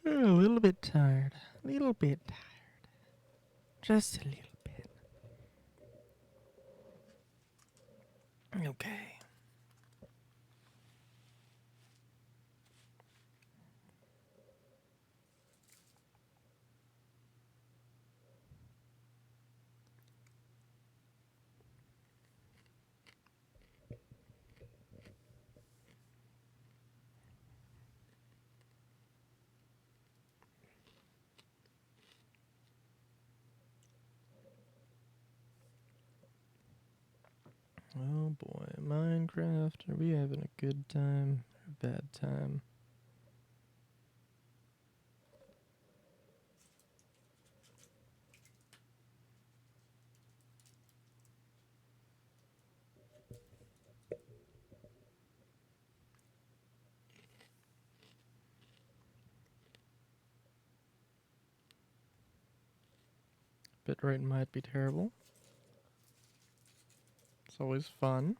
A little bit tired. A little bit tired. Just a little bit. Okay. Oh boy, Minecraft. Are we having a good time or a bad time? Bitrate might be terrible. It's always fun.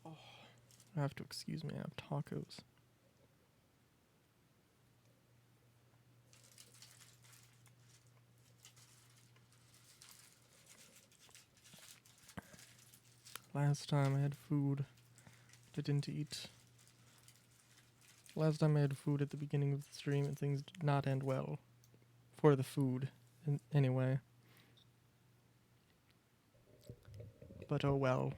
Oh, I have to excuse me, I have tacos. Last time I had food, I didn't eat. Last time I had food at the beginning of the stream and things did not end well. For the food, anyway. But oh well.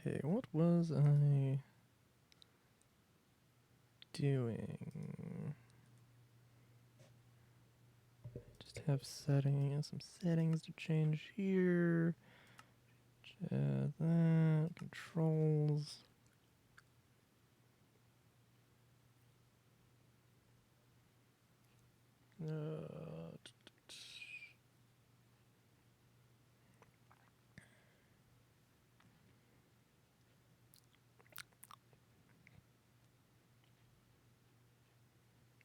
Okay, what was I doing? Just have some settings to change here. That, controls.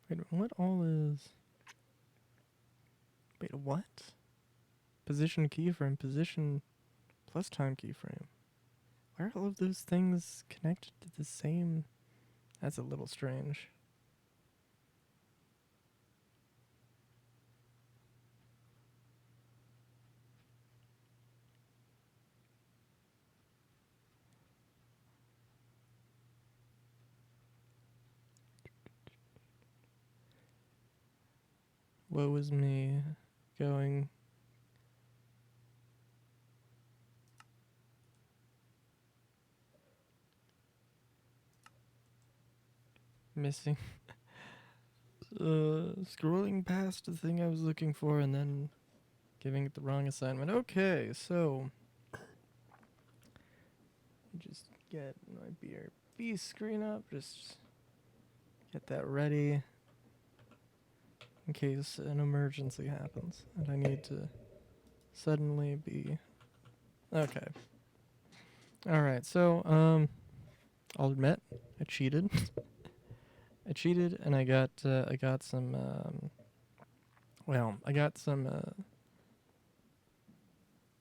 Wait, what all is... Wait, what? Position keyframe, position plus time keyframe. Why are all of those things connected to the same? That's a little strange. Woe is me going... Missing... scrolling past the thing I was looking for and then giving it the wrong assignment. Okay, so... Just get my BRB screen up, just get that ready in case an emergency happens and I need to suddenly be... Okay. Alright, so, I'll admit, I cheated. I cheated and I got some, I got some,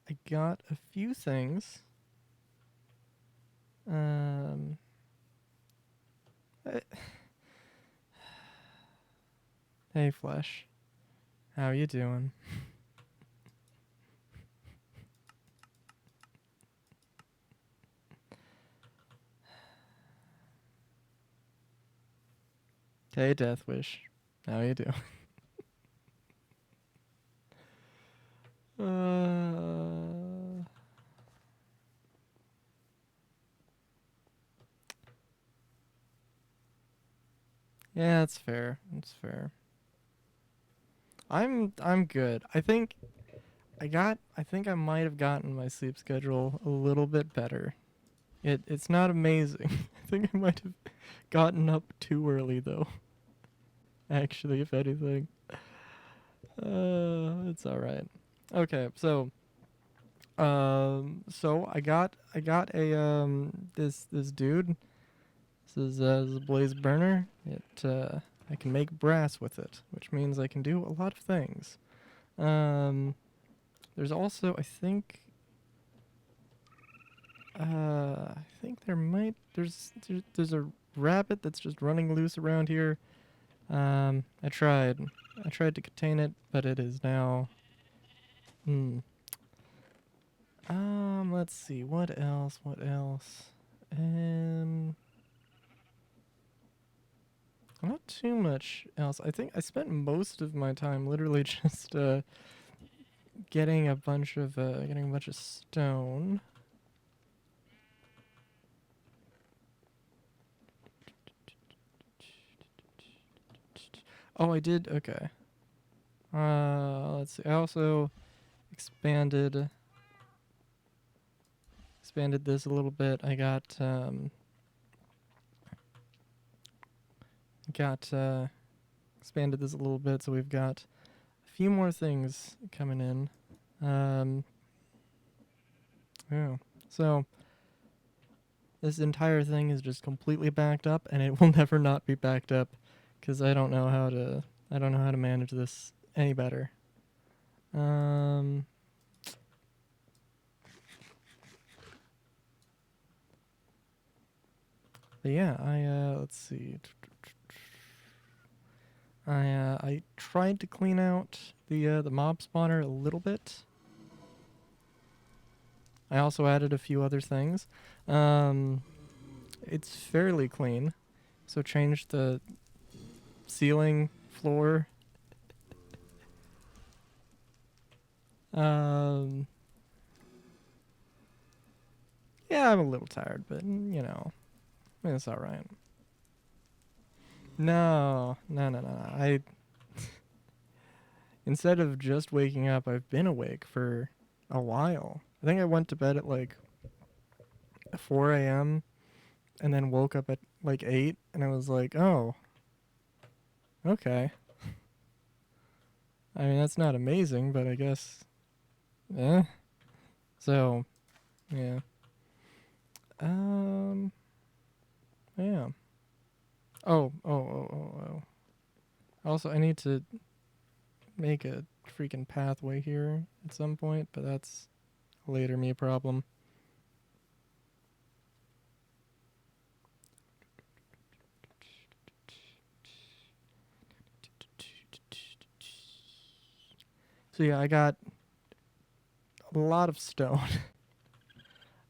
I got a few things. Hey Flesh, how you doing? Hey Deathwish, how you doing? Yeah, that's fair. That's fair. I'm good. I think I might have gotten my sleep schedule a little bit better. It's not amazing. I think I might have gotten up too early though. Actually, if anything. It's all right. Okay, so I got a this dude. This is a blaze burner. I can make brass with it, which means I can do a lot of things. Um, there's also I think there's a rabbit that's just running loose around here. I tried to contain it, but it is now. Hmm. Let's see. What else? What else? Um, Not too much else. I think I spent most of my time literally just getting a bunch of stone. Oh, I did. Okay. Let's see. I also expanded this a little bit. I got expanded this a little bit, so we've got a few more things coming in. Yeah. So this entire thing is just completely backed up, and it will never not be backed up, because I don't know how to manage this any better. Um, but yeah, let's see. I tried to clean out the mob spawner a little bit. I also added a few other things. It's fairly clean, so changed the ceiling, floor. Um, yeah, I'm a little tired, but it's all right. No. I Instead of just waking up, I've been awake for a while. I think I went to bed at like 4 a.m. and then woke up at like 8, and I was like, oh, okay. I mean, that's not amazing, but I guess, eh. So, yeah. Um, yeah. Oh. Also, I need to make a freaking pathway here at some point, but that's a later me problem. So yeah, I got a lot of stone.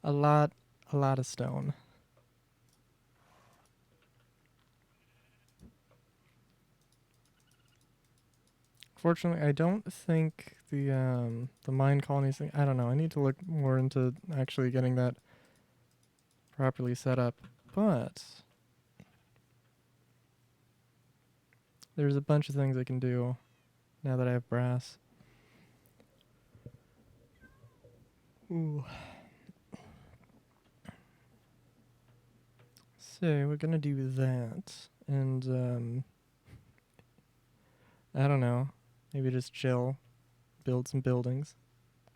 a lot a lot of stone. Fortunately, I don't think the mine colonies thing. I don't know. I need to look more into actually getting that properly set up. But there's a bunch of things I can do now that I have brass. Ooh. So we're gonna do that, and I don't know, maybe just chill, build some buildings,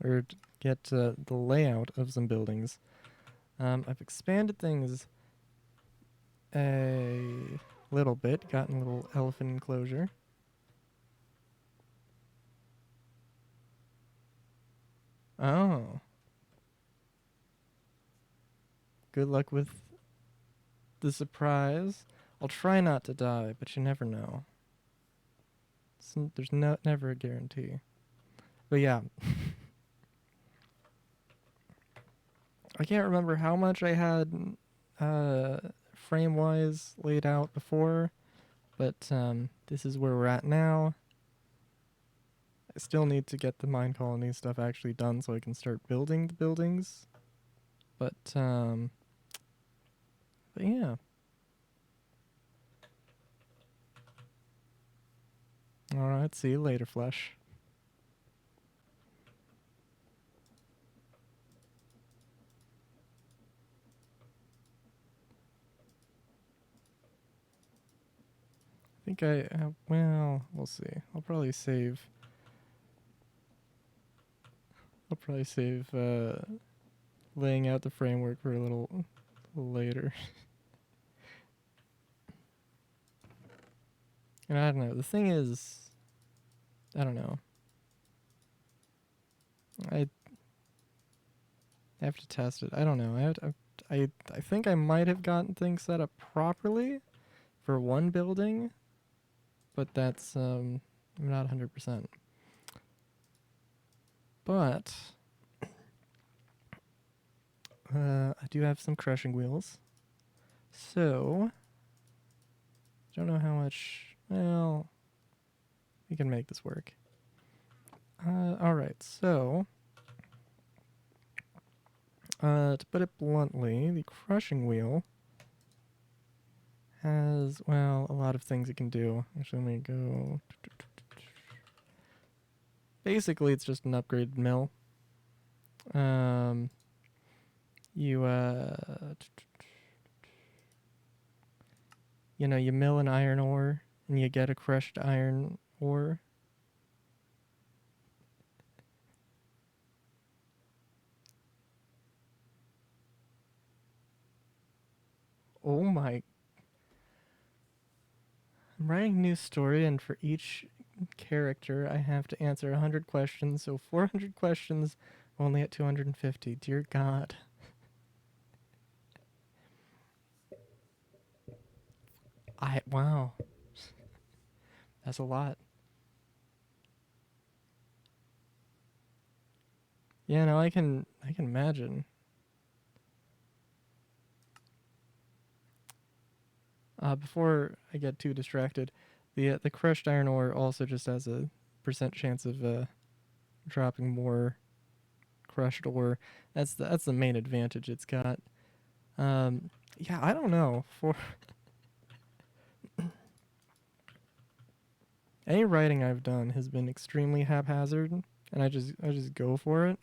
or get the layout of some buildings. I've expanded things a little bit, gotten a little elephant enclosure. Oh, good luck with the surprise. I'll try not to die, but you never know. There's never a guarantee. But yeah, I can't remember how much I had frame wise laid out before, but this is where we're at now. I still need to get the mine colony stuff actually done so I can start building the buildings. But yeah. All right, see you later, Flesh. I think well, we'll see. I'll probably save I'll probably save laying out the framework for a little later. And I don't know. The thing is, I don't know. I have to test it. I don't know. I think I might have gotten things set up properly for one building, but that's I'm not 100%. But I do have some crushing wheels, so don't know how much. Well, we can make this work. All right, so to put it bluntly, the crushing wheel has, well, a lot of things it can do. Actually, let me go. Basically, it's just an upgraded mill. You you know, you mill an iron ore and you get a crushed iron ore. Oh my. I'm writing a new story, and for each character, I have to answer 100 questions. So 400 questions, only at 250. Dear God. Wow. That's a lot. Yeah, no, I can imagine. Before I get too distracted, the crushed iron ore also just has a percent chance of dropping more crushed ore. That's the main advantage it's got. Yeah, I don't know. For any writing I've done has been extremely haphazard, and I just go for it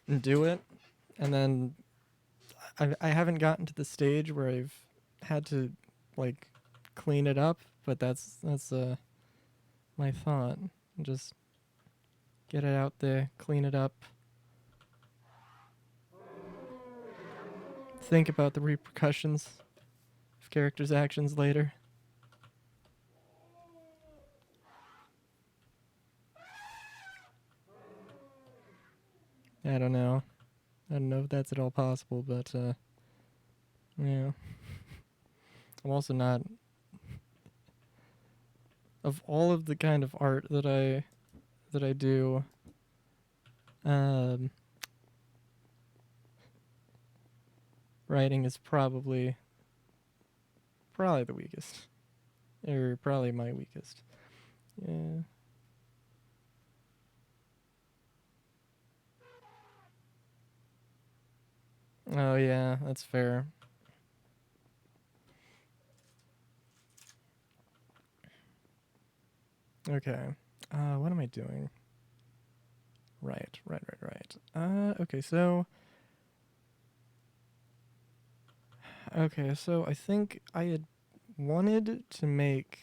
and do it, and then I haven't gotten to the stage where I've had to like clean it up, but that's my thought. Just get it out there, clean it up, think about the repercussions of characters' actions later. I don't know. I don't know if that's at all possible, but yeah. I'm also not, of all of the kind of art that I do, um, writing is probably the weakest, or probably my weakest. Yeah. Oh yeah, that's fair. Okay. What am I doing? Right. Okay, so I think I had wanted to make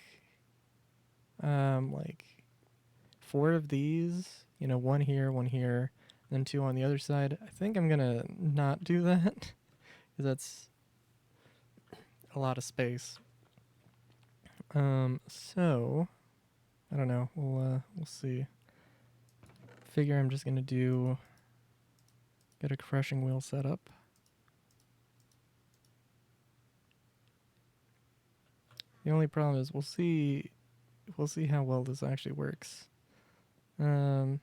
like 4 of these, you know, one here, then 2 on the other side. I think I'm gonna not do that because that's a lot of space. So I don't know. We'll see. Figure I'm just gonna get a crushing wheel set up. The only problem is we'll see how well this actually works. I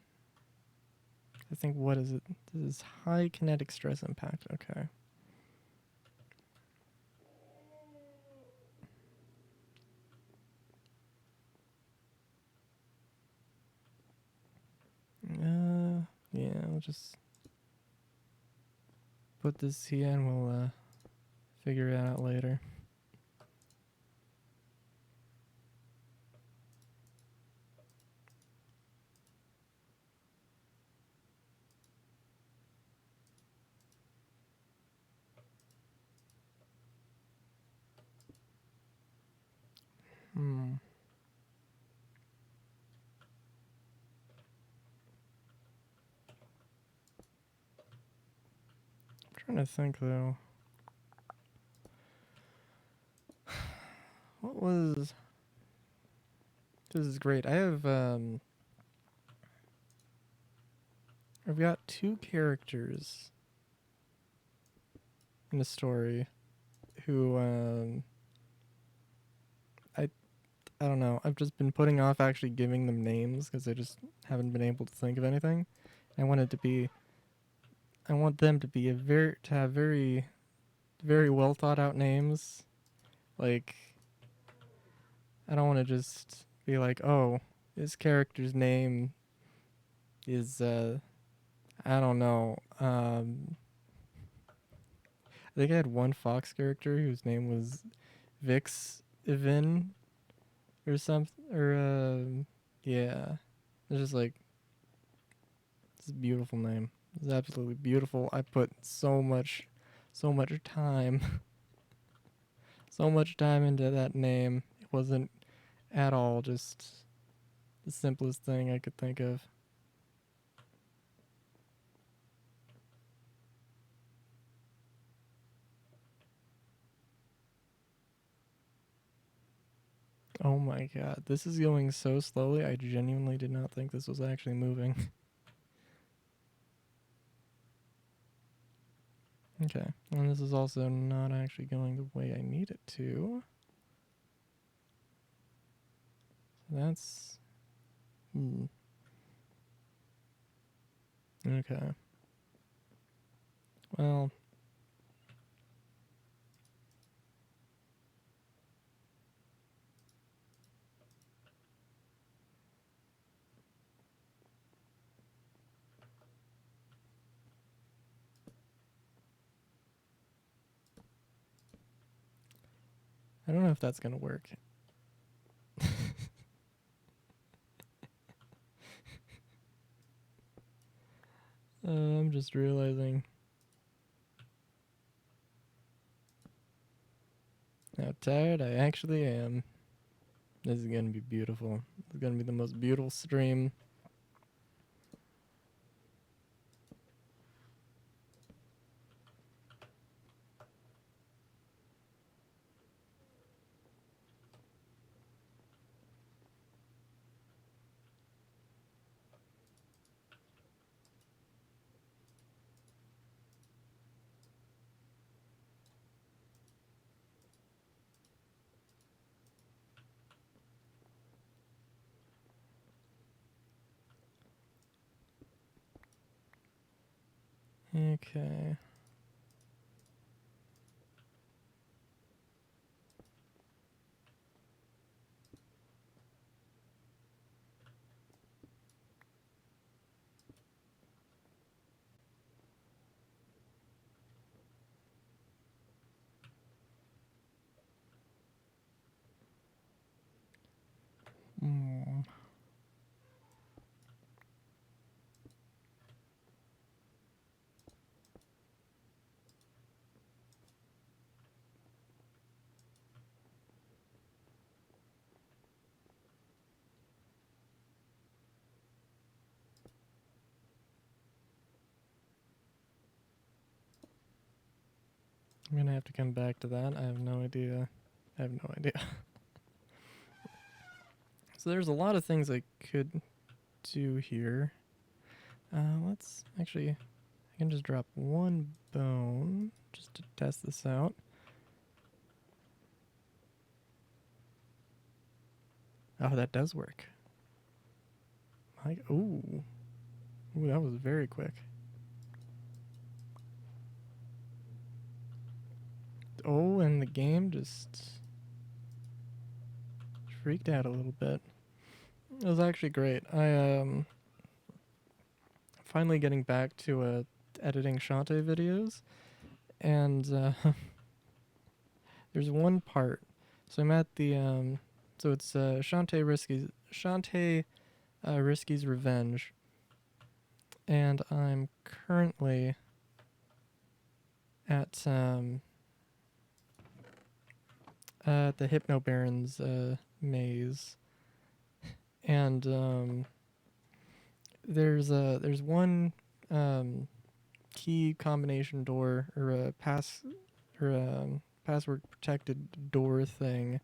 think, what is it? This is high kinetic stress impact. Okay. Yeah, we'll just put this here and we'll figure it out later. Hmm. trying to think though. What was... This is great. I've got two characters in the story who I don't know. I've just been putting off actually giving them names because I just haven't been able to think of anything. I want it to be I want them to be to have very very well thought out names. Like I don't want to just be like, "Oh, this character's name is I don't know. I think I had one Fox character whose name was Vix Evin or something, or yeah. It's just like it's a beautiful name. It's absolutely beautiful. I put so much time, so much time into that name. It wasn't at all just the simplest thing I could think of. Oh my god, this is going so slowly. I genuinely did not think this was actually moving. Okay, and this is also not actually going the way I need it to. That's... Okay. Well... I don't know if that's gonna work. I'm just realizing how tired I actually am. This is gonna be beautiful. It's gonna be the most beautiful stream. Okay. Mm. I'm gonna have to come back to that. I have no idea. I have no idea. So there's a lot of things I could do here. Let's actually... I can just drop one bone just to test this out. Oh, that does work. Ooh, that was very quick. Oh, and the game just freaked out a little bit. It was actually great. I finally getting back to editing Shantae videos, and there's one part. So I'm at the so it's Shantae Risky's Revenge, and I'm currently at the Hypno Baron's maze, and there's one key combination door or a password protected door thing.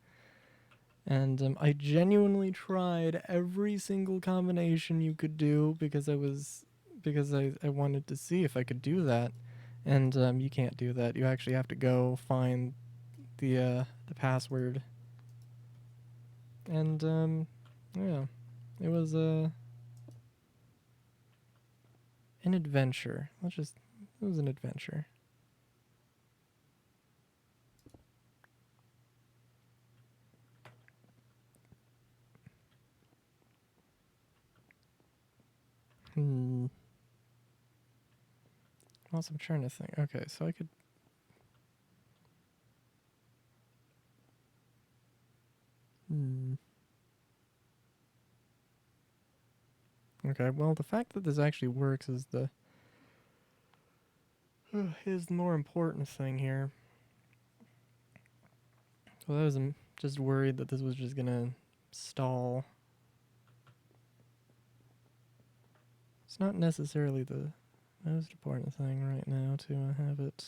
And I genuinely tried every single combination you could do because I wanted to see if I could do that. And you can't do that. You actually have to go find the password. And yeah, it was an adventure. It was an adventure. Hmm. Also, I'm trying to think. Okay, so I could. Hmm. Okay, well, the fact that this actually works is the more important thing here. Well, I was just worried that this was just gonna stall. It's not necessarily the most important thing right now to have it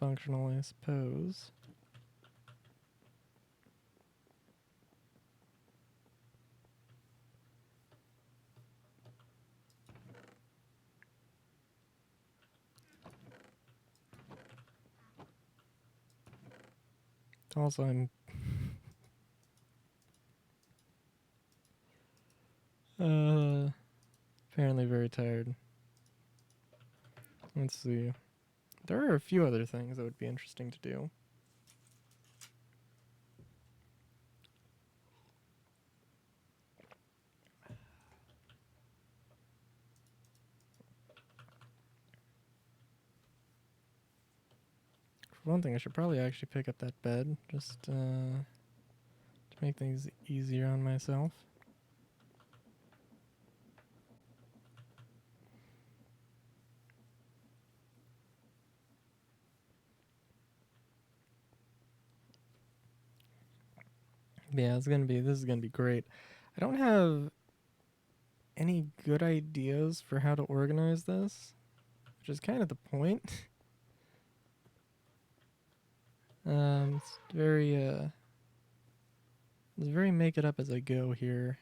functional, I suppose. Also, I'm apparently very tired. Let's see. There are a few other things that would be interesting to do. For one thing, I should probably actually pick up that bed just to make things easier on myself. Yeah, this is gonna be great. I don't have any good ideas for how to organize this, which is kind of the point. It's very make it up as I go here.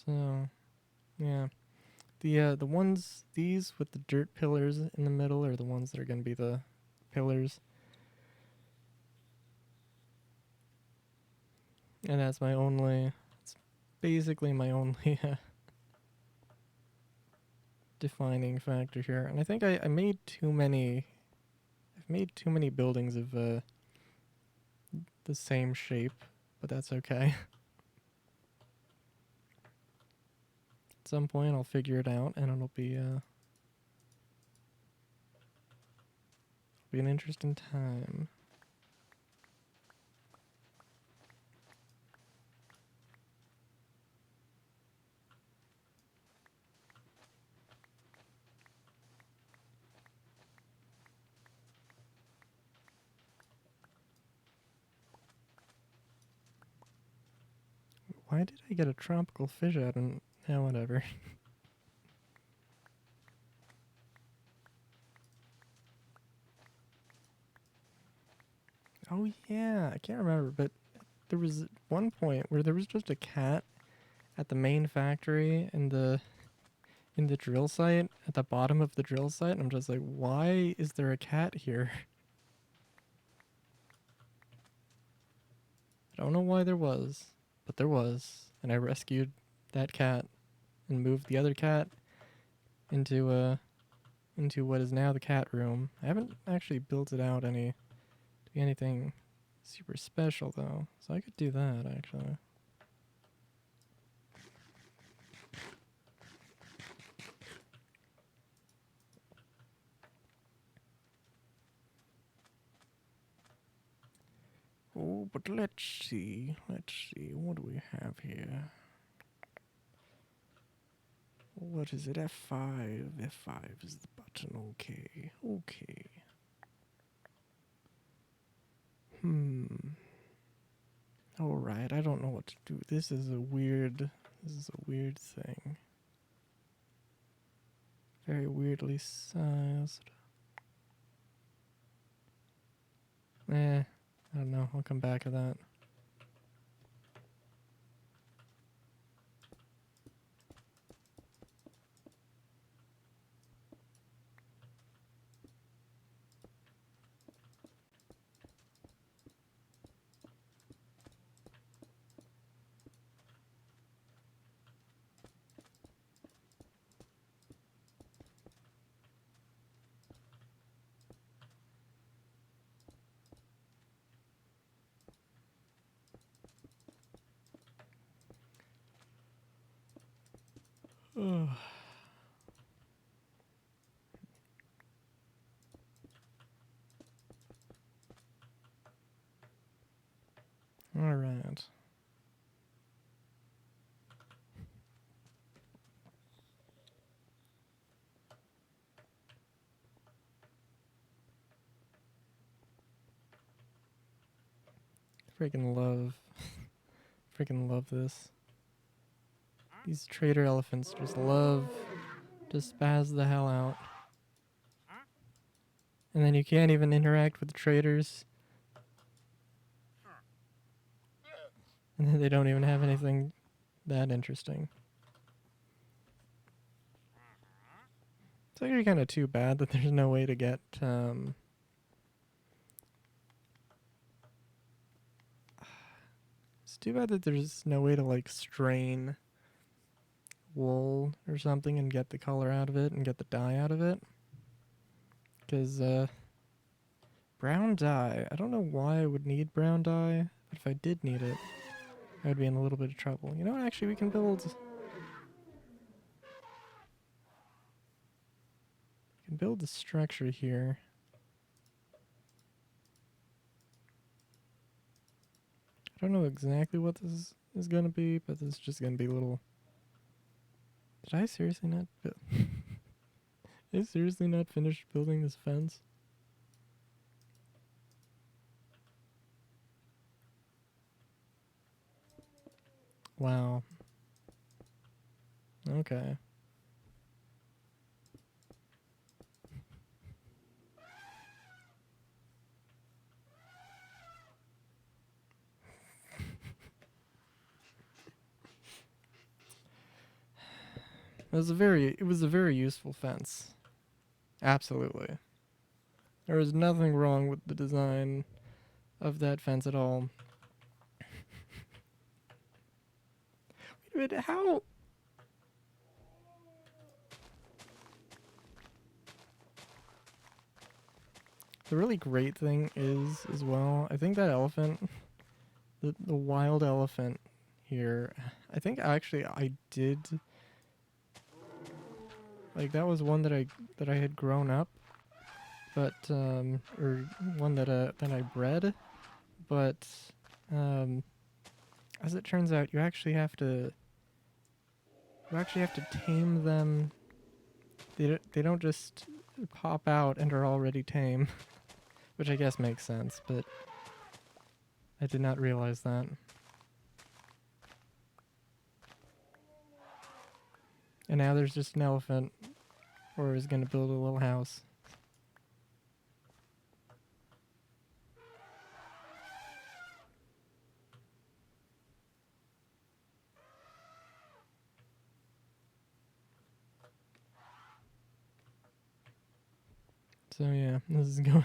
So, yeah. The ones, these with the dirt pillars in the middle are the ones that are going to be the pillars. And that's it's basically my only defining factor here. And I think I made too many, I've made too many buildings of the same shape, but that's okay. At some point I'll figure it out and it'll be an interesting time. Why did I get a tropical fish out and whatever. Oh yeah, I can't remember, but there was one point where there was just a cat at the main factory in the drill site, at the bottom of the drill site, and I'm just like, why is there a cat here? I don't know why there was, but there was, and I rescued that cat and moved the other cat into what is now the cat room. I haven't actually built it out to be anything super special though, so I could do that actually. Oh, but let's see, what do we have here? What is it? F5. F5 is the button. Okay. Alright, I don't know what to do. This is a weird thing. Very weirdly sized. I don't know. I'll come back to that. Alright. Freaking love this. These trader elephants just love to spaz the hell out. And then you can't even interact with the traders. And then they don't even have anything that interesting. It's actually kind of too bad that there's no way to get, it's too bad that there's no way to, like, strain wool or something and get the color out of it and get the dye out of it. Because, brown dye, I don't know why I would need brown dye, but if I did need it, I would be in a little bit of trouble. You know what, actually we can build the structure here. I don't know exactly what this is going to be, but this is just going to be a little... Did I seriously not... Did I seriously not finish building this fence? Wow. Okay. It was a very useful fence. Absolutely. There was nothing wrong with the design of that fence at all. Wait a minute, how? The really great thing is, as well, I think that elephant, the wild elephant here, I think actually I did, like, that was one that I had grown up, but or one that I bred, but as it turns out, you actually have to tame them. They don't just pop out and are already tame, which I guess makes sense, but I did not realize that. And now there's just an elephant, or is gonna build a little house. So yeah, this is going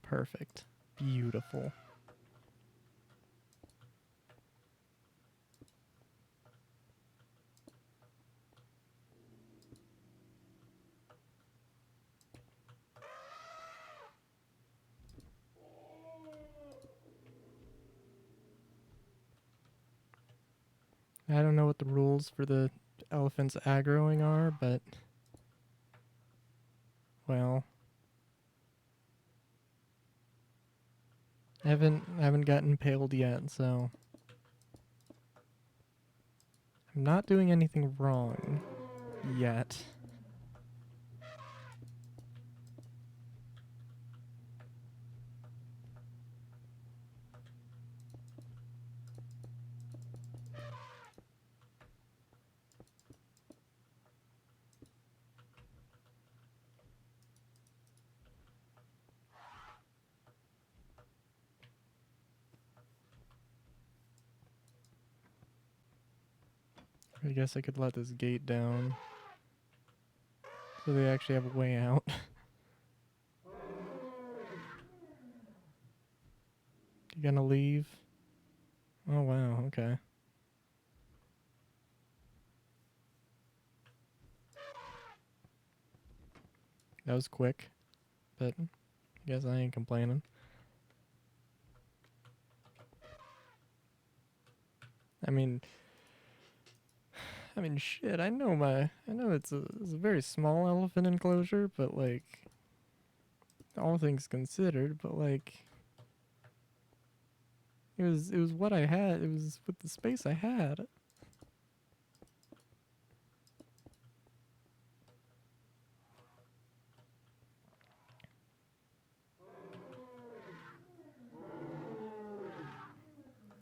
perfect. Beautiful. I don't know what the rules for the elephants aggroing are, but well, I haven't gotten impaled yet, so I'm not doing anything wrong yet. I guess I could let this gate down so they actually have a way out. You gonna leave? Oh wow, okay. That was quick, but I guess I ain't complaining. I mean, shit. I know it's a very small elephant enclosure, but like, all things considered, but like, it was what I had. It was with the space I had.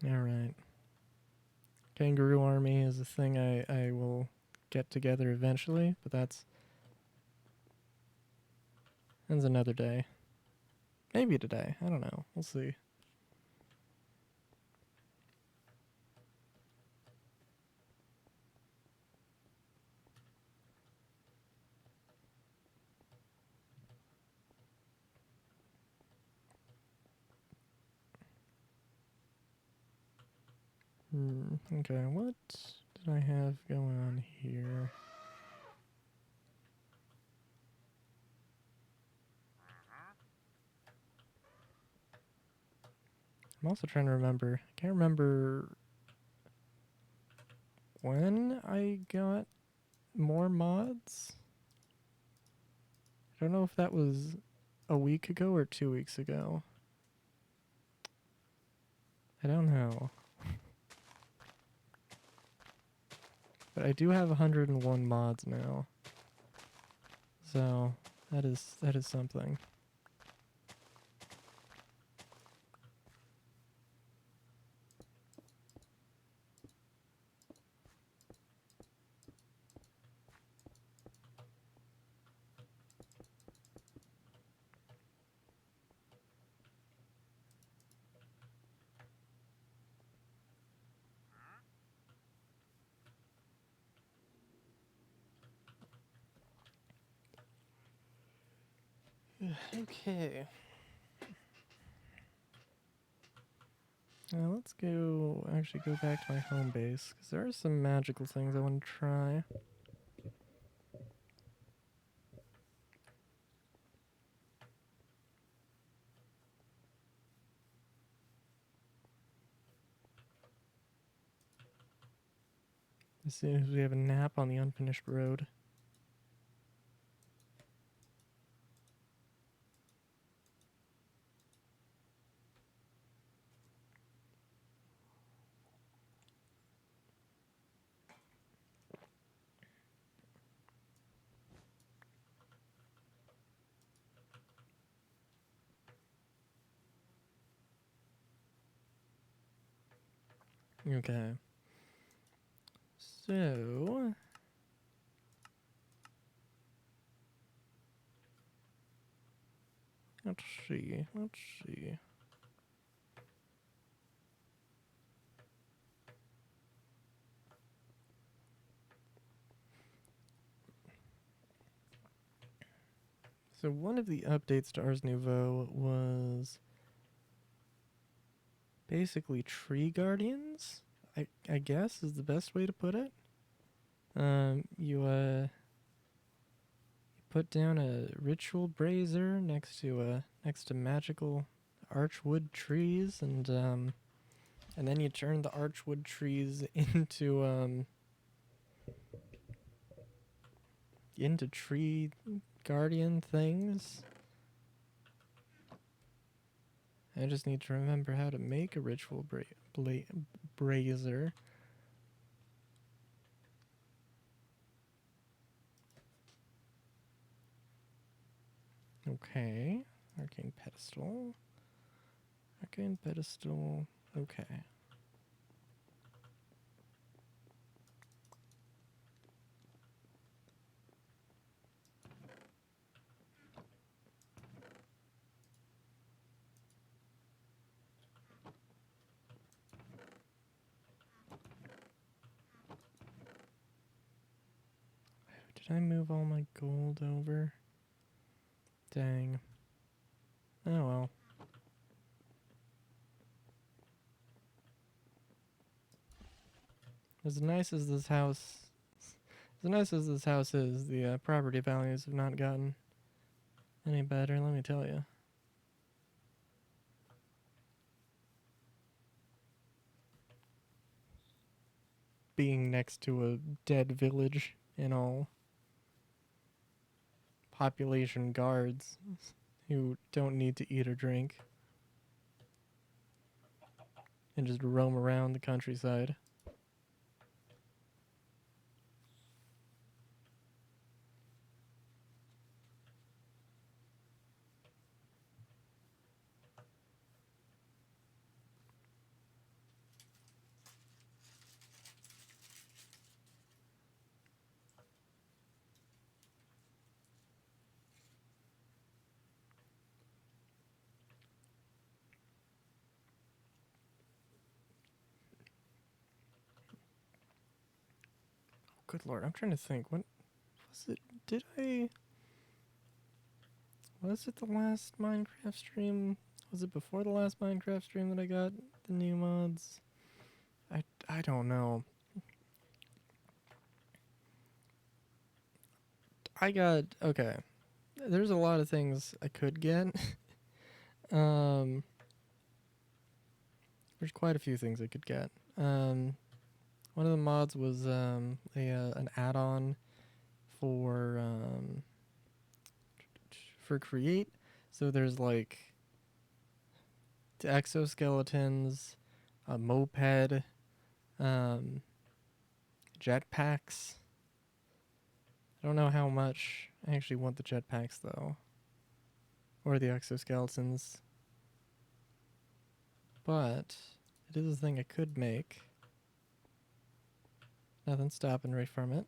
All right. Kangaroo Army is a thing I will get together eventually, but that's another day. Maybe today. I don't know. We'll see. Okay, what did I have going on here? I'm also trying to remember. I can't remember when I got more mods. I don't know if that was a week ago or 2 weeks ago. I don't know. But I do have 101 mods now. So that is something. Okay. Now let's actually go back to my home base, because there are some magical things I want to try. As soon as we have a nap on the unfinished road. Okay. So let's see. So one of the updates to Ars Nouveau was basically tree guardians. I guess is the best way to put it. You put down a ritual brazier next to magical archwood trees, and then you turn the archwood trees into tree guardian things. I just need to remember how to make a ritual brazier. Okay. Arcane pedestal. Okay. Did I move all my gold over? Dang. Oh well. As nice as this house, is, the property values have not gotten any better. Let me tell you. Being next to a dead village and all population guards who don't need to eat or drink and just roam around the countryside. Good lord, I'm trying to think. What was it? Was it the last Minecraft stream? Was it before the last Minecraft stream that I got the new mods? I don't know. Okay. There's a lot of things I could get. There's quite a few things I could get. One of the mods was an add-on for Create. So there's like the exoskeletons, a moped, jetpacks. I don't know how much I actually want the jetpacks though, or the exoskeletons, but it is a thing I could make. Nothing stopping me from it.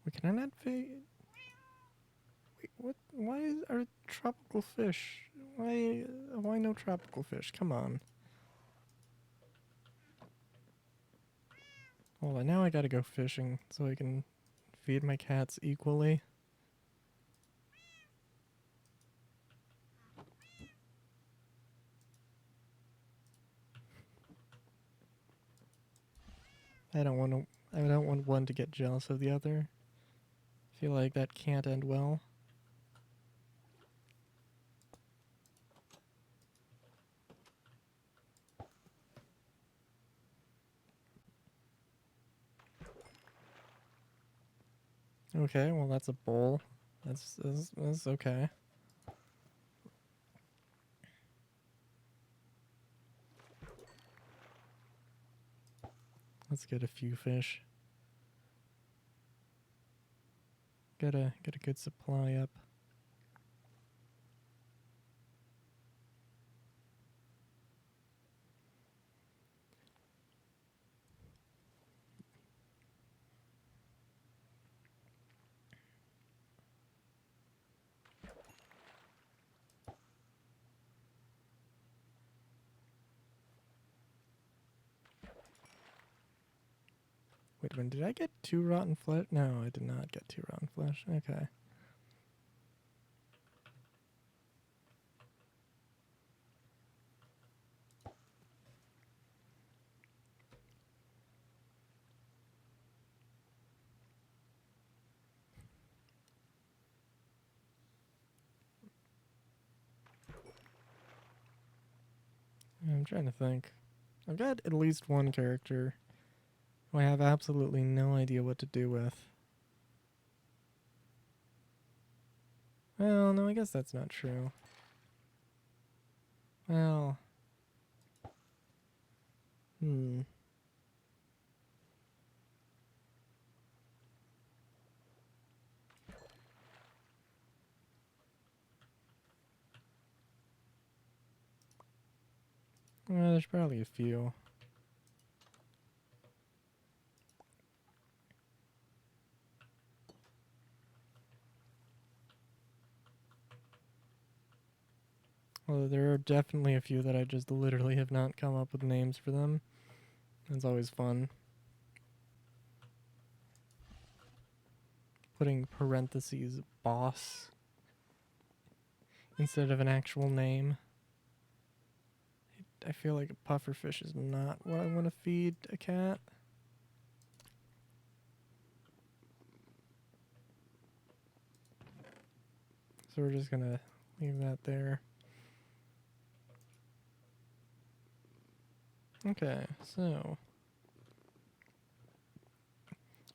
Wait, can I not Wait, what? Why are tropical fish? Why no tropical fish? Come on. Well, now I gotta go fishing so I can feed my cats equally. I don't want one to get jealous of the other. I feel like that can't end well. Okay, well that's a bowl. That's okay. Let's get a few fish. Get a good supply up. Wait, when did I get 2 rotten flesh? No, I did not get 2 rotten flesh. Okay. I'm trying to think. I've got at least one character who I have absolutely no idea what to do with. Well, no, I guess that's not true. Well, Well, there's probably a few. Although there are definitely a few that I just literally have not come up with names for them. It's always fun. Putting parentheses boss instead of an actual name. I feel like a pufferfish is not what I want to feed a cat. So we're just gonna leave that there. Okay, so.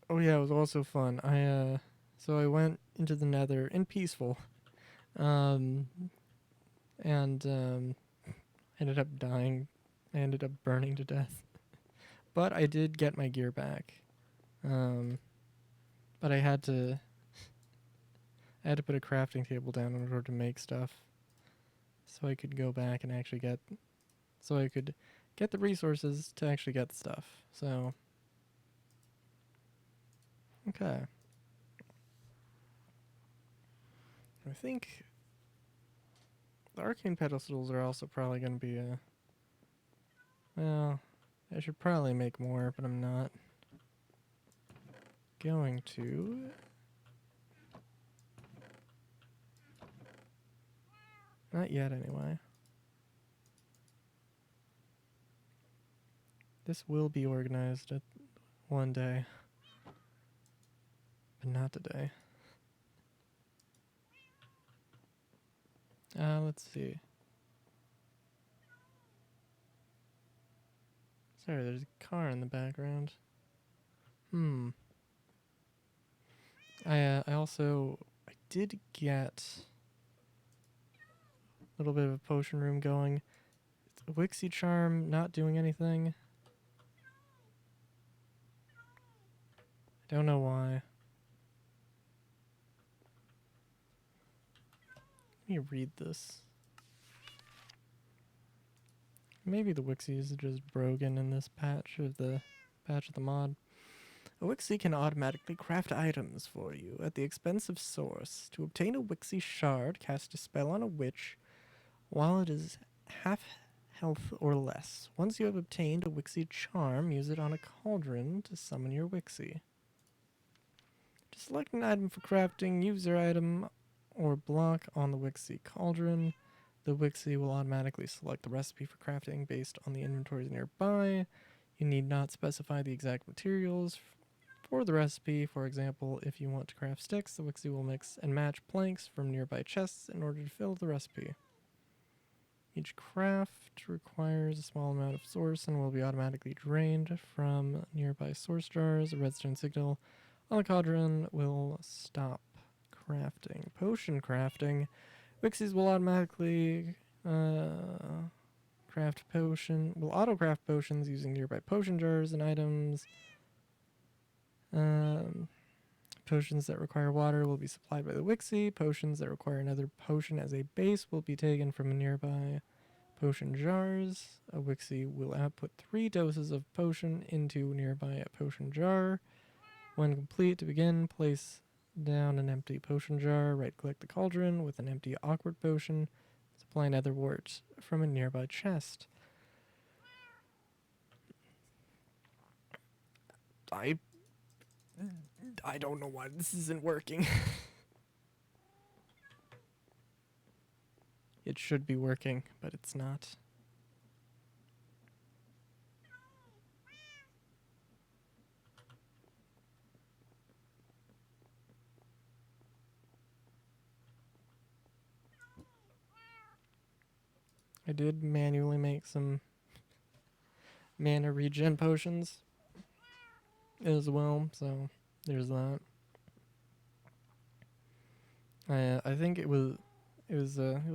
Oh yeah, it was also fun. So I went into the Nether in peaceful, and ended up dying. I ended up burning to death, but I did get my gear back. But I had to put a crafting table down in order to make stuff, so I could go back and actually get the resources to actually get the stuff. So, okay. I think the arcane pedestals are also probably going to be a... Well, I should probably make more, but I'm not going to. Not yet, anyway. This will be organized at one day, but not today. Let's see. Sorry, there's a car in the background. I did get a little bit of a potion room going. It's a Wixie charm not doing anything. I don't know why. Let me read this. Maybe the Wixie is just broken in this patch of the mod. A Wixie can automatically craft items for you at the expense of Source. To obtain a Wixie shard, cast a spell on a witch while it is half health or less. Once you have obtained a Wixie charm, use it on a cauldron to summon your Wixie. To select an item for crafting, use your item or block on the Wixie cauldron. The Wixie will automatically select the recipe for crafting based on the inventories nearby. You need not specify the exact materials for the recipe. For example, if you want to craft sticks, the Wixie will mix and match planks from nearby chests in order to fill the recipe. Each craft requires a small amount of source and will be automatically drained from nearby source jars. A redstone signal on the cauldron will stop crafting. Potion crafting. Wixies will automatically auto-craft potions using nearby potion jars and items. Potions that require water will be supplied by the Wixie. Potions that require another potion as a base will be taken from nearby potion jars. A Wixie will output 3 doses of potion into nearby a potion jar. When complete, to begin, place down an empty potion jar. Right-click the cauldron with an empty awkward potion. Supply another wort from a nearby chest. I don't know why this isn't working. It should be working, but it's not. I did manually make some mana regen potions as well, so there's that. I think it was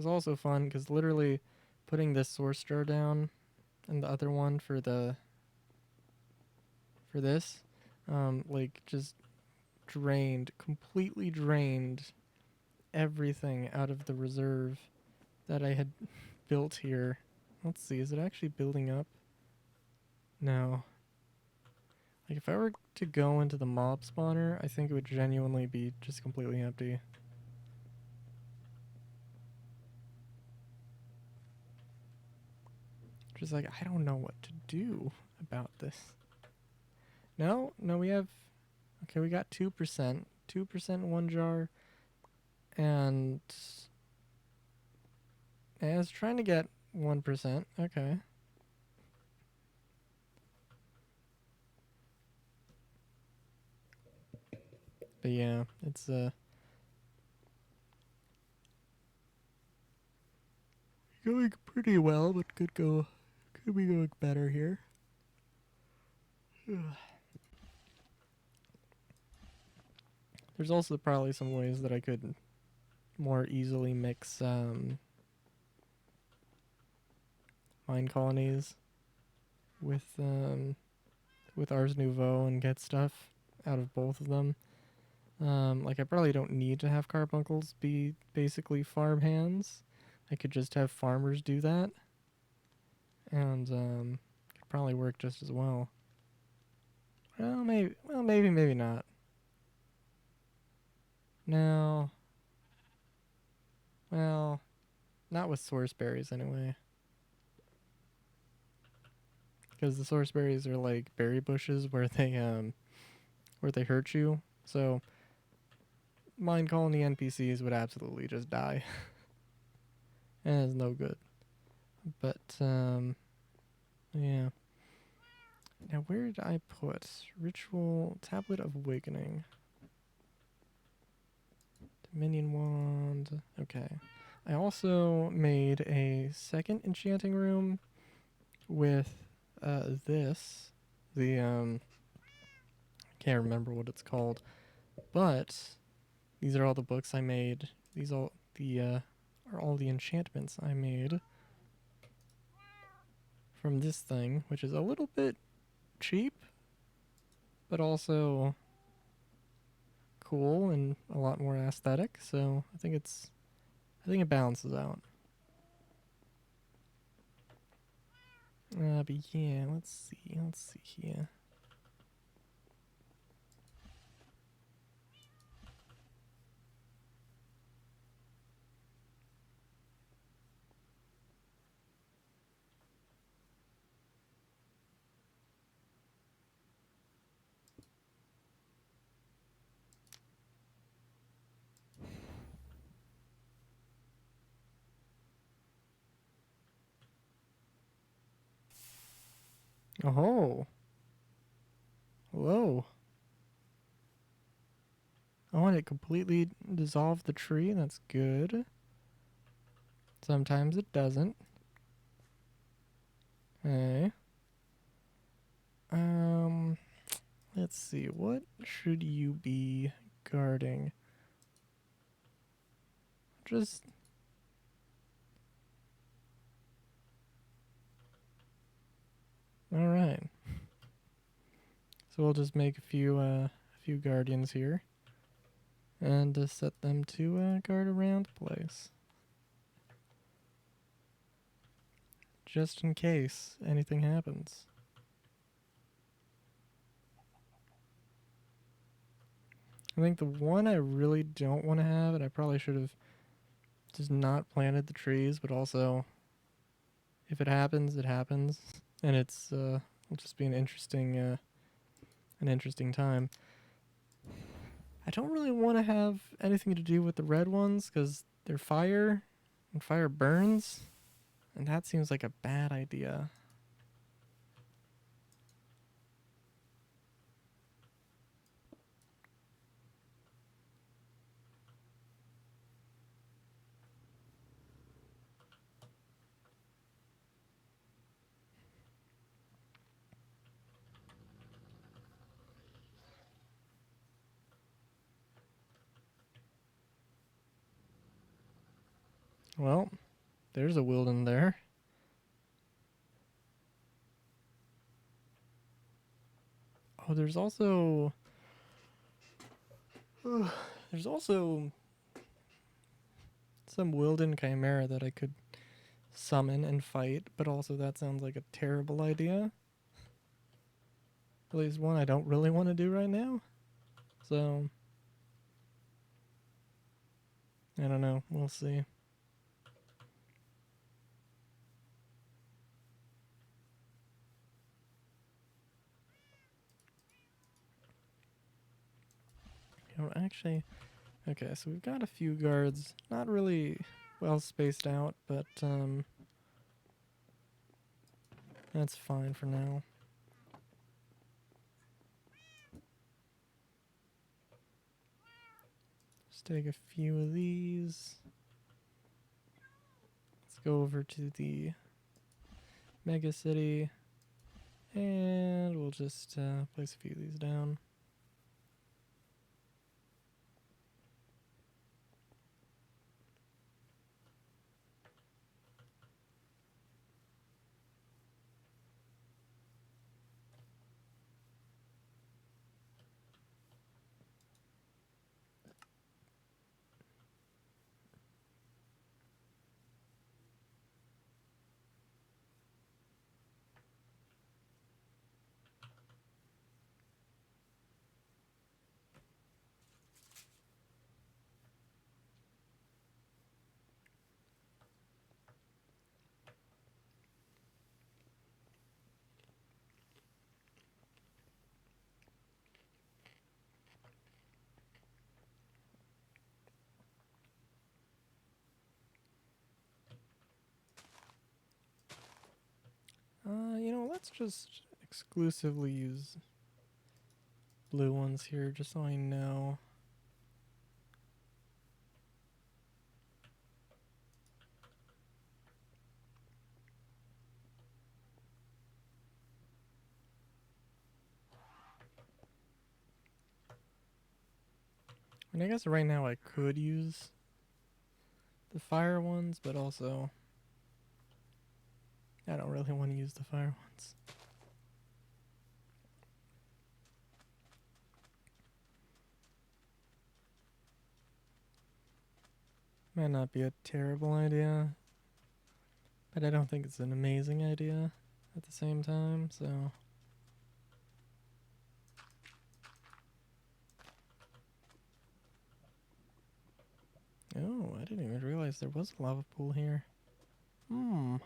also fun because literally putting this source jar down and the other one for this, like just completely drained everything out of the reserve that I had built here. Let's see, is it actually building up? No. Like if I were to go into the mob spawner, I think it would genuinely be just completely empty. Just like, I don't know what to do about this. No, we have... Okay, we got 2%. 2% in one jar. And... I was trying to get 1%. Okay. But yeah, it's going pretty well, but could be going better here. There's also probably some ways that I could more easily mix mine colonies with Ars Nouveau and get stuff out of both of them. Like I probably don't need to have carbuncles be basically farm hands. I could just have farmers do that, and could probably work just as well. Well, maybe not. No. Well, not with source berries anyway. Because the source berries are like berry bushes where they hurt you. So mine colony NPCs would absolutely just die. And it's no good. But yeah. Now where did I put Ritual Tablet of Awakening? Dominion Wand. Okay. I also made a second enchanting room with this. The can't remember what it's called. But these are all the books I made. These are all the enchantments I made from this thing, which is a little bit cheap, but also cool and a lot more aesthetic. So I think it balances out. But yeah, let's see here. Oh, whoa. Oh, and it completely dissolved the tree. That's good. Sometimes it doesn't. Okay. Let's see. What should you be guarding? Just... Alright. So we'll just make a few guardians here. And set them to guard around the place. Just in case anything happens. I think the one I really don't want to have, and I probably should have just not planted the trees, but also if it happens, it happens. And it'll just be an interesting time. I don't really want to have anything to do with the red ones because they're fire, and fire burns, and that seems like a bad idea. Well, there's a Wilden there. Oh, there's also some Wilden Chimera that I could summon and fight, but also that sounds like a terrible idea. At least one I don't really want to do right now. So, I don't know. We'll see. actually... Okay, so we've got a few guards. Not really well spaced out, but that's fine for now. Let's take a few of these. Let's go over to the mega city. And we'll just place a few of these down. Let's just exclusively use blue ones here, just so I know. And I guess right now I could use the fire ones, but also I don't really want to use the fire ones. Might not be a terrible idea, but I don't think it's an amazing idea at the same time, so... Oh, I didn't even realize there was a lava pool here. Hmm.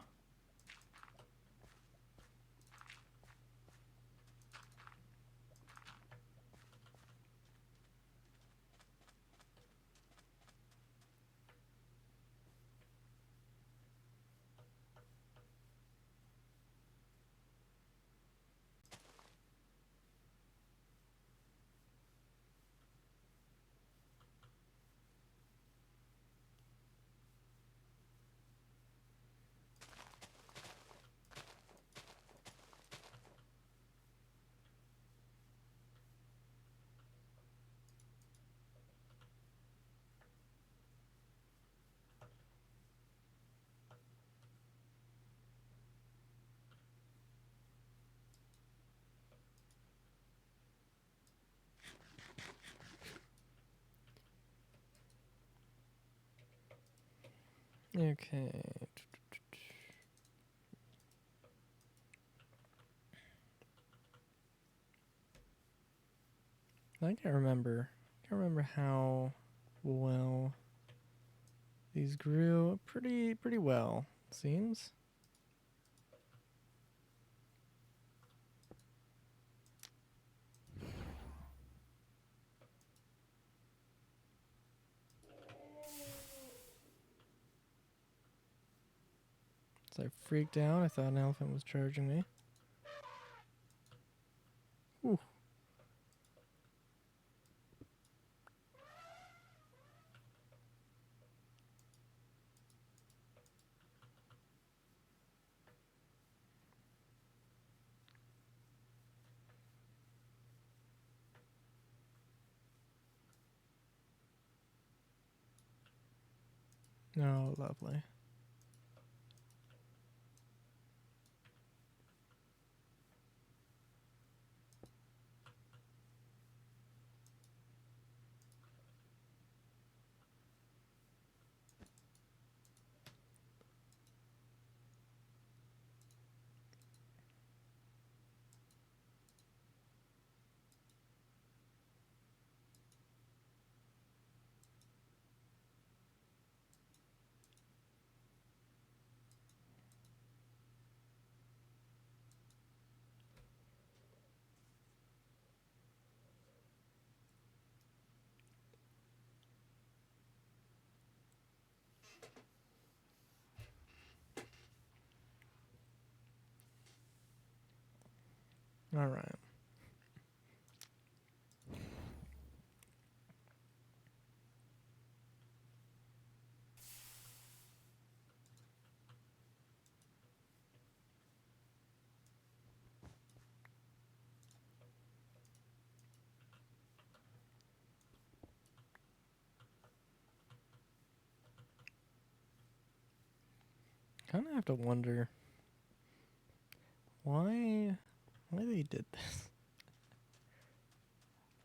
Okay. I can't remember. I can't remember how well these grew. Pretty well, seems. So I freaked out. I thought an elephant was charging me. Ooh. Oh, lovely. All right. Kind of have to wonder why they did this.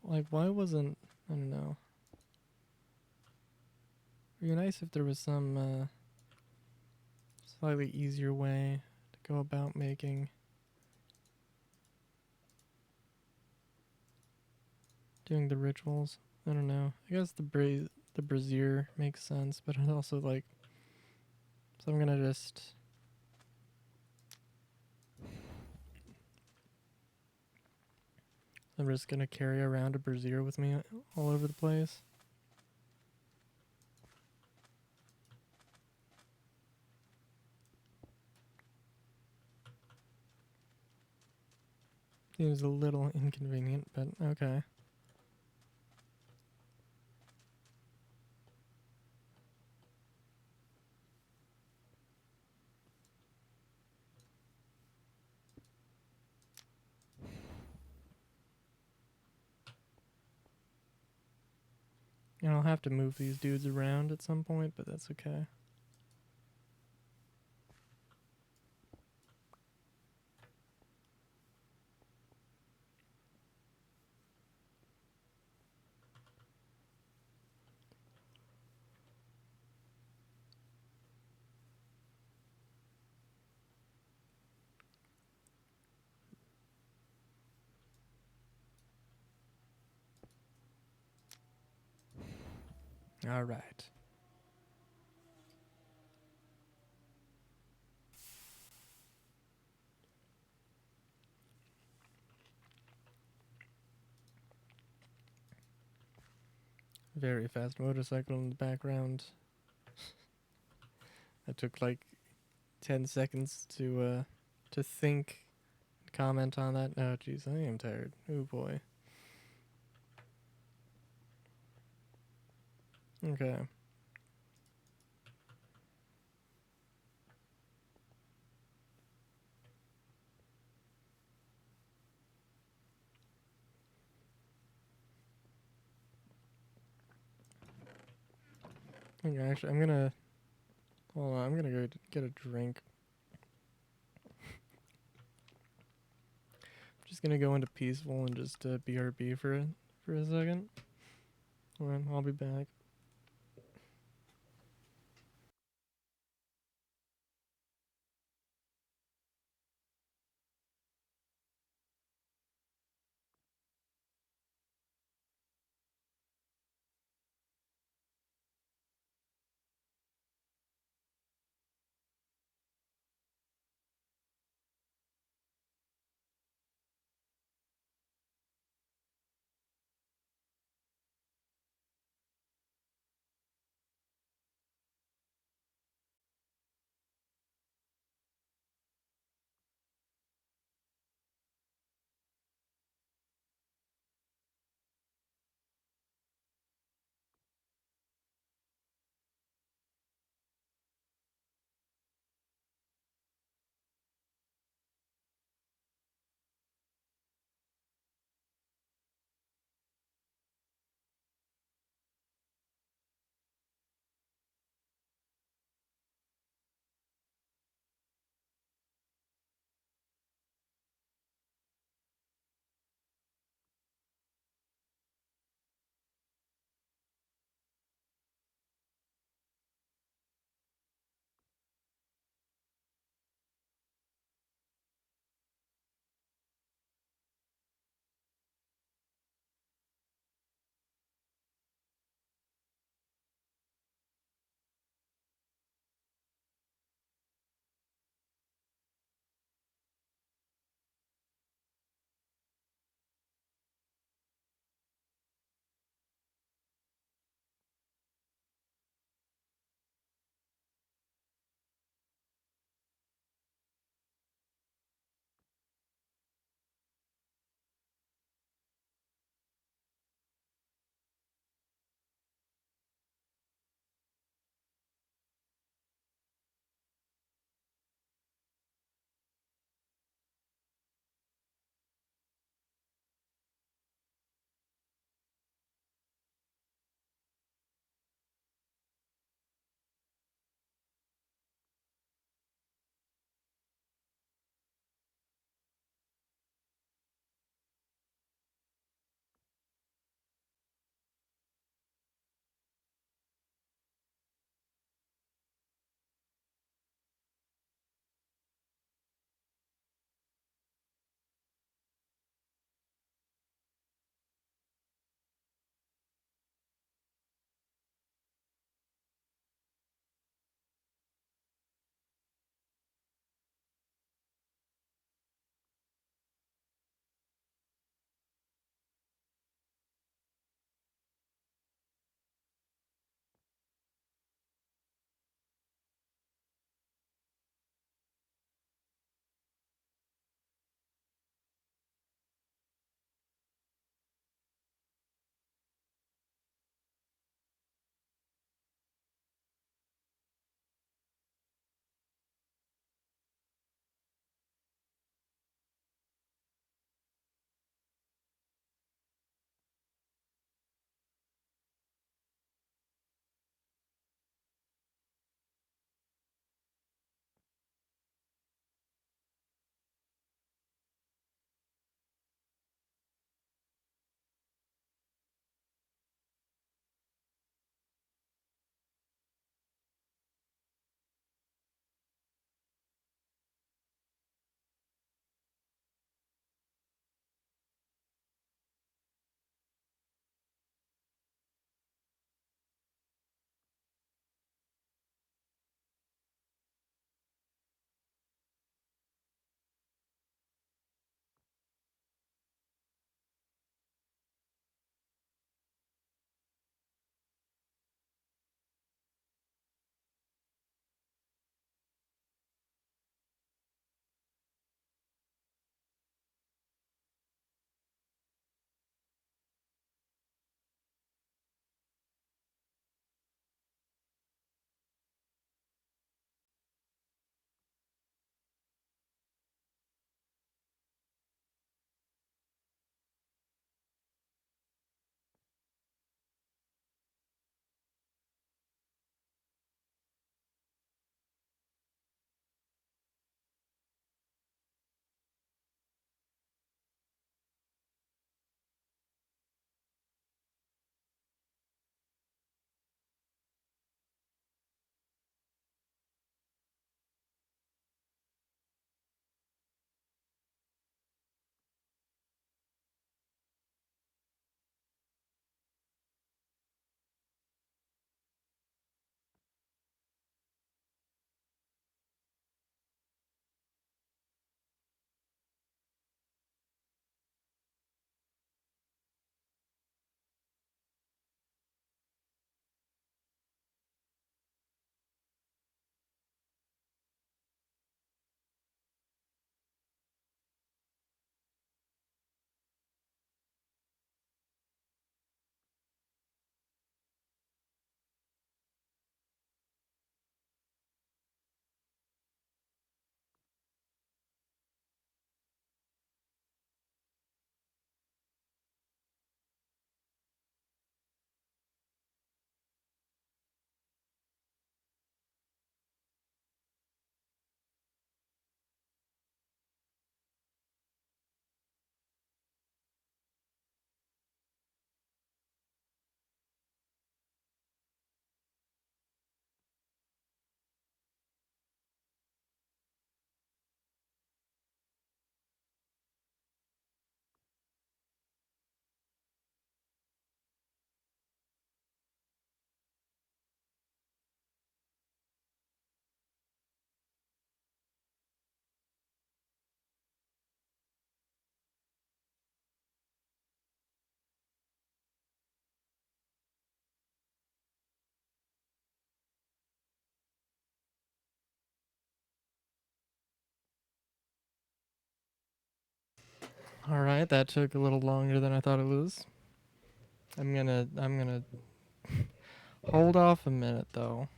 Like, why wasn't, I don't know. It'd be nice if there was some slightly easier way to go about doing the rituals. I don't know. I guess the brazier makes sense, but it also like, so I'm gonna just carry around a brazier with me all over the place. Seems a little inconvenient, but okay. And I'll have to move these dudes around at some point, but that's okay. All right. Very fast motorcycle in the background. That took like 10 seconds to think, comment on that. Oh, jeez, I am tired. Oh boy. Okay. Okay, actually, I'm gonna hold on. I'm gonna go get a drink. I'm just gonna go into peaceful and just BRB for a second. Alright, I'll be back. All right, that took a little longer than I thought it was. I'm gonna hold off a minute though.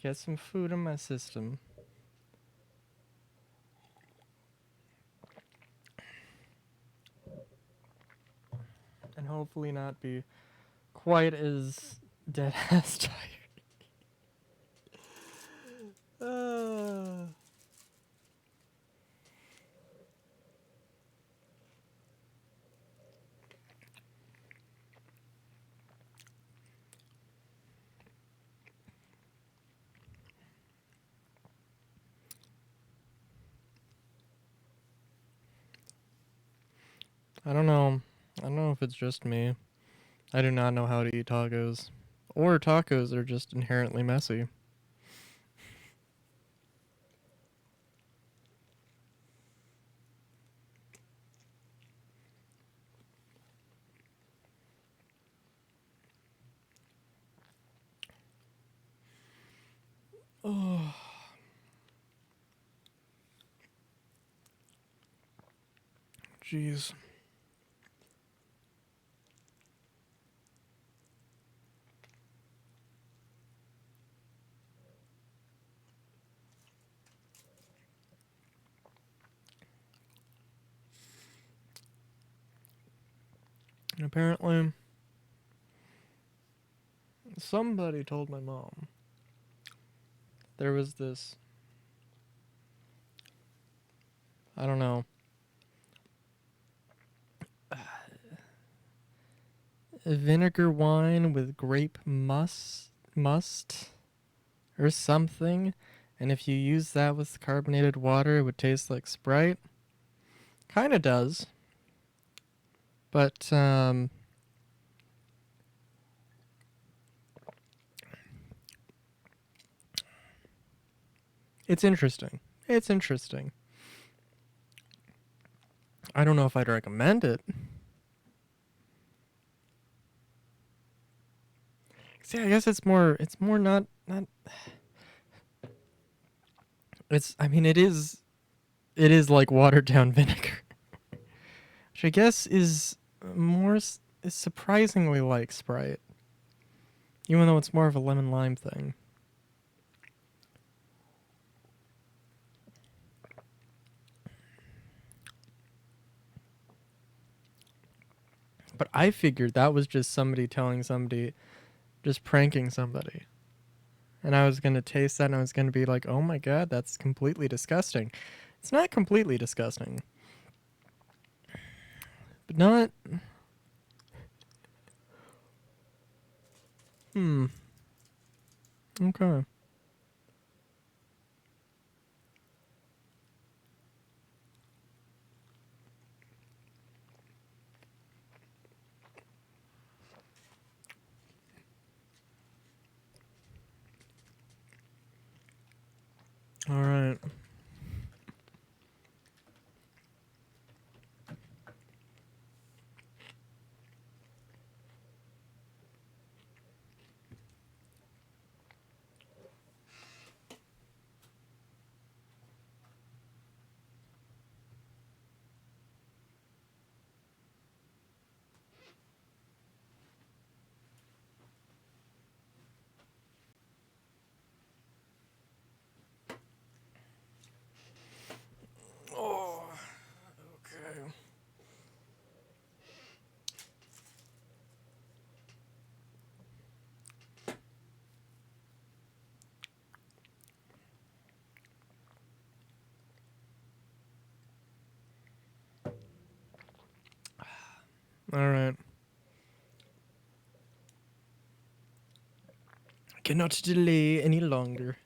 Get some food in my system. And hopefully not be quite as dead ass tired. I don't know. I don't know if it's just me. I do not know how to eat tacos. Or tacos are just inherently messy. Oh, jeez. And apparently, somebody told my mom there was this, I don't know, vinegar wine with grape must or something. And if you use that with carbonated water, it would taste like Sprite. Kind of does. But, it's interesting. It's interesting. I don't know if I'd recommend it. See, I guess it's more not it's I mean it is like watered down vinegar. Which I guess is is surprisingly like Sprite. Even though it's more of a lemon lime thing. But I figured that was just somebody telling somebody, just pranking somebody. And I was going to taste that and I was going to be like, oh my god, that's completely disgusting. It's not completely disgusting. But not. Okay. All right. Oh, okay. All right. I cannot delay any longer.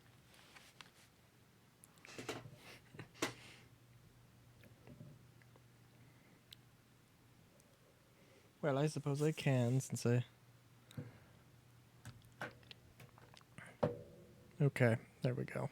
Well, I suppose I can since I. Okay, there we go.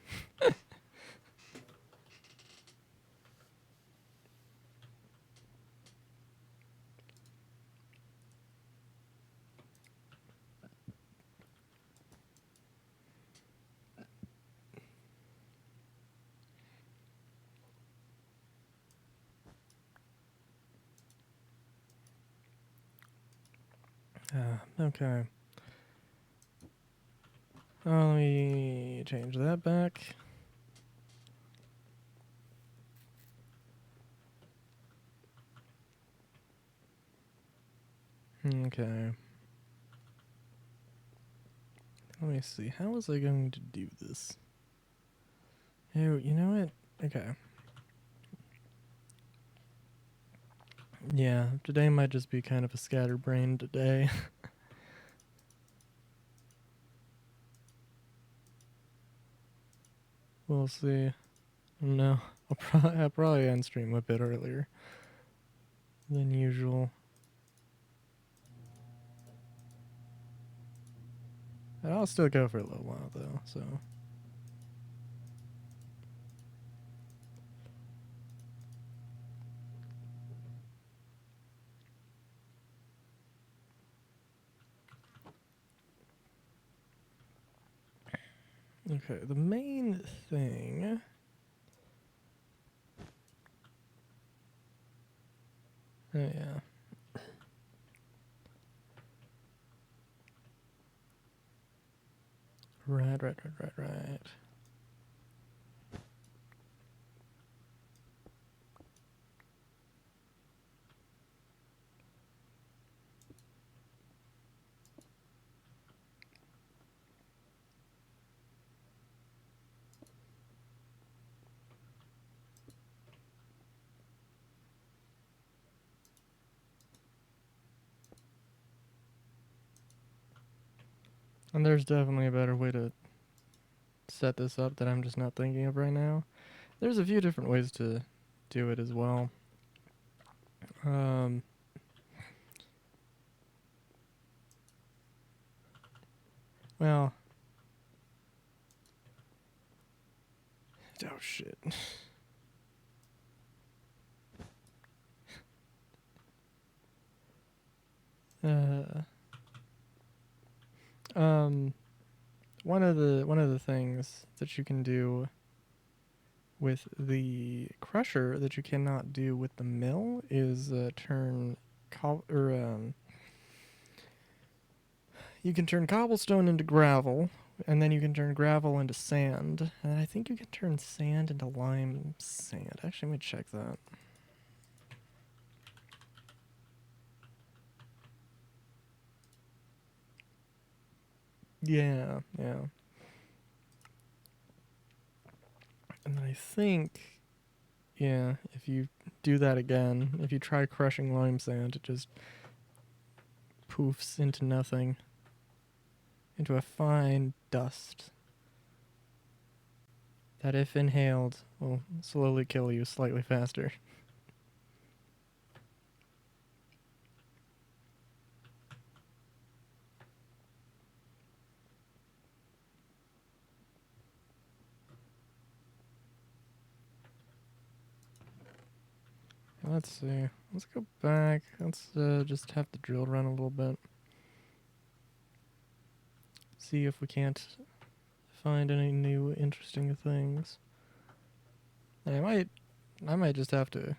Okay. Let me change that back. Okay. Let me see. How was I going to do this? Oh, you know what? Okay. Yeah, today might just be kind of a scatterbrained day. We'll see. No, I'll probably end stream a bit earlier than usual. And I'll still go for a little while though, so. Okay, the main thing. Oh yeah. Right. And there's definitely a better way to set this up that I'm just not thinking of right now. There's a few different ways to do it as well. Well. Oh shit. One of the things that you can do with the crusher that you cannot do with the mill is turn you can turn cobblestone into gravel, and then you can turn gravel into sand, and I think you can turn sand into lime sand. Actually, let me check that. Yeah. And then I think, yeah, if you do that again, if you try crushing lime sand, it just poofs into nothing, into a fine dust that, if inhaled, will slowly kill you slightly faster. Let's see. Let's go back. Let's just have the drill run a little bit. See if we can't find any new interesting things. And I might just have to.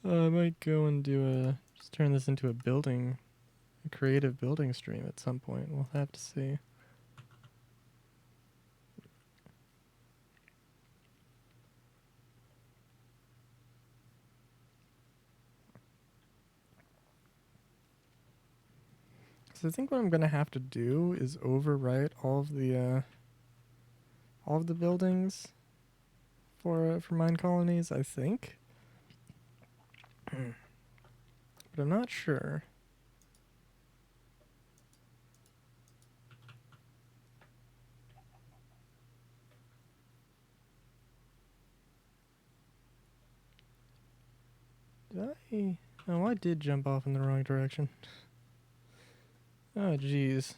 I might go and just turn this into a creative building stream at some point. We'll have to see. So I think what I'm gonna have to do is overwrite all of the buildings for mine colonies, I think. But I'm not sure. Did I? Oh, I did jump off in the wrong direction. Oh, jeez.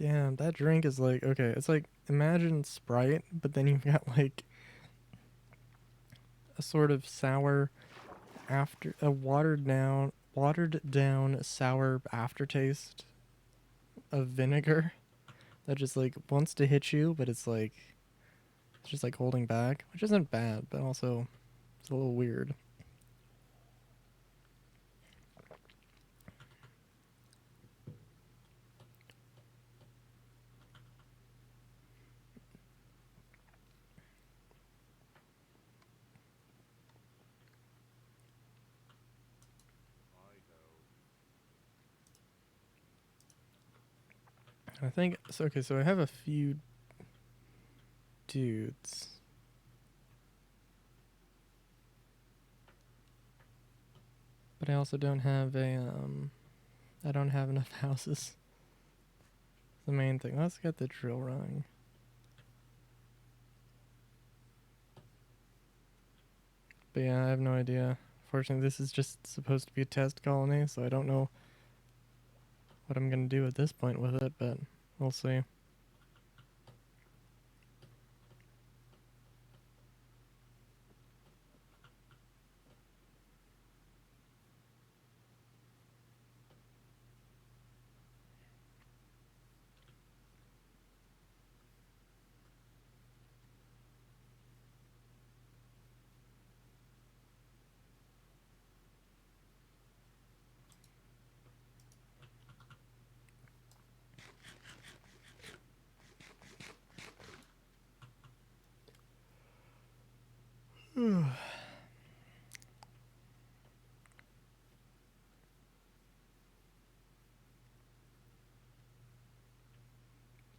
Damn, that drink is like, okay, it's like, imagine Sprite, but then you've got like a sort of sour after, a watered down sour aftertaste of vinegar that just like wants to hit you, but it's like, it's just like holding back, which isn't bad, but also it's a little weird. I think so. Okay, so I have a few dudes. But I also don't have I don't have enough houses. The main thing. Let's get the drill running. But yeah, I have no idea. Fortunately, this is just supposed to be a test colony, so I don't know what I'm gonna do at this point with it, but we'll see.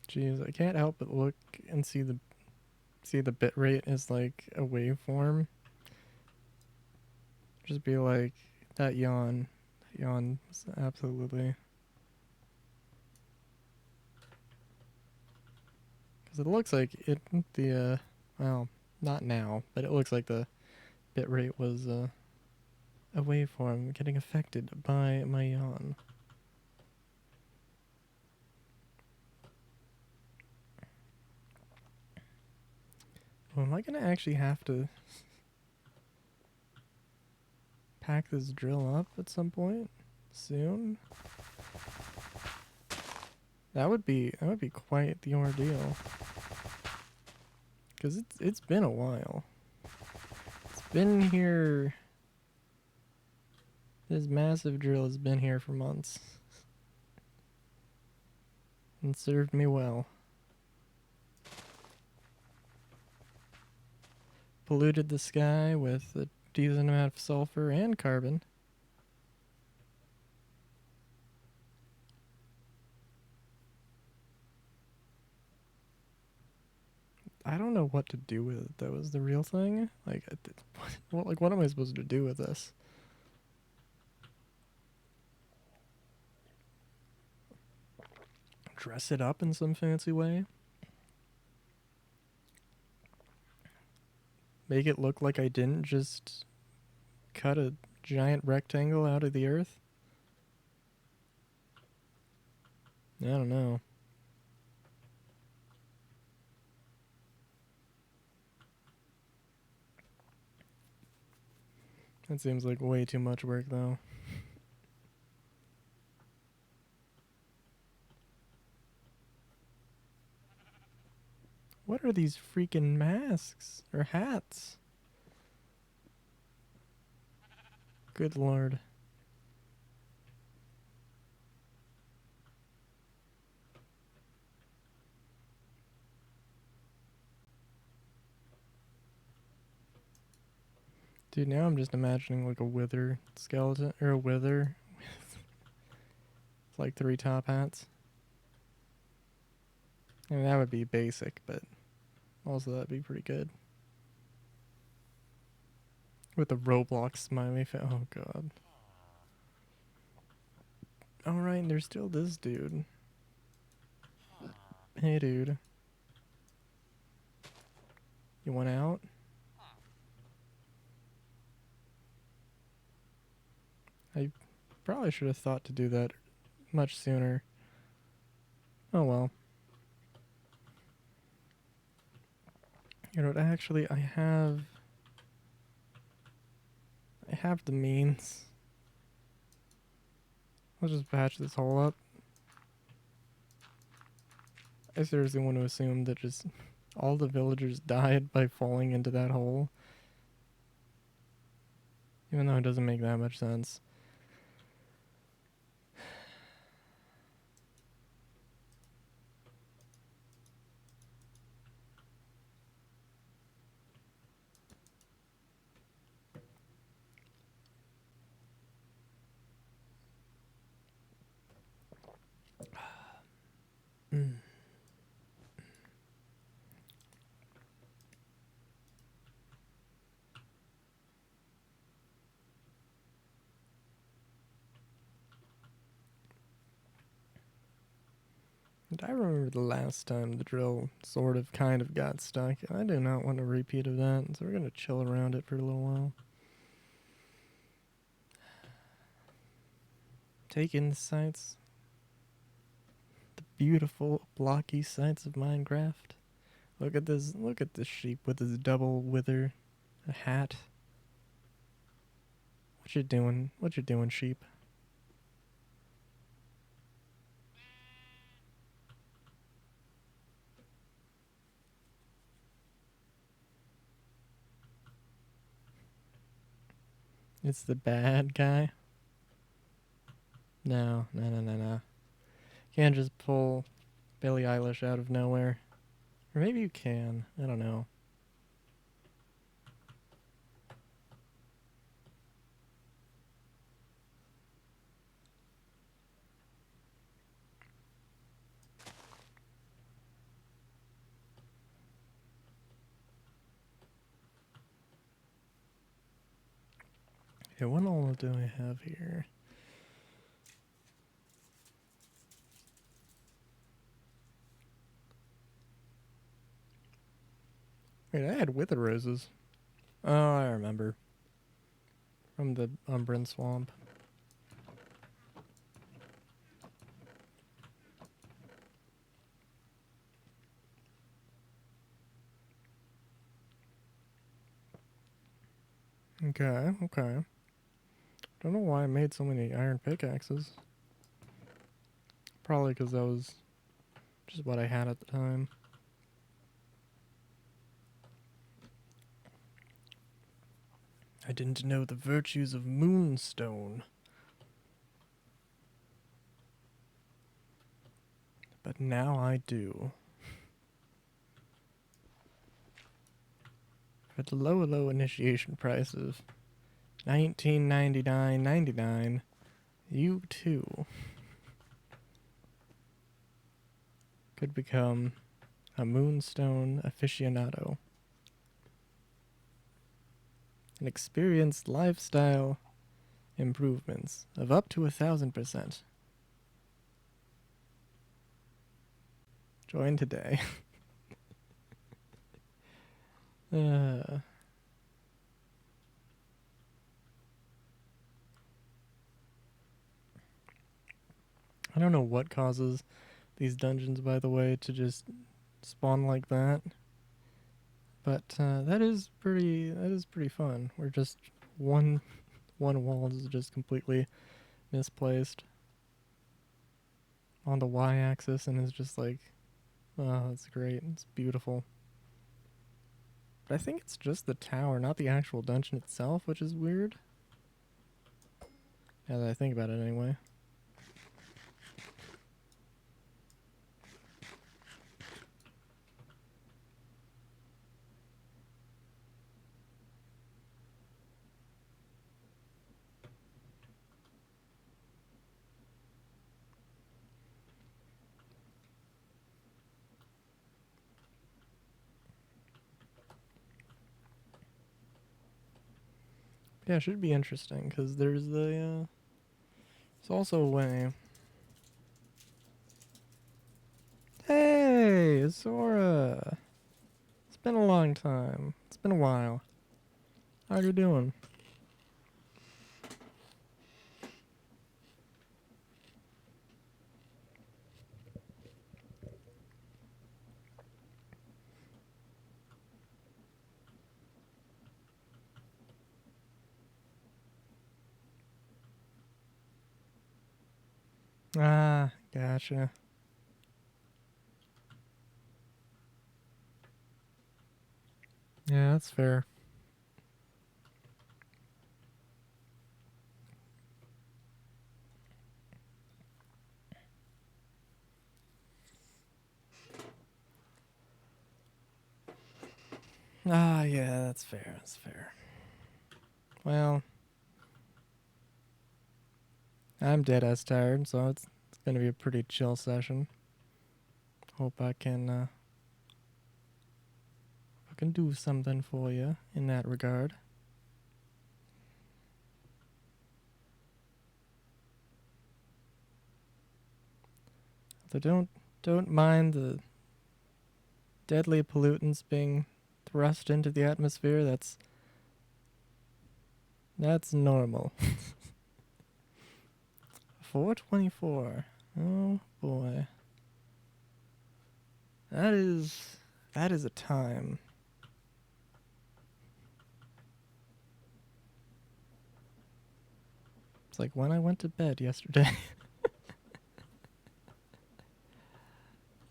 Jeez, I can't help but look and see the bit rate is like a waveform. Just be like that yawn. That yawn is absolutely, because it looks like it the well, not now, but it looks like the bit rate was a waveform getting affected by my yawn. Well, am I gonna actually have to pack this drill up at some point soon? That would be quite the ordeal. Cause it's been a while. It's been here. This massive drill has been here for months. And served me well. Polluted the sky with a decent amount of sulfur and carbon. I don't know what to do with it though, is the real thing. Like, what am I supposed to do with this? Dress it up in some fancy way? Make it look like I didn't just cut a giant rectangle out of the earth? I don't know. That seems like way too much work though. What are these freaking masks or hats? Good lord. Dude, now I'm just imagining like a wither skeleton, or a wither with like 3 top hats. I mean, that would be basic, but also that'd be pretty good. With the Roblox smiley face. Oh god. Alright, there's still this dude. Hey dude. You want out? I probably should have thought to do that much sooner. Oh well. You know what, actually I have the means. I'll just patch this hole up. I seriously want to assume that just all the villagers died by falling into that hole. Even though it doesn't make that much sense. Mm. And I remember the last time the drill sort of kind of got stuck. I do not want a repeat of that, so we're going to chill around it for a little while. Take in the sights. The beautiful blocky sights of Minecraft. Look at this sheep with his double wither, a hat. What you doing? What you doing, sheep? It's the bad guy? No. Can't just pull Billie Eilish out of nowhere. Or maybe you can. I don't know. Okay, what all do I have here? Wait, I had wither roses. Oh, I remember. From the Umbran Swamp. Okay. Don't know why I made so many iron pickaxes. Probably because that was just what I had at the time. I didn't know the virtues of moonstone. But now I do. For the low initiation price of $19.99.99, you too could become a moonstone aficionado and experience lifestyle improvements of up to 1,000%. Join today. I don't know what causes these dungeons, by the way, to just spawn like that. But that is pretty fun. We're just one wall is just completely misplaced on the y-axis and is just like, oh, that's great. It's beautiful. But I think it's just the tower, not the actual dungeon itself, which is weird. Now that I think about it anyway. Yeah, it should be interesting, because there's the, there's also a way. Hey, Zora! It's been a long time. It's been a while. How you doing? Ah, gotcha. Yeah, that's fair. Ah, yeah, that's fair. That's fair. Well, I'm dead ass tired, so it's gonna be a pretty chill session. Hope I can do something for you in that regard. So don't mind the deadly pollutants being thrust into the atmosphere. That's normal. 424. Oh boy. That is a time. It's like when I went to bed yesterday.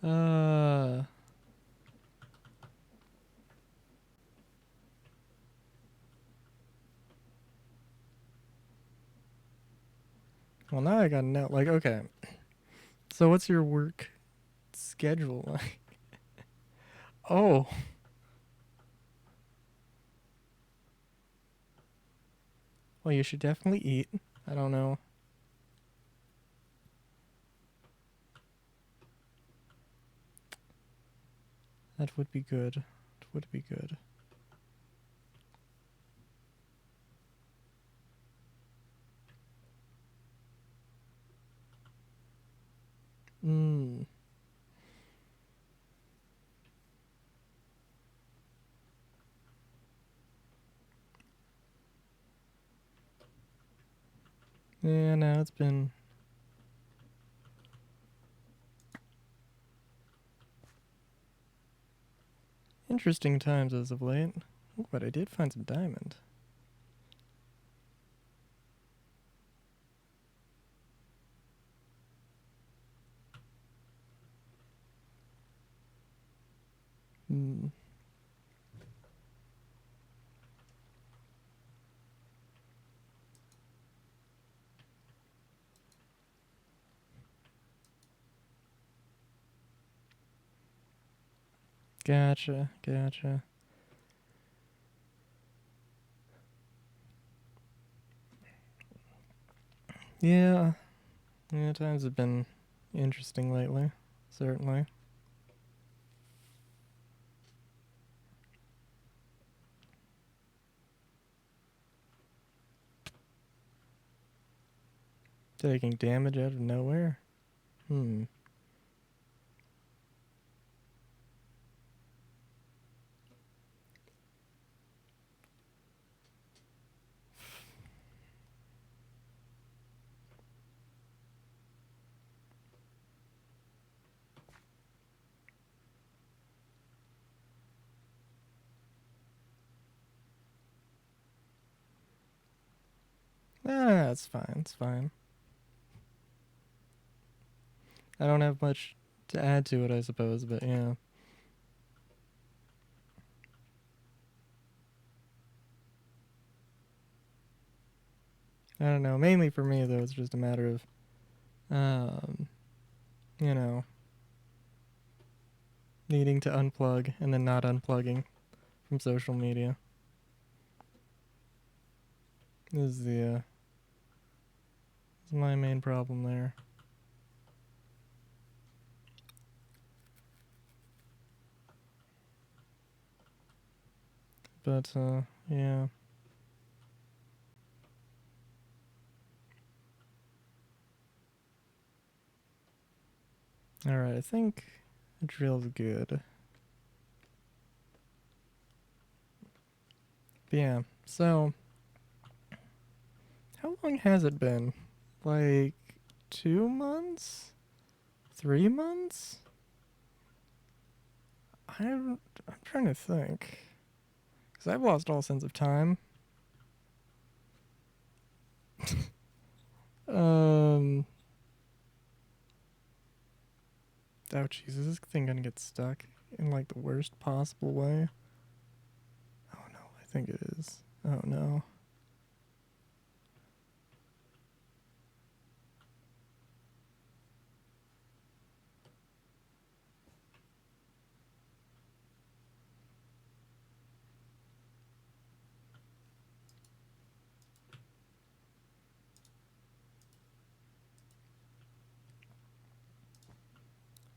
uh well, now I got to know, like, okay. So what's your work schedule like? Oh, well, you should definitely eat. I don't know. That would be good. It would be good. Hmm. Yeah, no, it's been interesting times as of late. Ooh, but I did find some diamond. Hmm. Gotcha, gotcha. Yeah, yeah, times have been interesting lately. Certainly. Taking damage out of nowhere. Hmm. Ah, it's fine. It's fine. I don't have much to add to it, I suppose, but yeah. I don't know. Mainly for me, though, it's just a matter of, um, you know, needing to unplug and then not unplugging from social media. Is is my main problem there. But yeah. All right, I think the drill's good. But yeah. So, how long has it been? Like 2 months? 3 months? I'm trying to think. Because I've lost all sense of time. Um, Oh, jeez, is this thing gonna get stuck in like the worst possible way? Oh no, I think it is. Oh no.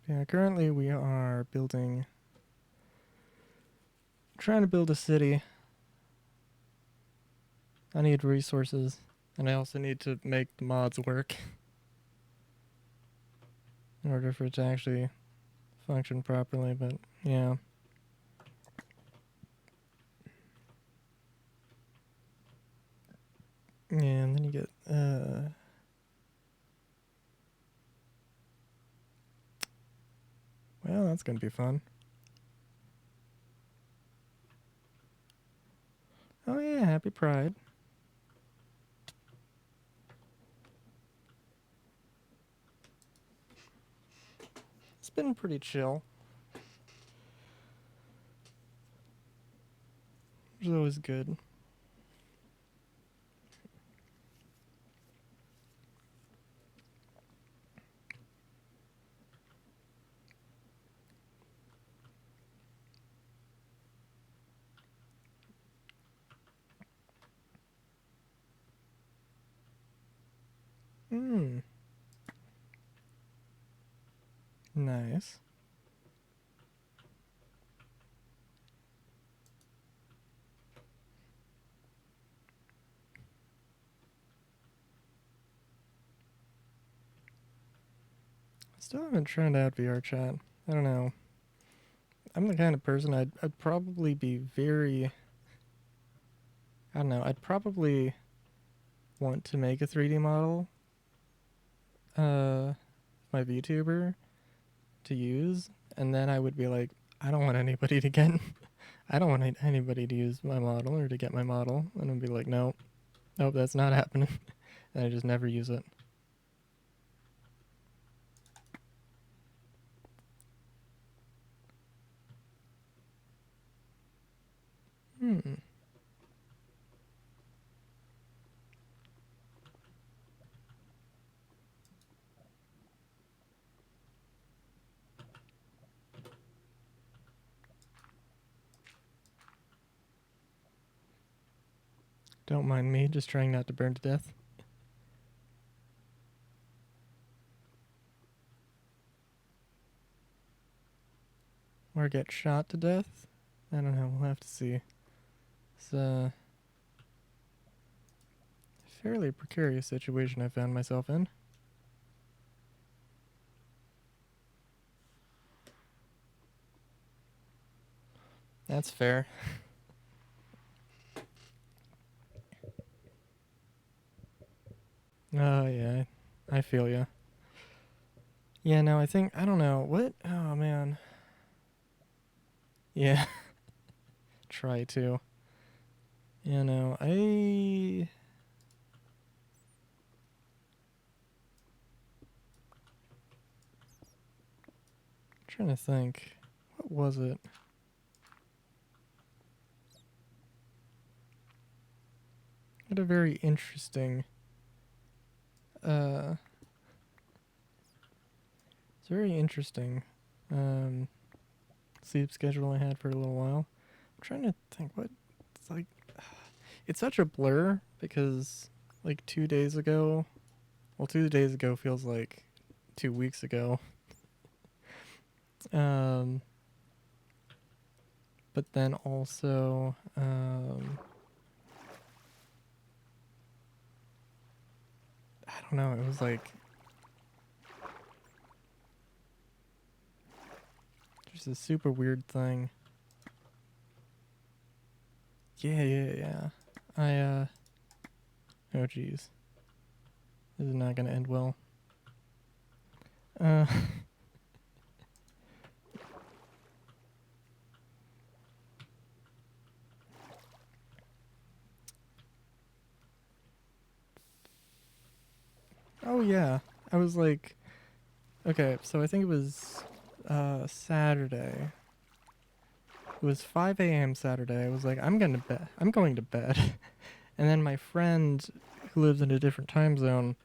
Yeah, currently we are trying to build a city. I need resources, and I also need to make the mods work in order for it to actually function properly, but yeah. Yeah, and then you get, well, that's gonna be fun. Oh yeah, happy Pride. It's been pretty chill. Which is always good. Hmm. Nice. Still haven't tried out VR chat. I don't know. I'm the kind of person I'd probably be very, I don't know, I'd probably want to make a 3D model my VTuber to use, and then I would be like, I don't want anybody to get I don't want anybody to use my model or to get my model, and I'd be like, nope, that's not happening. And I just never use it. Hmm. Don't mind me, just trying not to burn to death. Or get shot to death? I don't know, we'll have to see. It's a fairly precarious situation I found myself in. That's fair. Oh, yeah, I feel ya. Yeah, no, I think, I don't know, what? Oh, man. Yeah, try to. You know, trying to think. What was it? Had a very interesting, it's very interesting, um, sleep schedule I had for a little while. I'm trying to think what, it's like, it's such a blur because, like, 2 days ago, well, 2 days ago feels like 2 weeks ago. Um, but then also, I don't know, it was like, just a super weird thing. Yeah. Oh geez. This is not gonna end well. Uh, oh yeah. I was like, okay, so I think it was Saturday. It was 5 a.m. Saturday. I was like, I'm going to bed. I'm going to bed. And then my friend who lives in a different time zone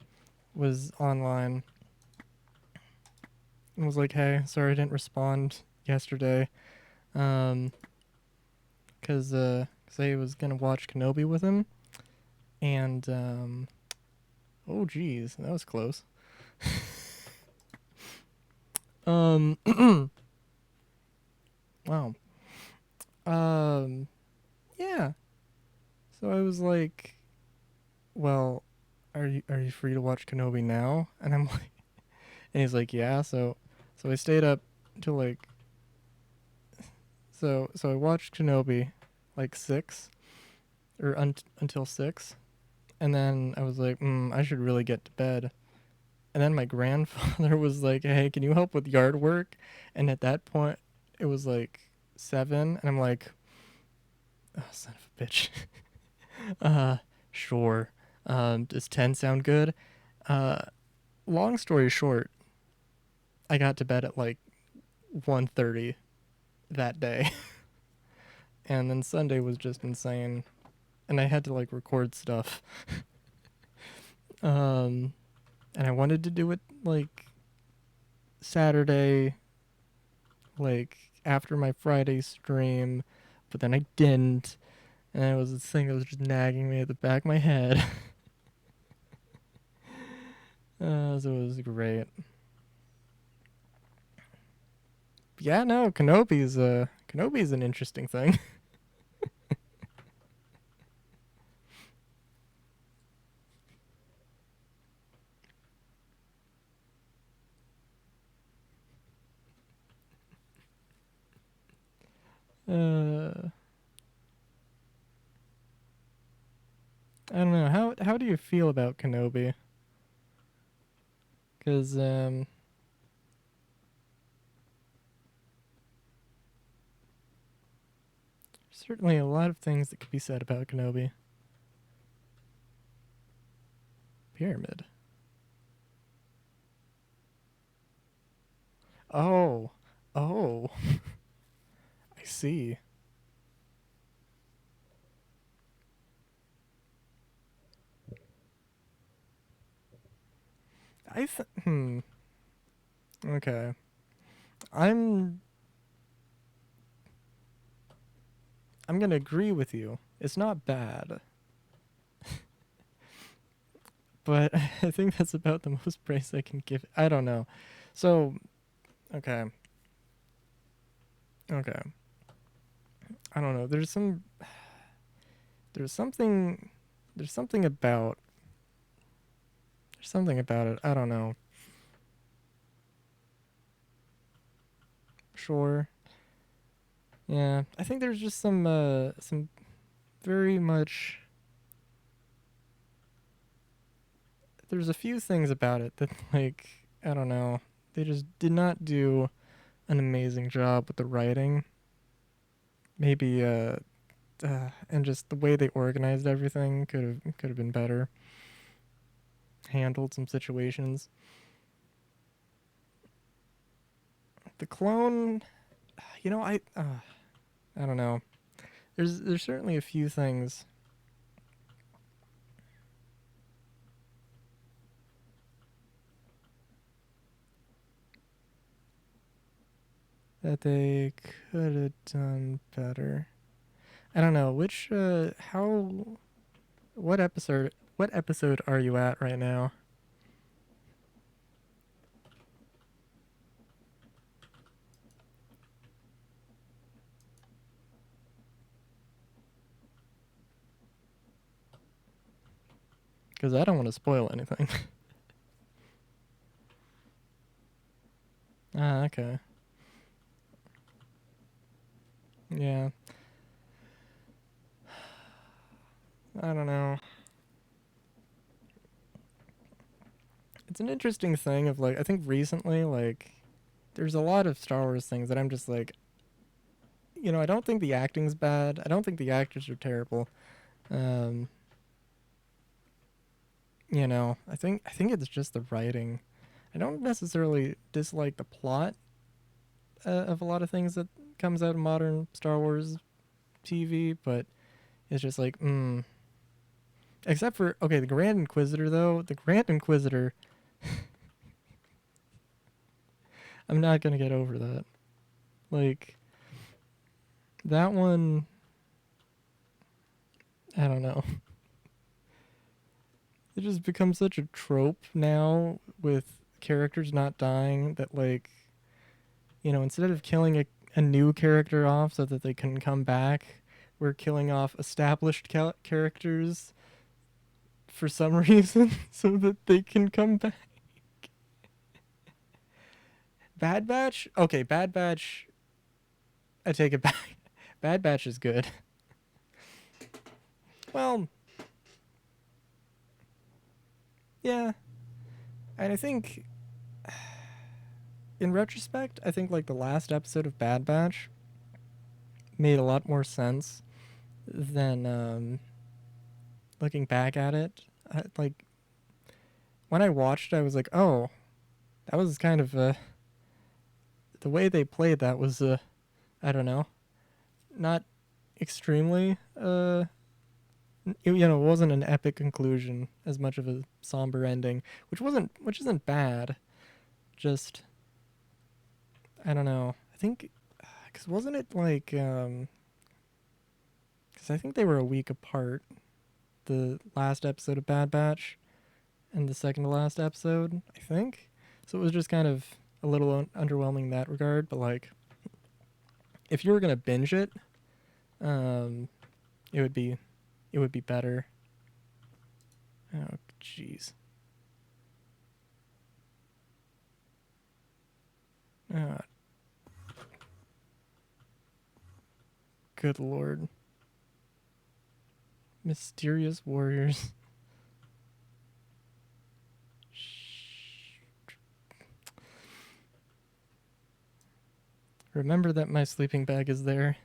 was online and was like, "Hey, sorry I didn't respond yesterday, um, cause I was gonna watch Kenobi with him, and oh geez, that was close. Um, wow. Um, yeah. So I was like, well, are you free to watch Kenobi now? And I'm like, and he's like, yeah. So I stayed up till like so I watched Kenobi like 6 or until 6, and then I was like, I should really get to bed. And then my grandfather was like, "Hey, can you help with yard work?" And at that point, it was like 7, and I'm like, "Oh, son of a bitch." uh, sure. Does 10 sound good? Uh, long story short, I got to bed at like 1:30 that day, and then Sunday was just insane, and I had to like record stuff. Um, and I wanted to do it like Saturday, like after my Friday stream, but then I didn't, and it was this thing that was just nagging me at the back of my head. So it was great. But yeah, no, Kenobi's an interesting thing. uh, I don't know how do you feel about Kenobi? Because certainly a lot of things that could be said about Kenobi. Pyramid. Oh, oh, I see. Okay. I'm I'm gonna agree with you. It's not bad, but I think that's about the most praise I can give. I don't know. So, okay, okay. I don't know. There's something, there's something about, there's something about it. I don't know. Sure. Yeah. I think there's just some very much. There's a few things about it that like I don't know. They just did not do an amazing job with the writing. Maybe and just the way they organized everything could have been better. Handled some situations. The clone, I don't know. There's certainly a few things that they could have done better. I don't know which how what episode are you at right now? Because I don't want to spoil anything. Ah, okay. Yeah. I don't know. It's an interesting thing of like I think recently like there's a lot of Star Wars things that I'm just like I don't think the acting's bad. I don't think the actors are terrible. Um, I think it's just the writing. I don't necessarily dislike the plot. of a lot of things that comes out of modern Star Wars TV, but it's just like, except for, okay, the Grand Inquisitor, though. The Grand Inquisitor, I'm not going to get over that. Like, that one, I don't know. It just becomes such a trope now with characters not dying that, like, you know, instead of killing a new character off so that they can come back, we're killing off established characters for some reason so that they can come back. Bad Batch? Okay, Bad Batch, I take it back. Bad Batch is good. Well, yeah. And I think, in retrospect, I think like the last episode of Bad Batch made a lot more sense than looking back at it. Like, when I watched, I was like, oh, that was kind of the way they played that was I don't know, not extremely it wasn't an epic conclusion as much of a somber ending, which isn't bad. Just, I don't know. I think cuz wasn't it like cuz I think they were a week apart, the last episode of Bad Batch and the second to last episode, I think. So it was just kind of a little underwhelming in that regard, but like if you were going to binge it, um it would be better. Oh, jeez. Ah, good lord. Mysterious warriors. Remember that my sleeping bag is there.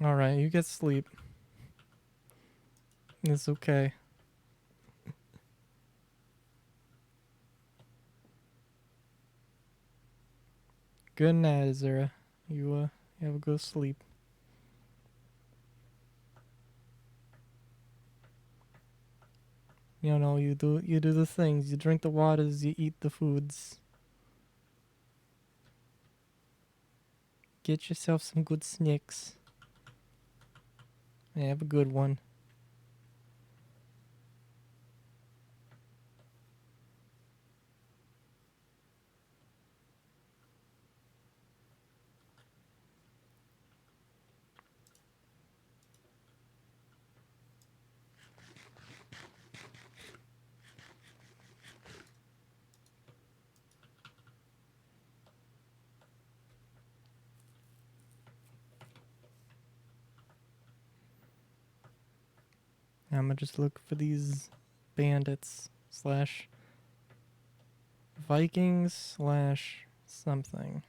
Alright, you get sleep. It's okay. Good night, Azura. You have a good sleep. You know, you do the things. You drink the waters, you eat the foods. Get yourself some good snacks. Have a good one. I'm gonna just look for these bandits slash Vikings slash something.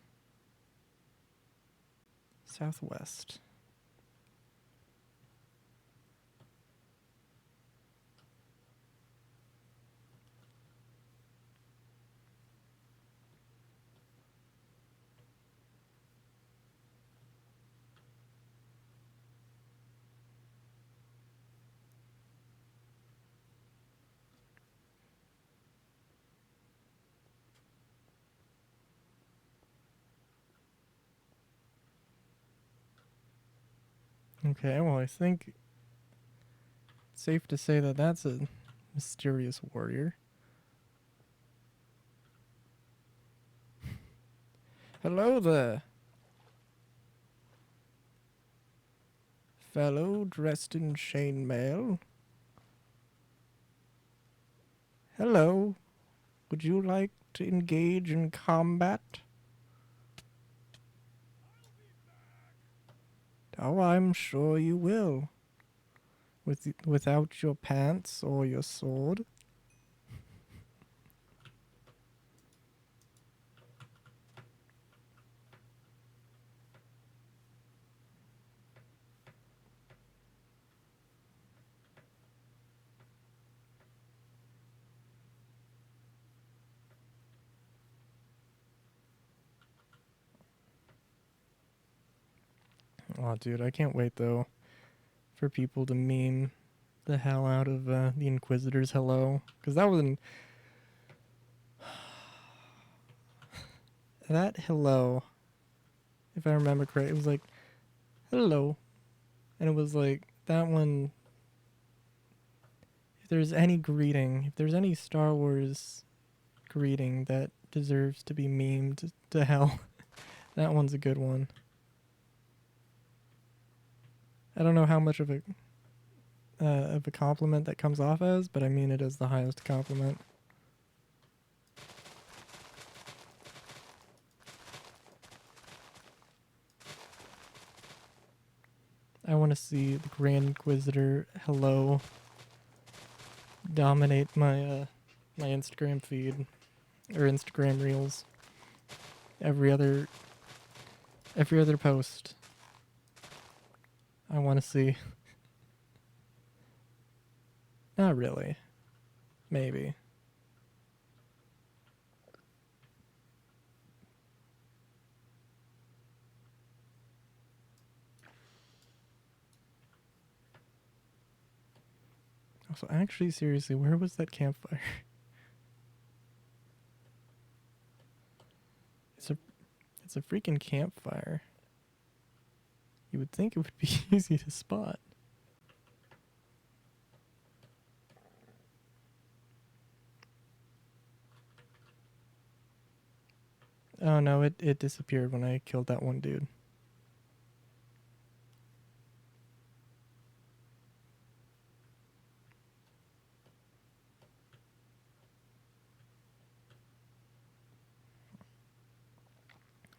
Southwest. Okay, well, I think it's safe to say that that's a mysterious warrior. Hello there, fellow dressed in chainmail. Hello, would you like to engage in combat? Oh, I'm sure you will. Without your pants or your sword. Oh, dude, I can't wait though for people to meme the hell out of the Inquisitor's hello, because that was that hello. If I remember correctly, it was like hello, and it was like that one. If there's any greeting, if there's any Star Wars greeting that deserves to be memed to hell, that one's a good one. I don't know how much of a compliment that comes off as, but I mean it as the highest compliment. I want to see the Grand Inquisitor hello dominate my my Instagram feed or Instagram reels. Every other post I want to see. Not really. Maybe. Also, actually, seriously, where was that campfire? It's a freaking campfire. You would think it would be easy to spot. Oh no, it disappeared when I killed that one dude.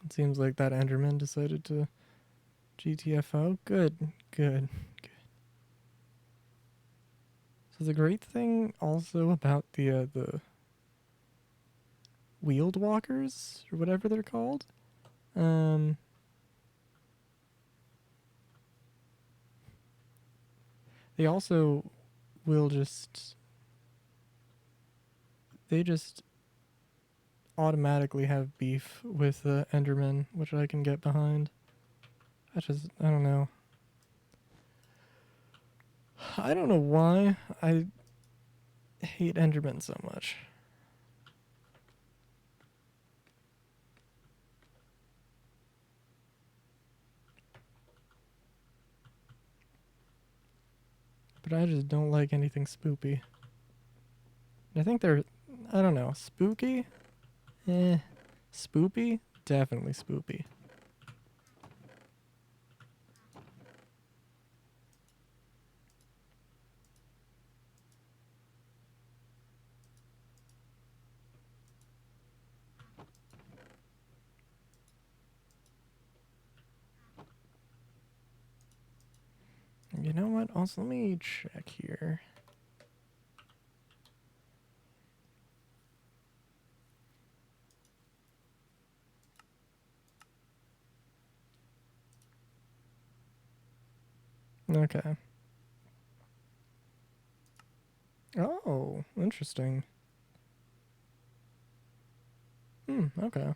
It seems like that Enderman decided to GTFO. Good, good, good. So the great thing also about the wheeled walkers or whatever they're called, they also will they just automatically have beef with Enderman, which I can get behind. I don't know. I don't know why I hate Enderman so much. But I just don't like anything spoopy. I think they're, I don't know, spooky? Spoopy? Definitely spoopy. You know what? Also, let me check here. Okay. Oh, interesting. Okay.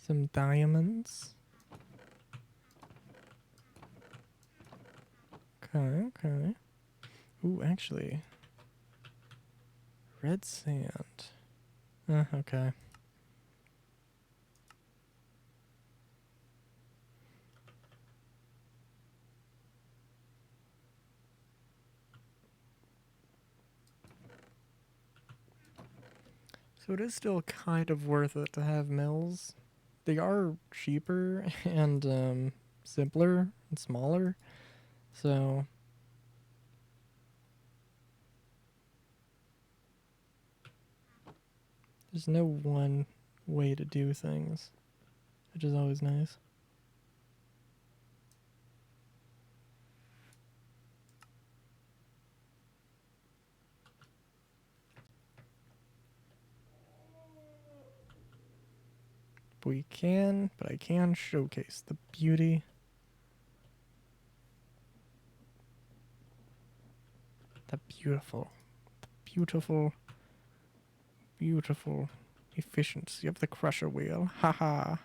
Some diamonds. Okay, okay. Ooh, actually. Red sand. Okay. So it is still kind of worth it to have mills. They are cheaper and simpler and smaller. So there's no one way to do things, which is always nice. But I can showcase the beauty. The beautiful, beautiful, beautiful Efficiency of the crusher wheel. Haha.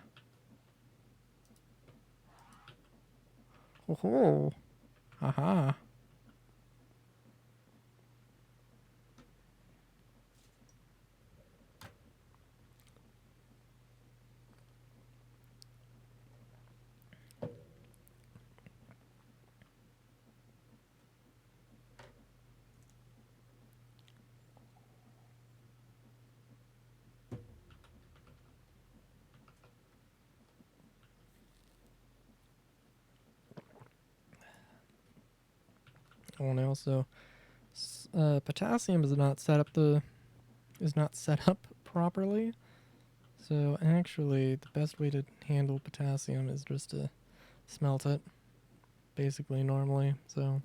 Ho ho. Haha. Oh, and also, potassium is not set up properly. So actually, the best way to handle potassium is just to smelt it, basically normally. So.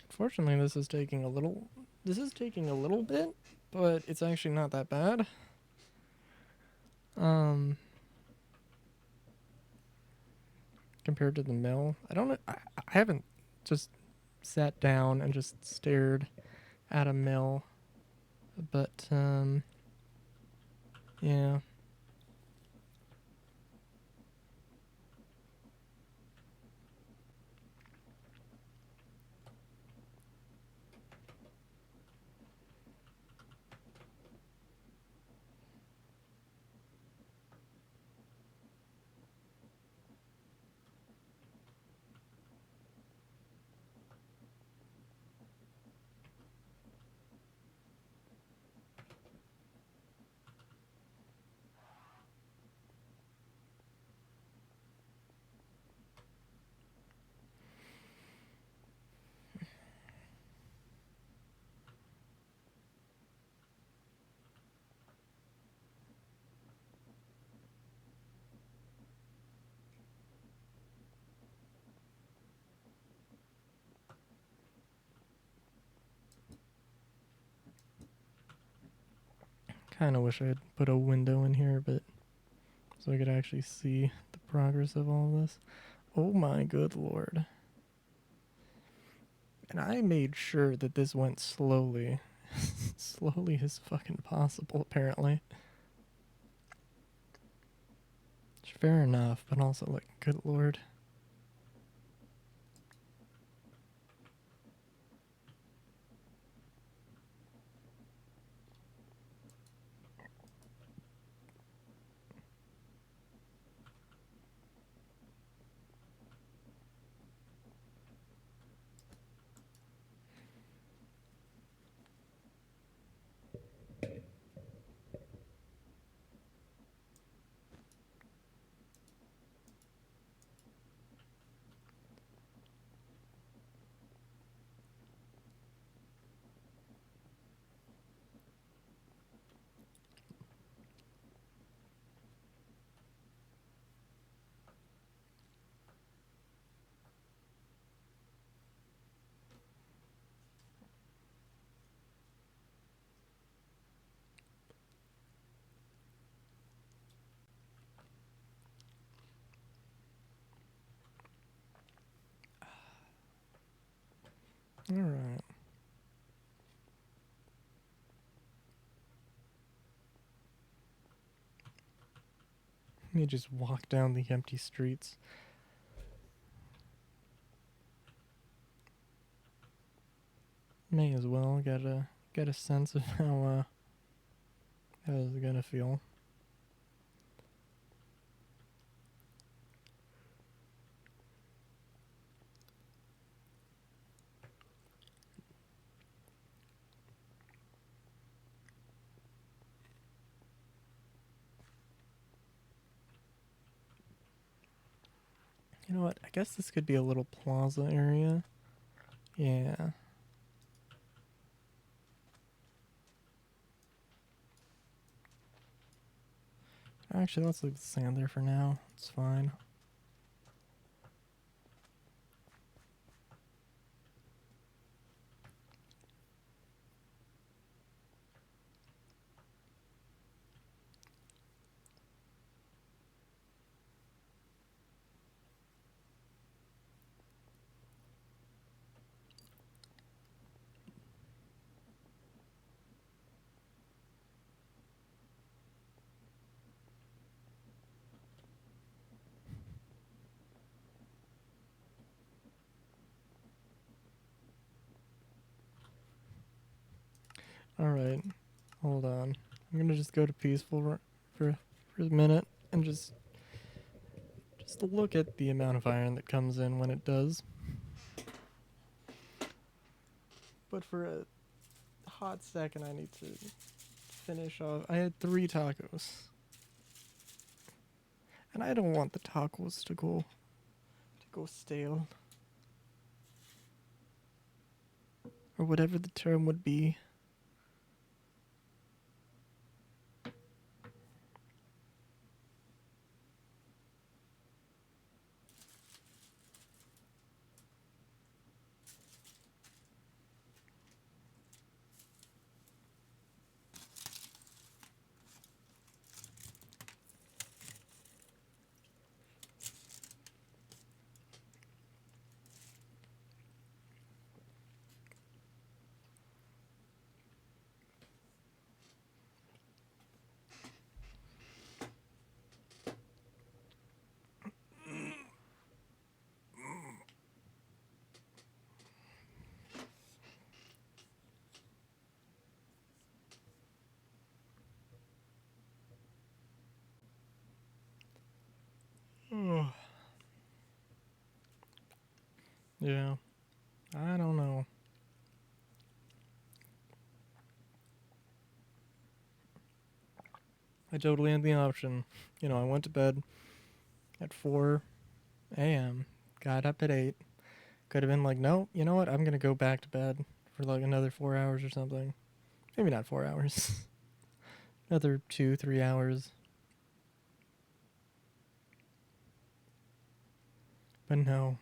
Fortunately, this is taking a little bit, but it's actually not that bad. Compared to the mill, I don't know. I haven't just sat down and just stared at a mill, but yeah. Kind of wish I had put a window in here, but so I could actually see the progress of all of this. Oh my good lord. And I made sure that this went slowly. Slowly as fucking possible, apparently. Fair enough, but also, like, good lord. Alright. Let me just walk down the empty streets. May as well get a sense of how it's gonna feel. You know what? I guess this could be a little plaza area. Yeah. Actually, let's leave the sand there for now. It's fine. Alright, hold on. I'm gonna just go to peaceful for a minute and just look at the amount of iron that comes in when it does. But for a hot second, I need to finish off. I had 3 tacos. And I don't want the tacos to go stale. Or whatever the term would be. Yeah, I don't know. I totally had the option. You know, I went to bed at 4 a.m., got up at 8. Could have been like, no, you know what? I'm going to go back to bed for like another 4 hours or something. Maybe not 4 hours. Another 2-3 hours. But no,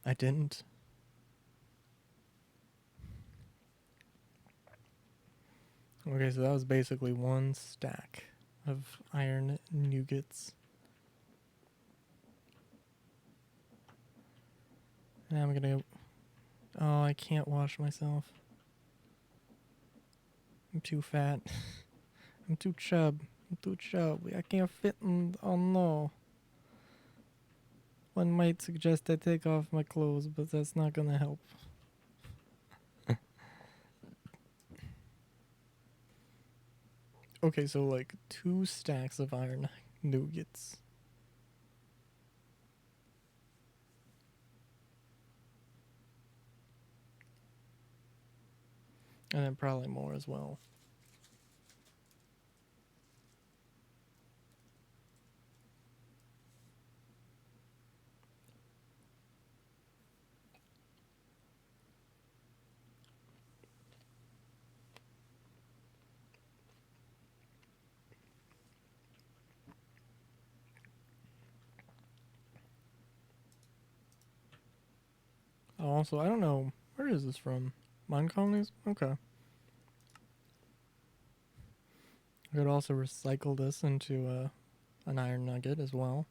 I didn't. Okay, so that was basically 1 stack of iron nougats. And I'm gonna. Oh, I can't wash myself. I'm too fat. I'm too chubby. I can't fit in. Oh no. One might suggest I take off my clothes, but that's not gonna help. Okay, so like 2 stacks of iron nougats. And then probably more as well. Also, I don't know. Where is this from? Mine colonies? Okay. I could also recycle this into an iron nugget as well.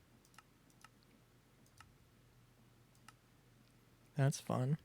That's fun.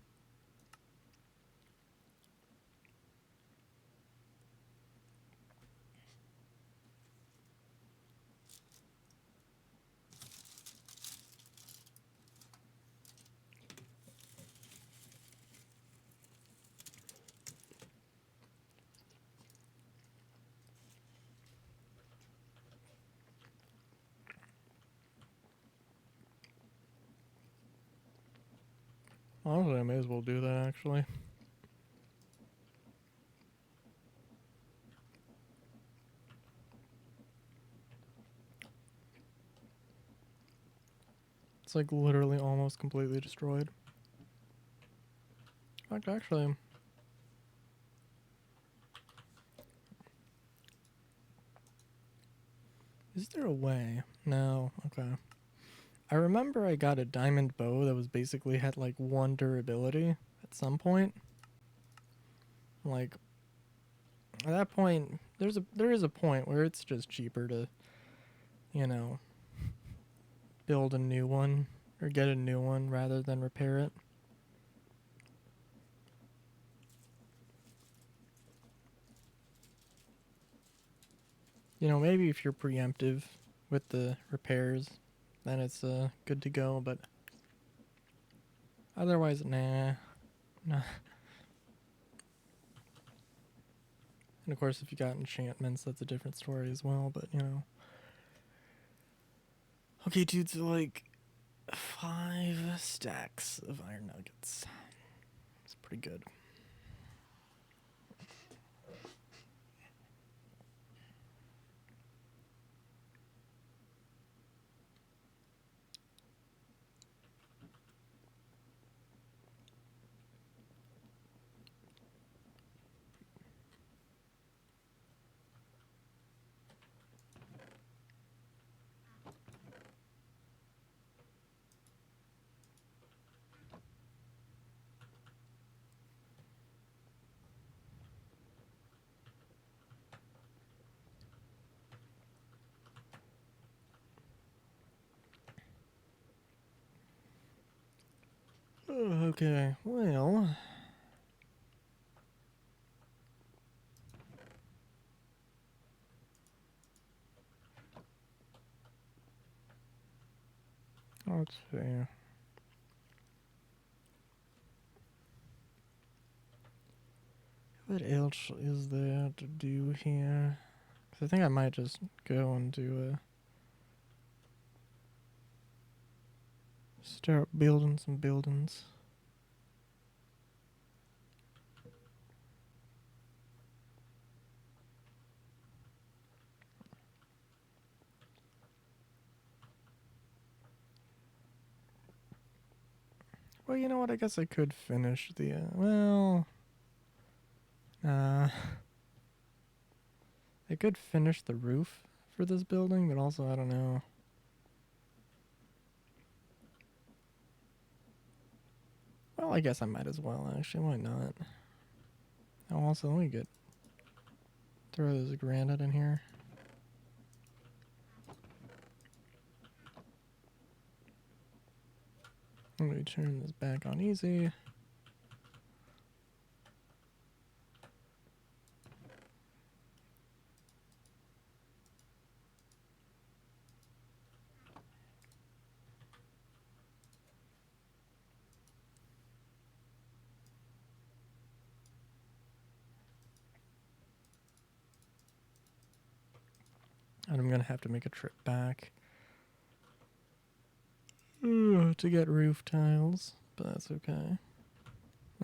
Honestly, I may as well do that actually. It's like literally almost completely destroyed. In fact, actually, is there a way? No. Okay. I remember I got a diamond bow that was basically had like 1 durability at some point. Like at that point, there is a point where it's just cheaper to, you know, build a new one or get a new one rather than repair it. You know, maybe if you're preemptive with the repairs, then it's good to go, but otherwise, nah. And of course, if you got enchantments, that's a different story as well, but you know. Okay, dude, so like 5 stacks of iron nuggets. It's pretty good. Okay, well. Let's see. What else is there to do here? 'Cause I think I might just go and do a... Start building some buildings. Well, you know what? I guess I could finish the... well... I could finish the roof for this building, but also, I don't know. Well, I guess I might as well, actually. Why not? Oh, also, let me throw this granite in here. Let me turn this back on easy. And I'm gonna have to make a trip back to get roof tiles, but that's okay.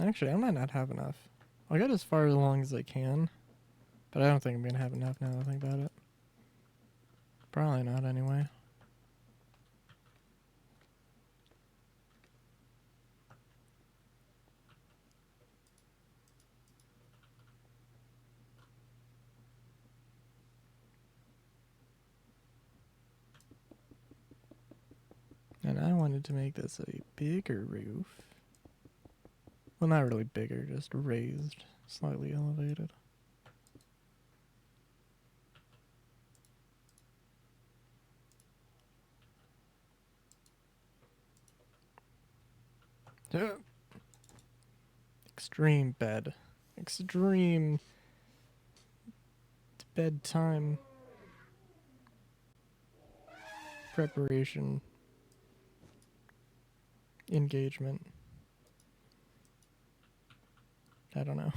Actually, I might not have enough. I'll get as far along as I can, but I don't think I'm gonna have enough now that I think about it. Probably not anyway. And I wanted to make this a bigger roof. Well, not really bigger, just raised, slightly elevated. Extreme bed. Extreme bedtime preparation engagement. I don't know.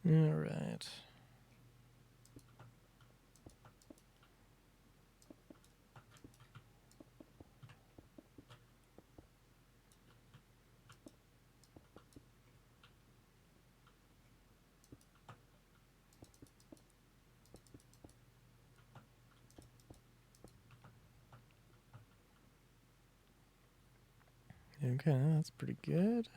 All right. Okay, that's pretty good.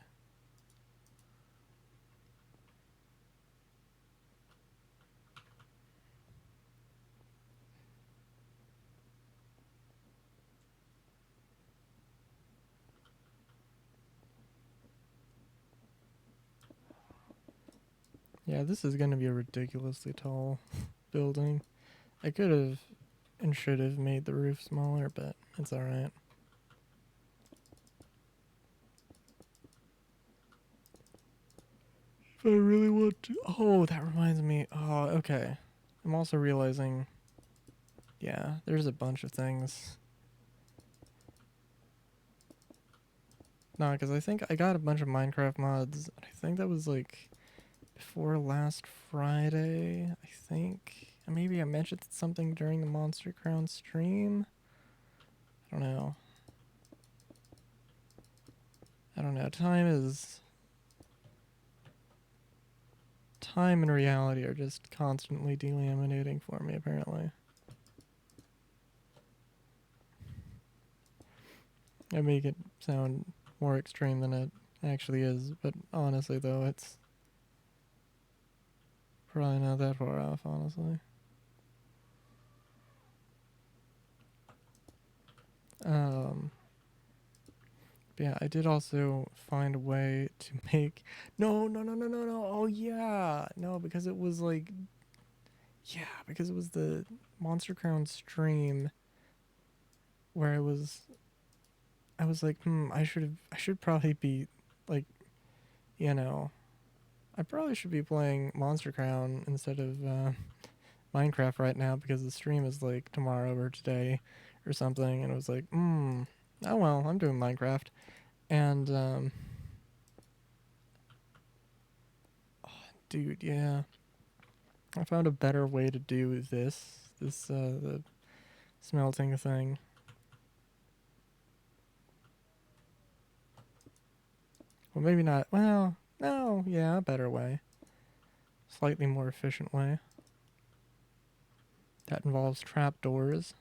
Yeah, this is going to be a ridiculously tall building. I could have and should have made the roof smaller, but it's alright. If I really want to... Oh, that reminds me. Oh, okay. I'm also realizing... Yeah, there's a bunch of things. No, because I think I got a bunch of Minecraft mods. I think that was like before last Friday, I think. Maybe I mentioned something during the Monster Crown stream. I don't know. Time and reality are just constantly delaminating for me, apparently. I make it sound more extreme than it actually is, but honestly, though, it's probably not that far off, honestly. But yeah, I did also find a way to make... No. Oh, yeah. No, because it was like... Yeah, because it was the Monster Crown stream where I was like, I should probably be, like, you know, I probably should be playing Monster Crown instead of Minecraft right now because the stream is like tomorrow or today or something. And it was like, oh well, I'm doing Minecraft. And, dude, yeah. I found a better way to do the smelting thing. Well, maybe not. Well, no, yeah, a better way. Slightly more efficient way. That involves trapdoors.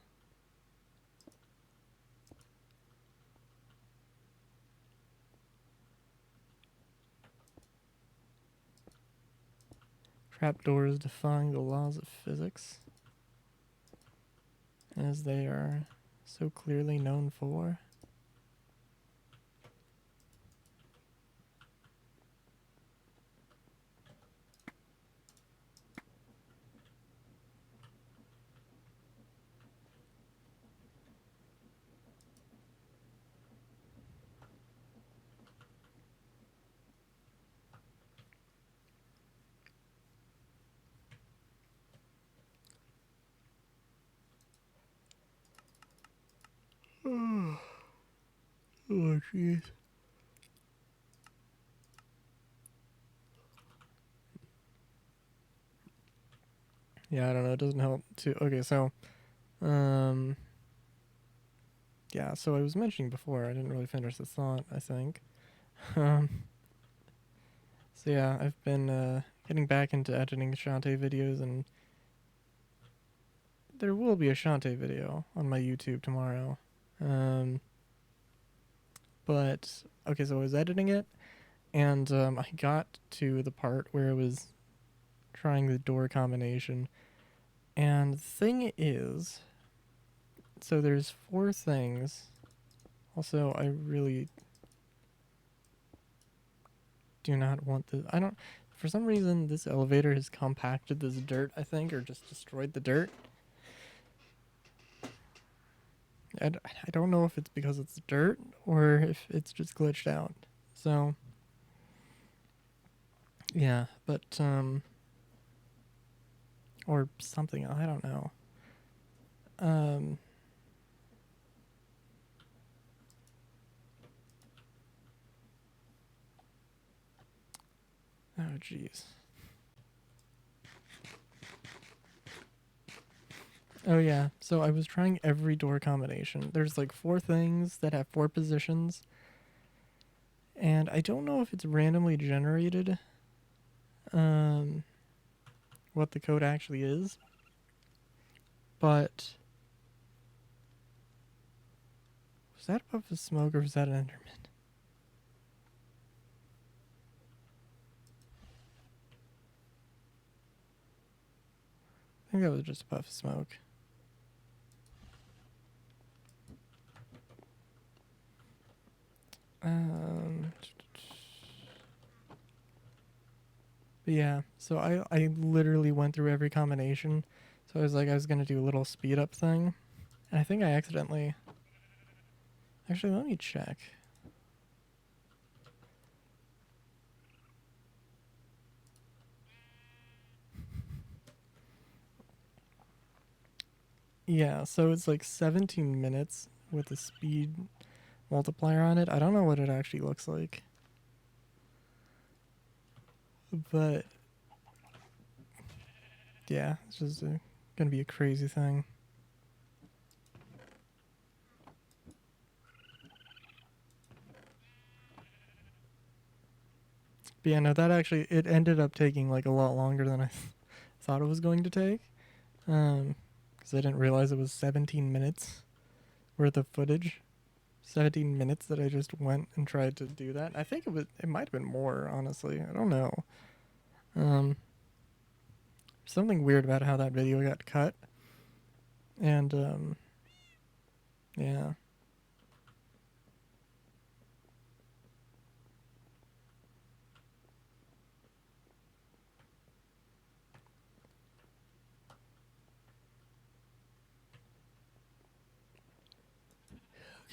Trapdoors defying the laws of physics, as they are so clearly known for. Oh, jeez. Yeah, I don't know. It doesn't help to... Okay, so... Yeah, so I was mentioning before, I didn't really finish the thought, I think. So yeah, I've been getting back into editing Shantae videos, and there will be a Shantae video on my YouTube tomorrow. But, okay, so I was editing it, and I got to the part where it was trying the door combination. And the thing is, so there's 4 things. Also, I really do not want this. I don't... For some reason, this elevator has compacted this dirt, I think, or just destroyed the dirt. I don't know if it's because it's dirt or if it's just glitched out. So, yeah, but, or something, I don't know. Oh, jeez. Oh, yeah, so I was trying every door combination. There's like 4 things that have 4 positions. And I don't know if it's randomly generated, what the code actually is. But... Was that above the smoke or was that an Enderman? think that was just a puff of smoke. But yeah, so I literally went through every combination. So I was like, I was gonna do a little speed up thing, and I think I accidentally. Actually, let me check. Yeah, so it's like 17 minutes with a speed multiplier on it. I don't know what it actually looks like, but yeah, it's just gonna be a crazy thing. But yeah, no, that actually, it ended up taking like a lot longer than I thought it was going to take. Because I didn't realize it was 17 minutes worth of footage. 17 minutes that I just went and tried to do that. I think it might have been more, honestly. I don't know. Something weird about how that video got cut. And yeah.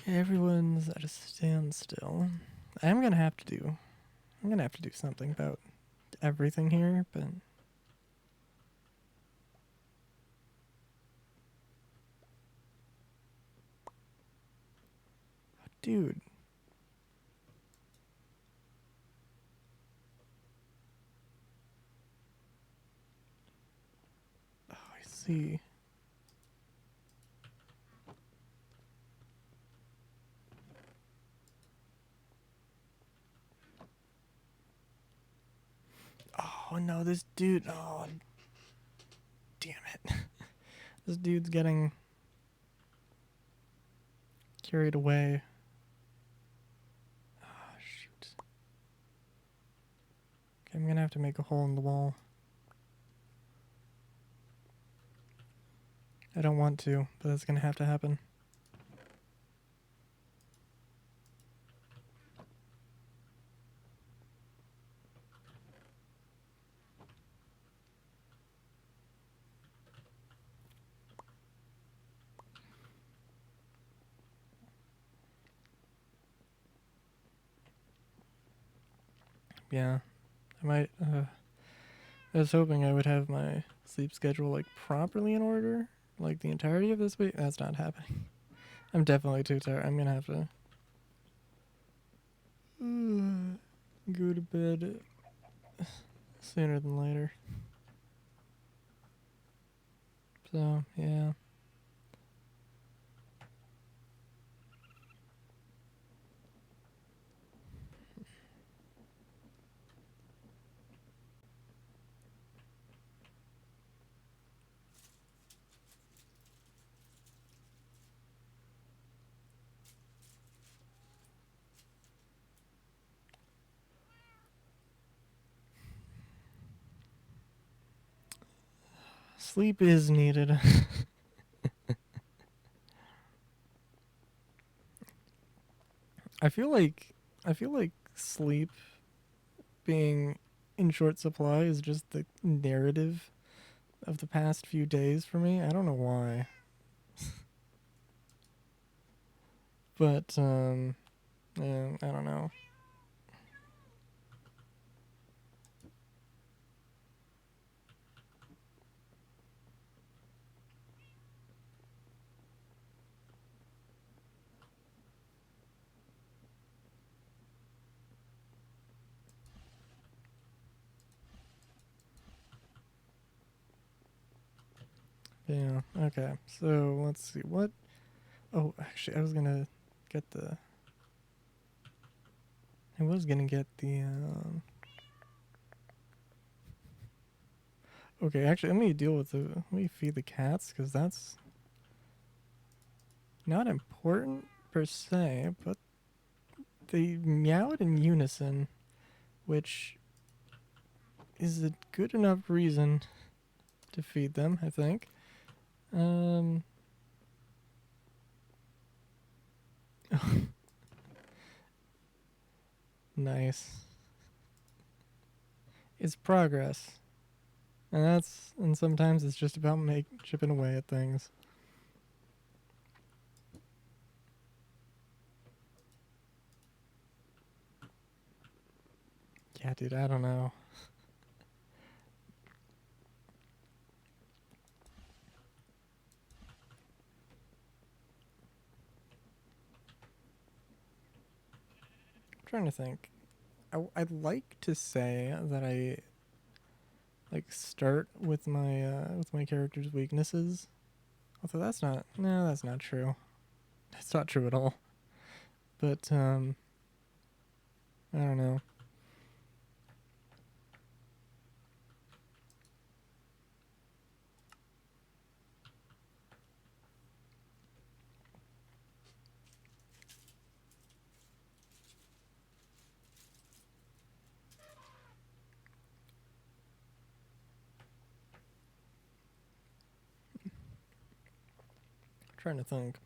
Okay, everyone's at a standstill. I'm gonna have to do something about everything here, but dude. Oh, I see. Oh no, this dude. Oh, damn it. This dude's getting carried away. Oh, shoot. Okay, I'm gonna have to make a hole in the wall. I don't want to, but that's gonna have to happen. Yeah, I might. I was hoping I would have my sleep schedule like properly in order, like the entirety of this week. That's not happening. I'm definitely too tired. I'm gonna have to go to bed sooner than later. So yeah. Sleep is needed. I feel like sleep being in short supply is just the narrative of the past few days for me. I don't know why. But yeah, I don't know. Yeah, okay. So let's see what. Oh, actually, I was gonna get the. I was gonna get the. Okay, actually, let me deal with the. Let me feed the cats because that's not important per se, but they meowed in unison, which is a good enough reason to feed them, I think. Nice. It's progress. And sometimes it's just about chipping away at things. Yeah, dude, I don't know. I'm trying to think. I'd like to say that I like start with my character's weaknesses. Although that's not true. That's not true at all. But I don't know. I'm trying to think.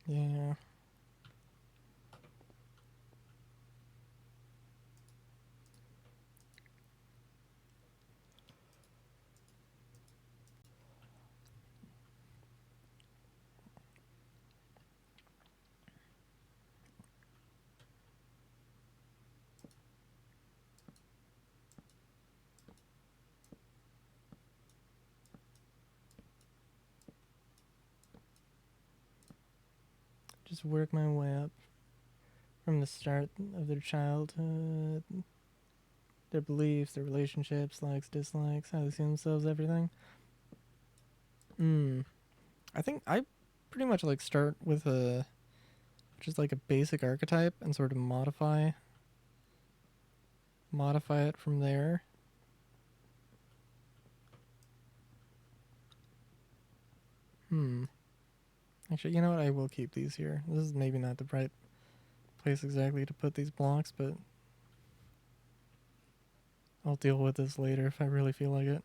Yeah. Just work my way up from the start of their childhood, their beliefs, their relationships, likes, dislikes, how they see themselves, everything. I think I pretty much like start with just like a basic archetype and sort of modify it from there. Actually, you know what? I will keep these here. This is maybe not the right place exactly to put these blocks, but I'll deal with this later if I really feel like it.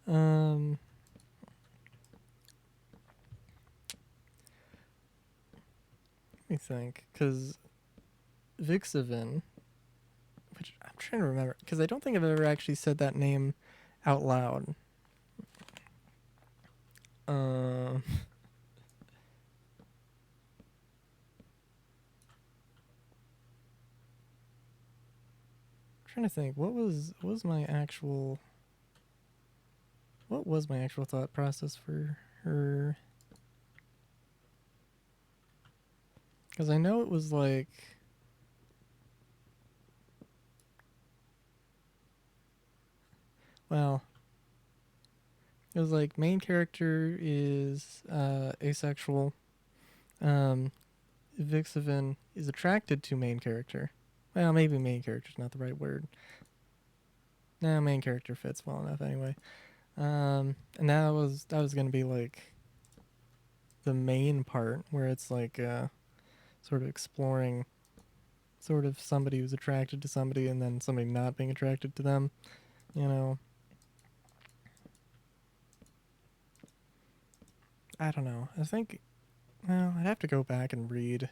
Let me think, because Vixaven, which I'm trying to remember, because I don't think I've ever actually said that name out loud. Trying to think, what was my actual thought process for her? Because I know it was like, well, it was like main character is asexual. Vixaven is attracted to main character. Well, maybe main character's not the right word. Nah, main character fits well enough anyway. And that was gonna be like the main part where it's like sort of exploring sort of somebody who's attracted to somebody and then somebody not being attracted to them, you know. I don't know. I think, well, I'd have to go back and read.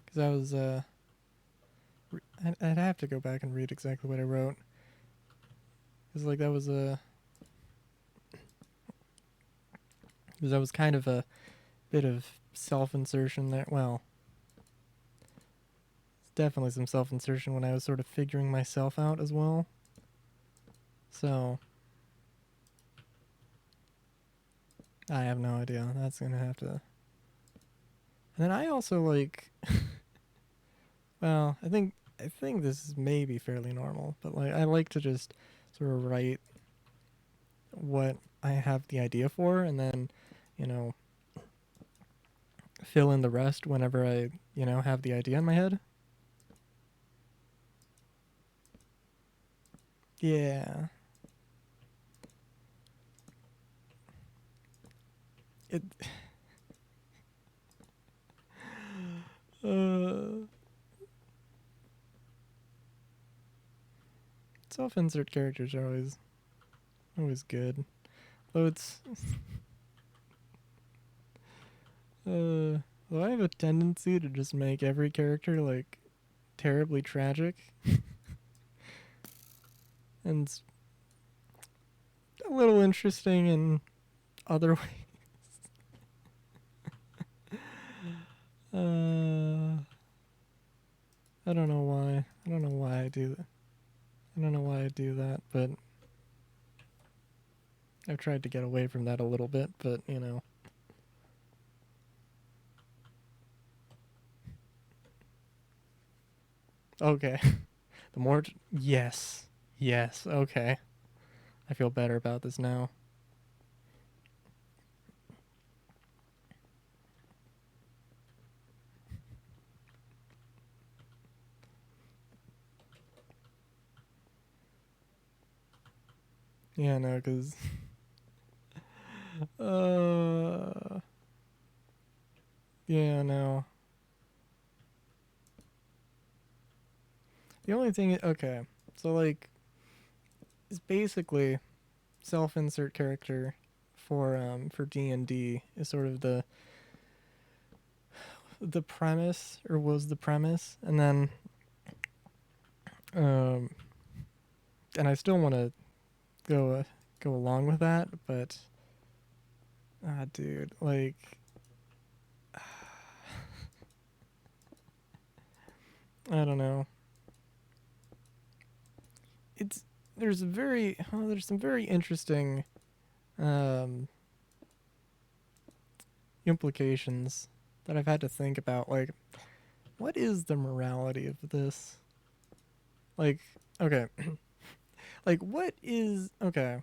Because I was, I'd have to go back and read exactly what I wrote. Because, like, that was because that was kind of a bit of self-insertion there. Well, it's definitely some self-insertion when I was sort of figuring myself out as well. So, I have no idea. That's gonna have to. And then I also like. Well, I think this is maybe fairly normal, but like I like to just sort of write what I have the idea for, and then, you know, fill in the rest whenever I, have the idea in my head. Yeah. it. uh, Self-insert characters are always good. Though it's though I have a tendency to just make every character like terribly tragic and a little interesting in other ways. I don't know why. I don't know why I do that. I don't know why I do that, but I've tried to get away from that a little bit, but you know. Okay. The more yes. Yes. Okay. I feel better about this now. Yeah, no, cuz yeah, no. The only thing okay. So like it's basically self-insert character for D&D is sort of the premise, or was the premise, and then um and I still want to go along with that, but dude, like I don't know. It's there's some very interesting um implications that I've had to think about, like what is the morality of this? Like okay, like what is okay,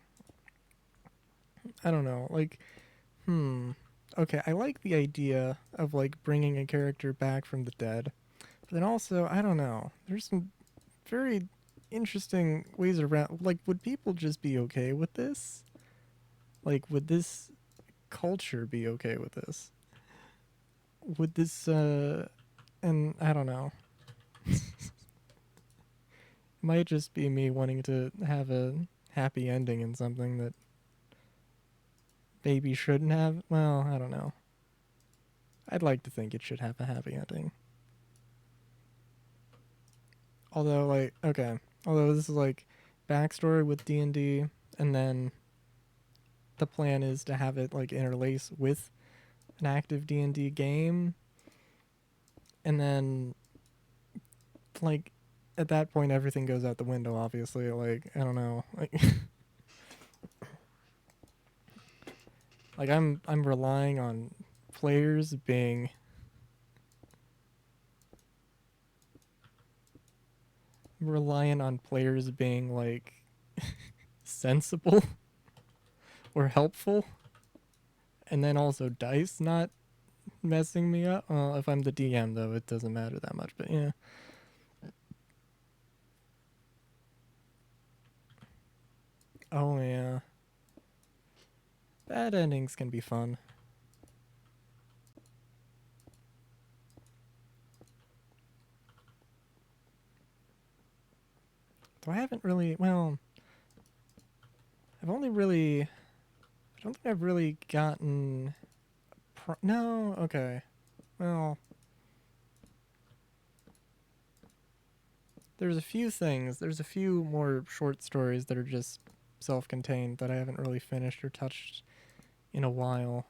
I don't know. Like okay, I like the idea of like bringing a character back from the dead. But then also, I don't know. There's some very interesting ways around. Like, would people just be okay with this? Like, would this culture be okay with this? Would this, and I don't know. Might just be me wanting to have a happy ending in something that maybe shouldn't have. Well, I don't know. I'd like to think it should have a happy ending. Although, like, okay. Although this is like backstory with D&D, and then the plan is to have it like interlace with an active D&D game, and then like at that point everything goes out the window, obviously. Like I don't know, like like I'm relying on players being like sensible or helpful, and then also dice not messing me up. Well, if I'm the DM though, it doesn't matter that much, but yeah. Oh yeah. Bad endings can be fun. Though I haven't really, well, I've only really, I don't think I've really gotten, no, okay. Well, there's a few more short stories that are just self-contained that I haven't really finished or touched in a while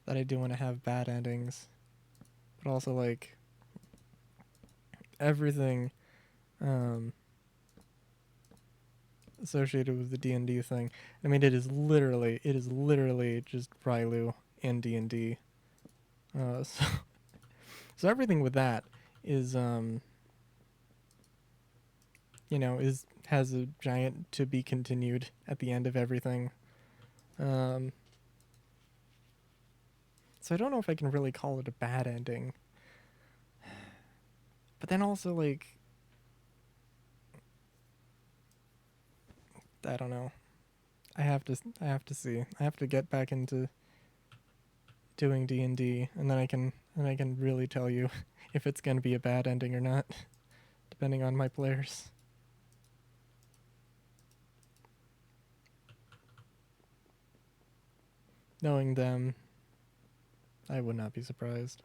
that I do want to have bad endings. But also, like, everything um, associated with the D&D thing. I mean, it is literally just Rylu and D&D. So, so everything with that is, is has a giant to be continued at the end of everything. Um, so I don't know if I can really call it a bad ending. But then also, like, I don't know. I have to see. I have to get back into doing D&D, and then I can really tell you if it's going to be a bad ending or not, depending on my players. Knowing them, I would not be surprised.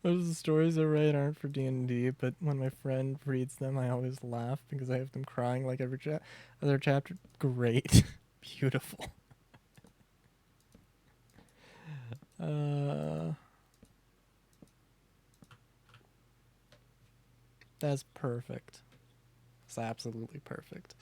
Most of the stories I write aren't for D&D, but when my friend reads them, I always laugh because I have them crying like every other chapter. Great. Beautiful. Uh, that's perfect. It's absolutely perfect.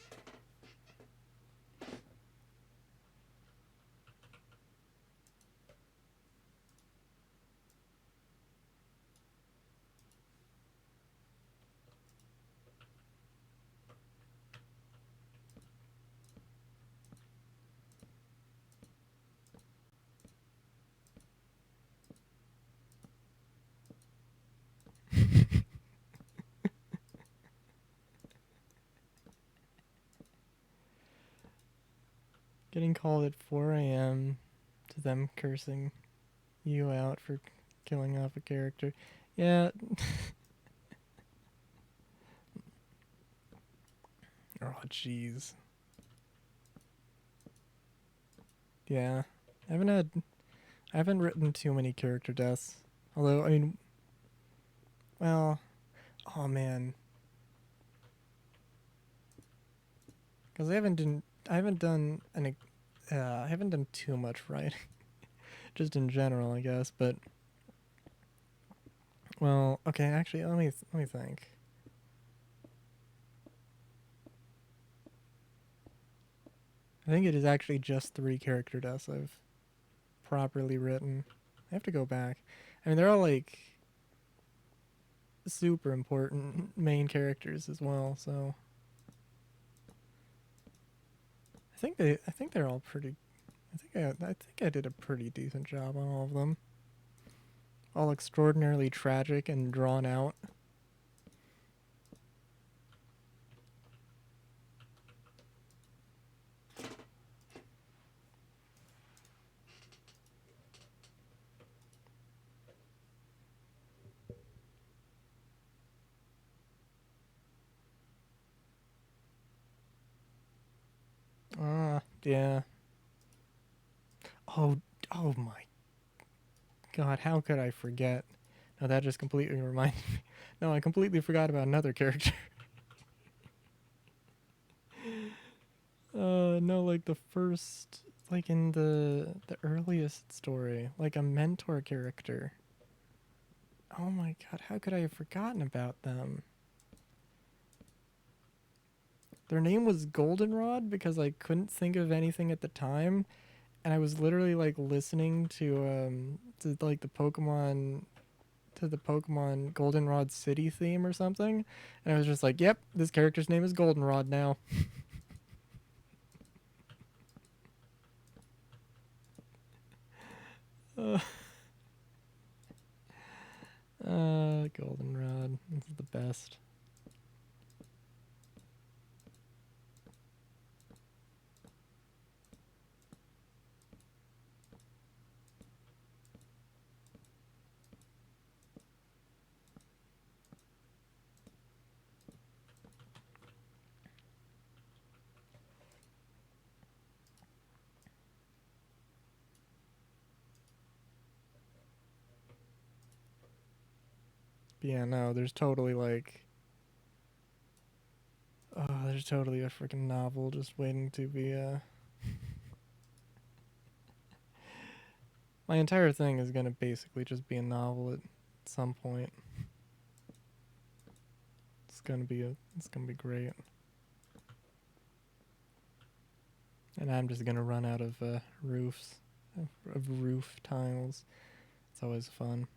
Getting called at 4 a.m. to them cursing you out for killing off a character. Yeah. Oh, jeez. Yeah. I haven't written too many character deaths. Although, I mean, well, oh man. Because I haven't done too much writing. Just in general, I guess, but well, okay, actually, let me think. I think it is actually just 3 character deaths I've properly written. I have to go back. I mean, they're all like super important main characters as well, so I think they're all pretty. I think I did a pretty decent job on all of them. All extraordinarily tragic and drawn out. Yeah. Oh, oh my God, how could I forget? No, that just completely reminded me. No, I completely forgot about another character. No, like the first, like in the earliest story, like a mentor character. Oh my God, how could I have forgotten about them? Their name was Goldenrod because I couldn't think of anything at the time, and I was literally like listening to like the Pokemon Goldenrod City theme or something, and I was just like, "Yep, this character's name is Goldenrod now." uh, Goldenrod, this is the best. But yeah, no, there's totally like Oh, there's totally a freaking novel just waiting to be, My entire thing is gonna basically just be a novel at some point. It's gonna be great. And I'm just gonna run out of roofs, of roof tiles. It's always fun.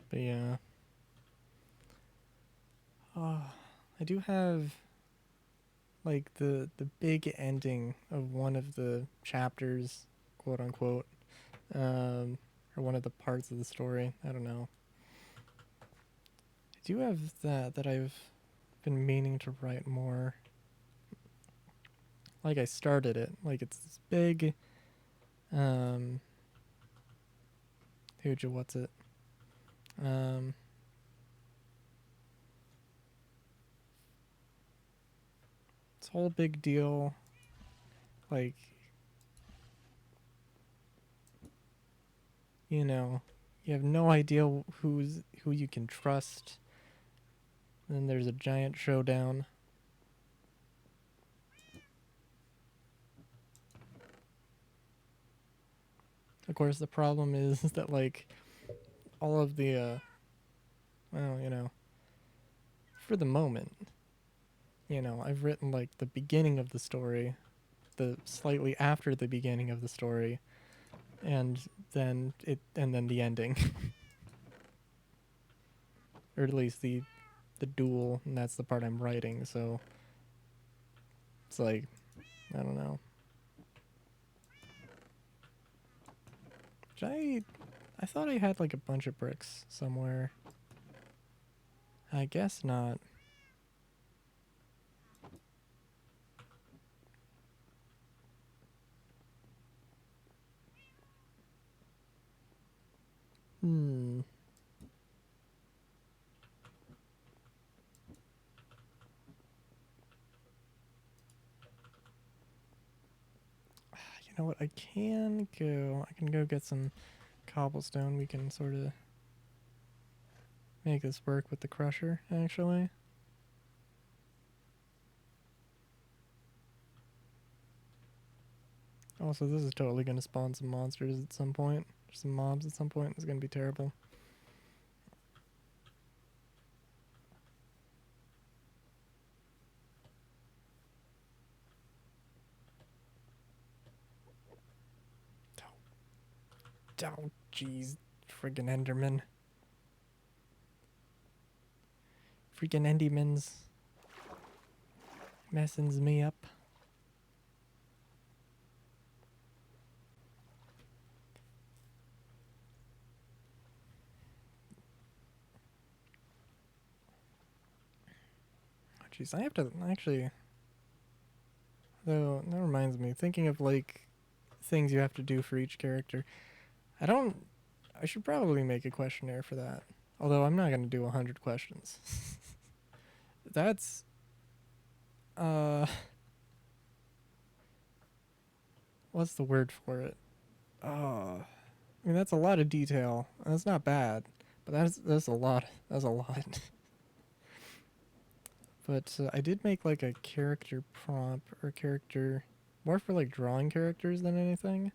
But yeah. Oh, I do have like the big ending of one of the chapters, quote unquote, or one of the parts of the story. I don't know. I do have that I've been meaning to write more. Like I started it. Like it's this big what's it? This whole big deal, like, you know, you have no idea who you can trust. Then there's a giant showdown. Of course, the problem is that like all of the well, you know, for the moment, you know, I've written like the beginning of the story, the slightly after the beginning of the story, and then the ending. Or at least the duel, and that's the part I'm writing, so it's like I don't know. I thought I had like a bunch of bricks somewhere. I guess not. Hmm. You know what? I can go get some cobblestone. We can sort of make this work with the crusher, actually. Also, this is totally going to spawn some monsters at some point. Some mobs at some point. It's going to be terrible. Oh, jeez. Friggin' Enderman. Freaking Endymans. Messing me up. Jeez, I have to actually. Though, that reminds me, thinking of like things you have to do for each character. I should probably make a questionnaire for that. Although I'm not going to do 100 questions. That's. What's the word for it? I mean, that's a lot of detail. That's not bad. But that's a lot. That's a lot. But I did make like a character prompt or character more for like drawing characters than anything.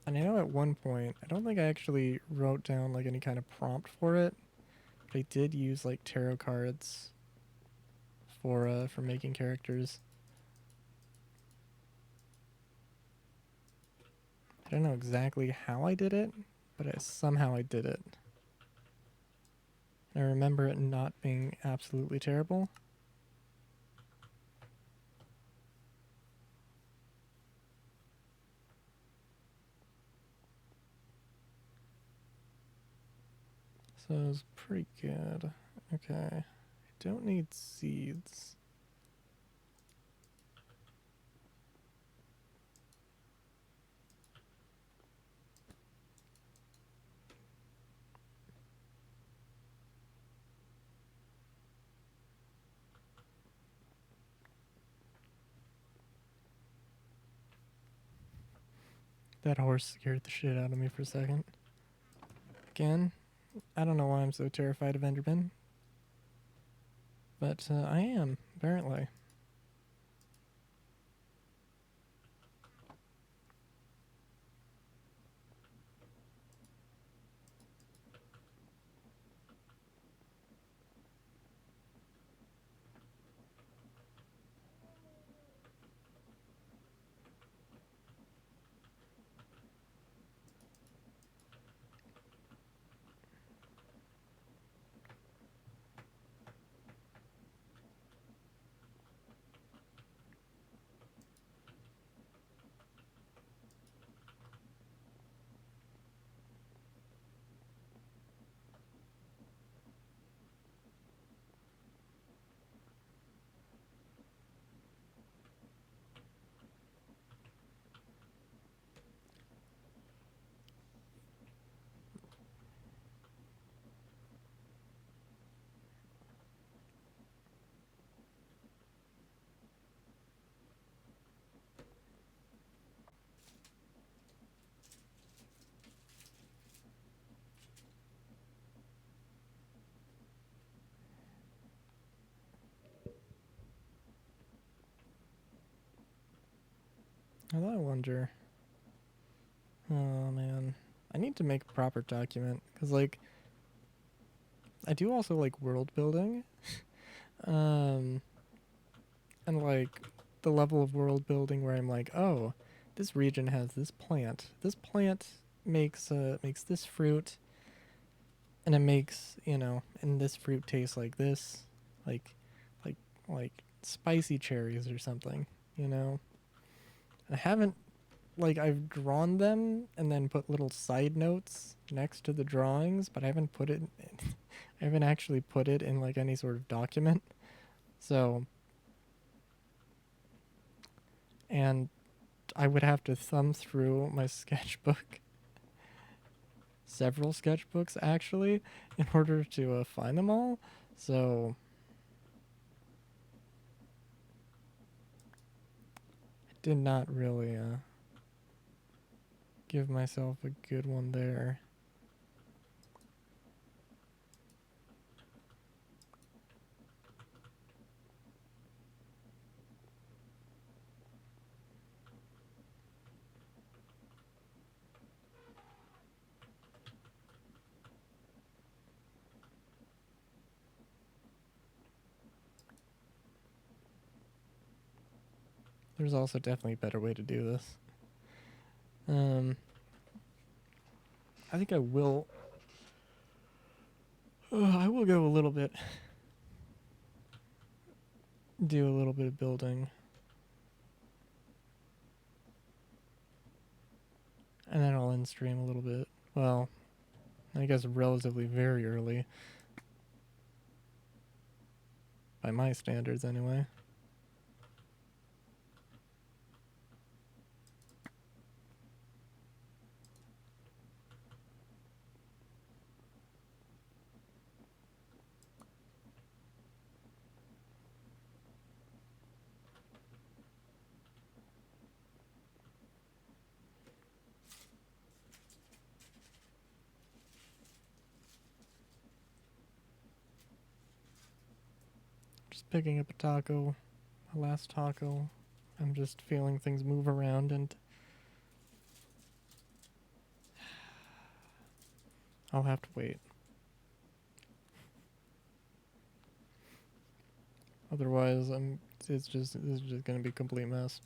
And I know at one point, I don't think I actually wrote down like any kind of prompt for it, But I did use like tarot cards for making characters. I don't know exactly how I did it, but somehow I did it. I remember it not being absolutely terrible. So it was pretty good. Okay. I don't need seeds. That horse scared the shit out of me for a second. Again, I don't know why I'm so terrified of Enderman. But I am, apparently. Although I wonder. Oh man. I need to make a proper document. Because, like, I do also like world building. And, like, the level of world building where I'm like, oh, this region has this plant. This plant makes this fruit. And it makes, and this fruit tastes like this. Like, like, like spicy cherries or something, you know? I haven't I've drawn them and then put little side notes next to the drawings, but I haven't put it I haven't actually put it in like any sort of document. So, and I would have to thumb through my sketchbook, several sketchbooks actually, in order to find them all. So, I did not really give myself a good one there. There's also definitely a better way to do this. I think I will. I will go a little bit. Do a little bit of building. And then I'll end stream a little bit. Well, I guess relatively very early. By my standards, anyway. Just picking up a taco. A last taco. I'm just feeling things move around and I'll have to wait. Otherwise, it's just gonna be a complete mess.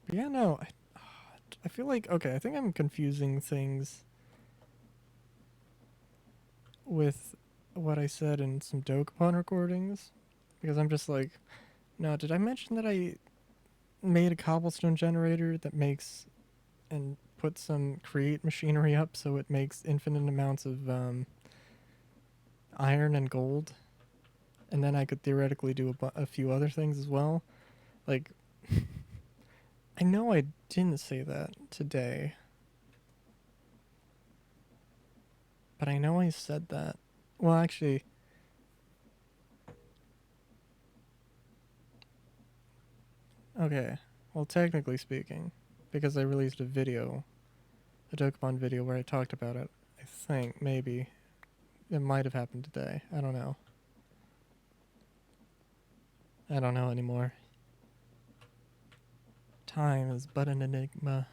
But yeah, no, I feel like, okay, I think I'm confusing things with what I said in some Dokapon recordings, because I'm just like, no, did I mention that I made a cobblestone generator that makes and put some create machinery up so it makes infinite amounts of iron and gold, and then I could theoretically do a few other things as well. Like, I know I didn't say that today, but I know I said that. Well, actually, okay. Well, technically speaking, because I released a video, a Dokapon video where I talked about it. I think maybe it might have happened today. I don't know. I don't know anymore. Time is but an enigma.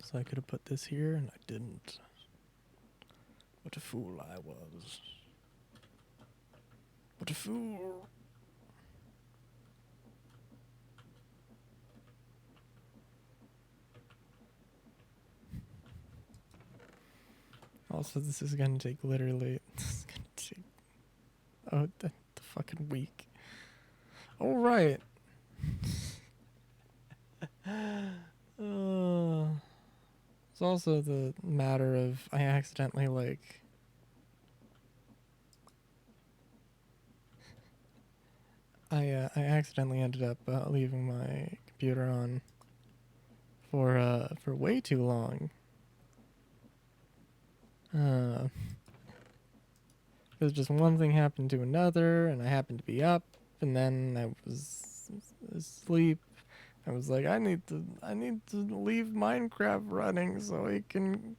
So I could have put this here and I didn't. What a fool I was. What a fool. Also, this is gonna take literally. This is gonna take. Oh, the fucking week. Oh, right. It's also the matter of I accidentally like. I accidentally ended up leaving my computer on for way too long. Because just one thing happened to another, and I happened to be up, and then I was asleep. I was like, I need to leave Minecraft running so I can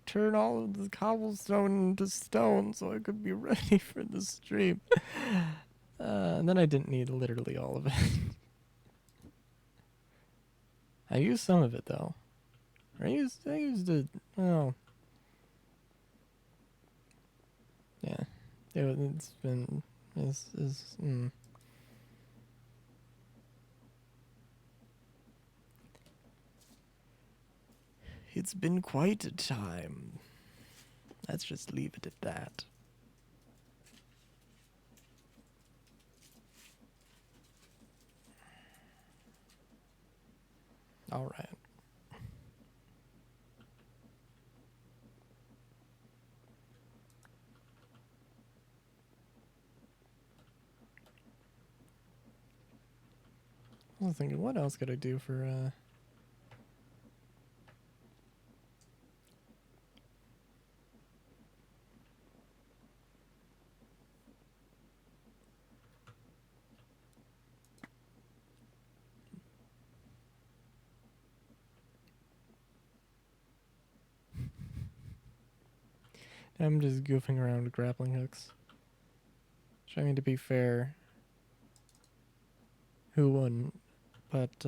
turn all of the cobblestone into stone so I could be ready for the stream. And then I didn't need literally all of it. I used some of it though. I used it. Oh, yeah. It's been is. It's been quite a time. Let's just leave it at that. All right. I was thinking, what else could I do for I'm just goofing around with grappling hooks. Which, I mean, to be fair, who wouldn't? But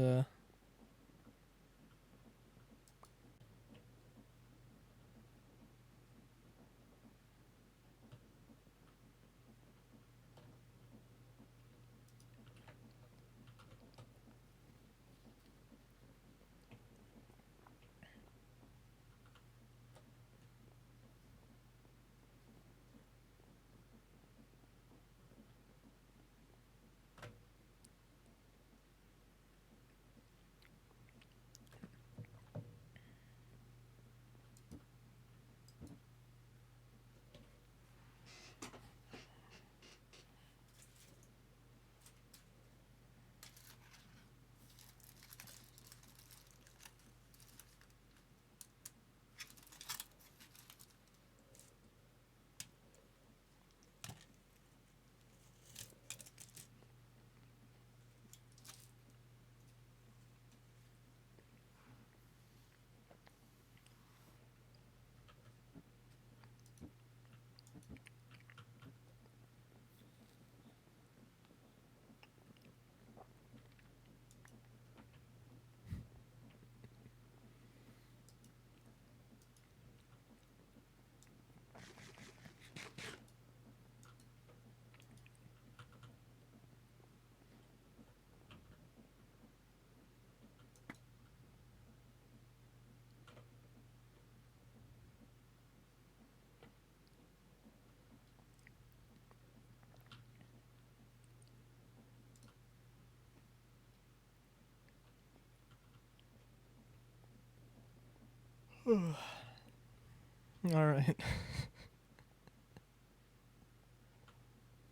Alright.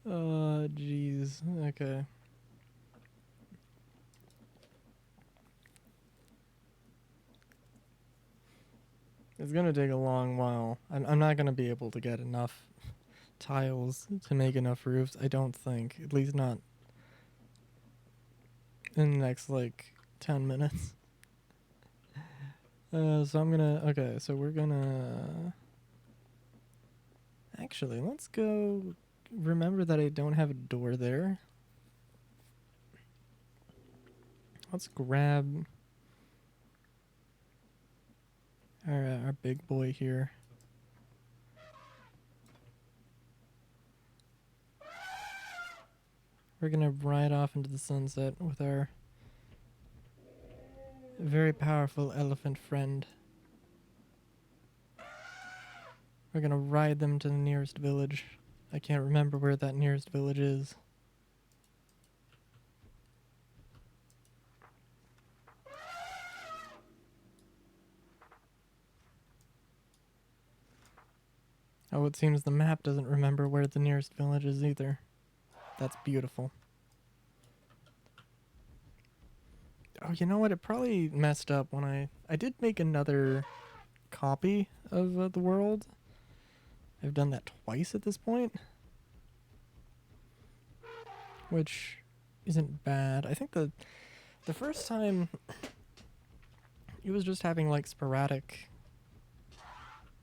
Jeez. Okay. It's gonna take a long while. I'm not gonna be able to get enough tiles to make enough roofs, I don't think. At least not in the next, like, 10 minutes. So I'm gonna... Okay, so we're gonna... Actually, let's go... Remember that I don't have a door there. Let's grab... our big boy here. We're gonna ride off into the sunset with our very powerful elephant friend. We're gonna ride them to the nearest village. I can't remember where that nearest village is. Oh, it seems the map doesn't remember where the nearest village is either. That's beautiful. Oh, you know what? It probably messed up when I did make another copy of the world. I've done that twice at this point. Which isn't bad. I think the first time it was just having like sporadic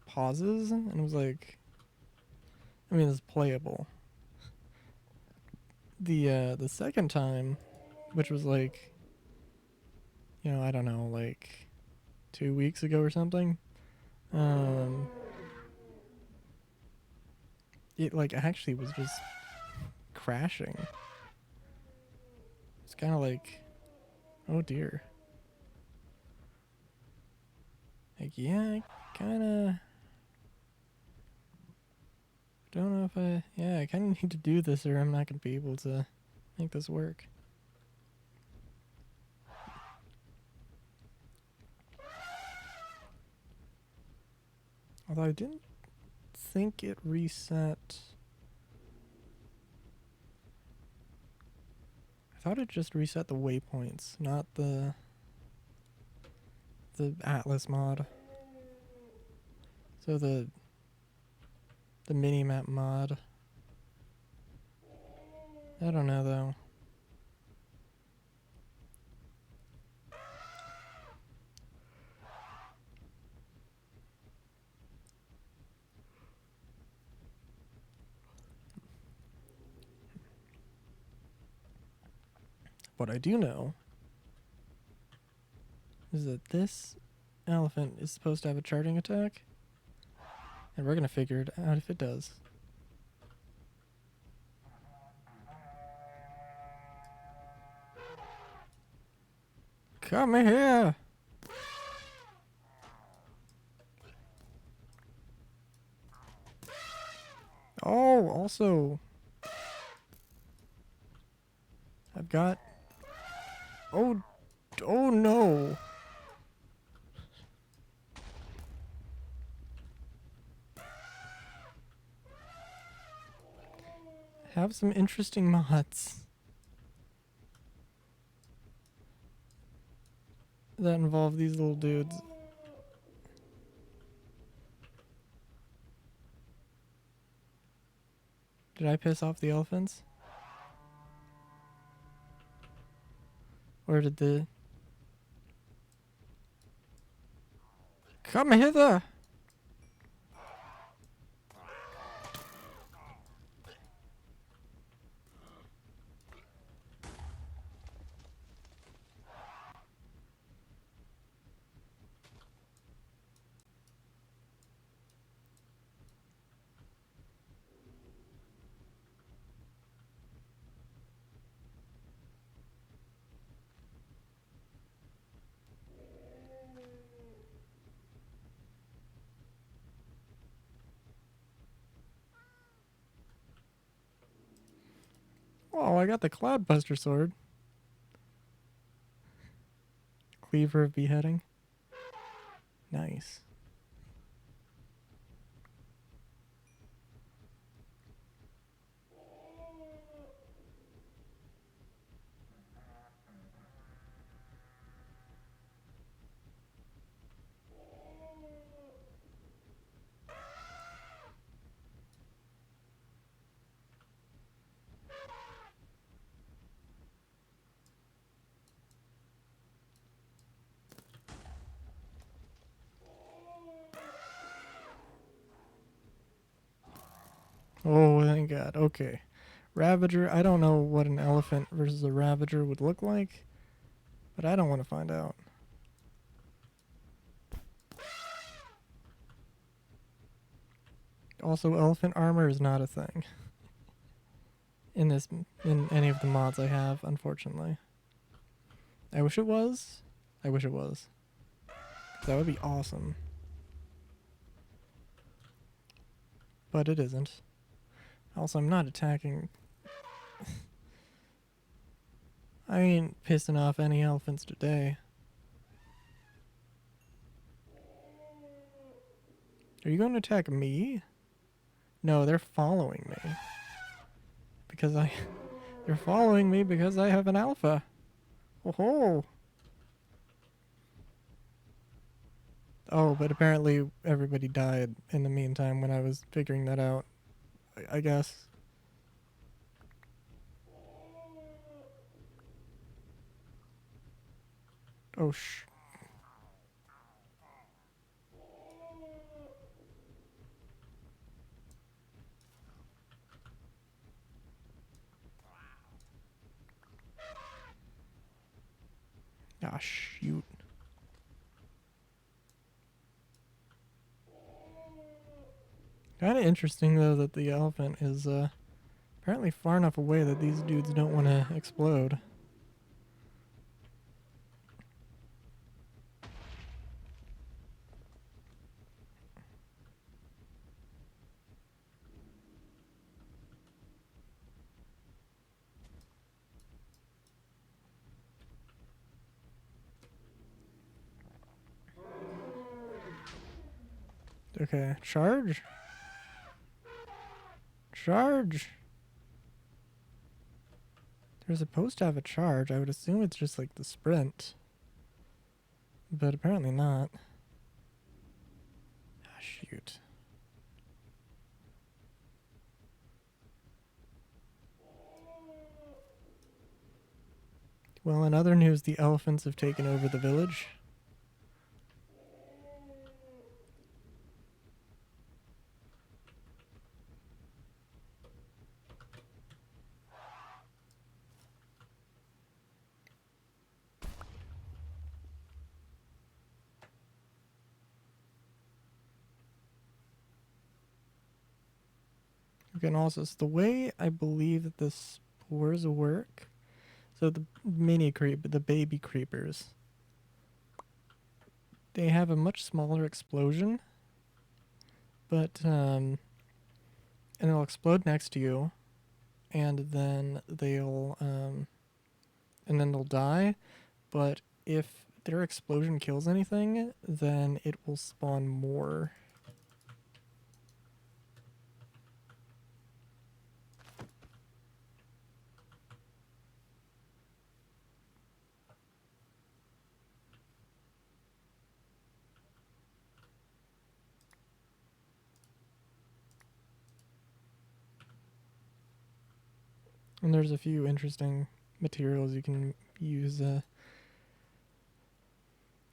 pauses and it was like, I mean, it's playable. The second time, which was like, you know, I don't know, like 2 weeks ago or something, it like actually was just crashing. It's kind of like, oh dear. Like, yeah, I kind of don't know if I kind of need to do this or I'm not going to be able to make this work. Although I didn't think it reset. I thought it just reset the waypoints, not the Atlas mod. So the minimap mod. I don't know though. What I do know is that this elephant is supposed to have a charging attack. And we're going to figure it out if it does. Come here! Oh, also, I've got... Oh no! Have some interesting mods that involve these little dudes. Did I piss off the elephants? Or did the... Come hither! Oh, I got the Cloudbuster sword. Cleaver of beheading. Nice. Oh, thank God. Okay. Ravager. I don't know what an elephant versus a Ravager would look like, but I don't want to find out. Also, elephant armor is not a thing in any of the mods I have, unfortunately. I wish it was. I wish it was. That would be awesome. But it isn't. Also, I'm not attacking. I ain't pissing off any elephants today. Are you going to attack me? No, they're following me. Because they're following me because I have an alpha. Oh ho! Oh, but apparently everybody died in the meantime when I was figuring that out. I guess. Oh ah shoot. Kind of interesting though that the elephant is apparently far enough away that these dudes don't want to explode. Okay, charge. Charge. They're supposed to have a charge. I would assume it's just like the sprint. But apparently not. Ah, shoot. Well, in other news, the elephants have taken over the village. Okay, and also, so the way I believe that the spores work, so the the baby creepers, they have a much smaller explosion, but and they'll explode next to you, and then they'll die. But if their explosion kills anything, then it will spawn more. And there's a few interesting materials you can use.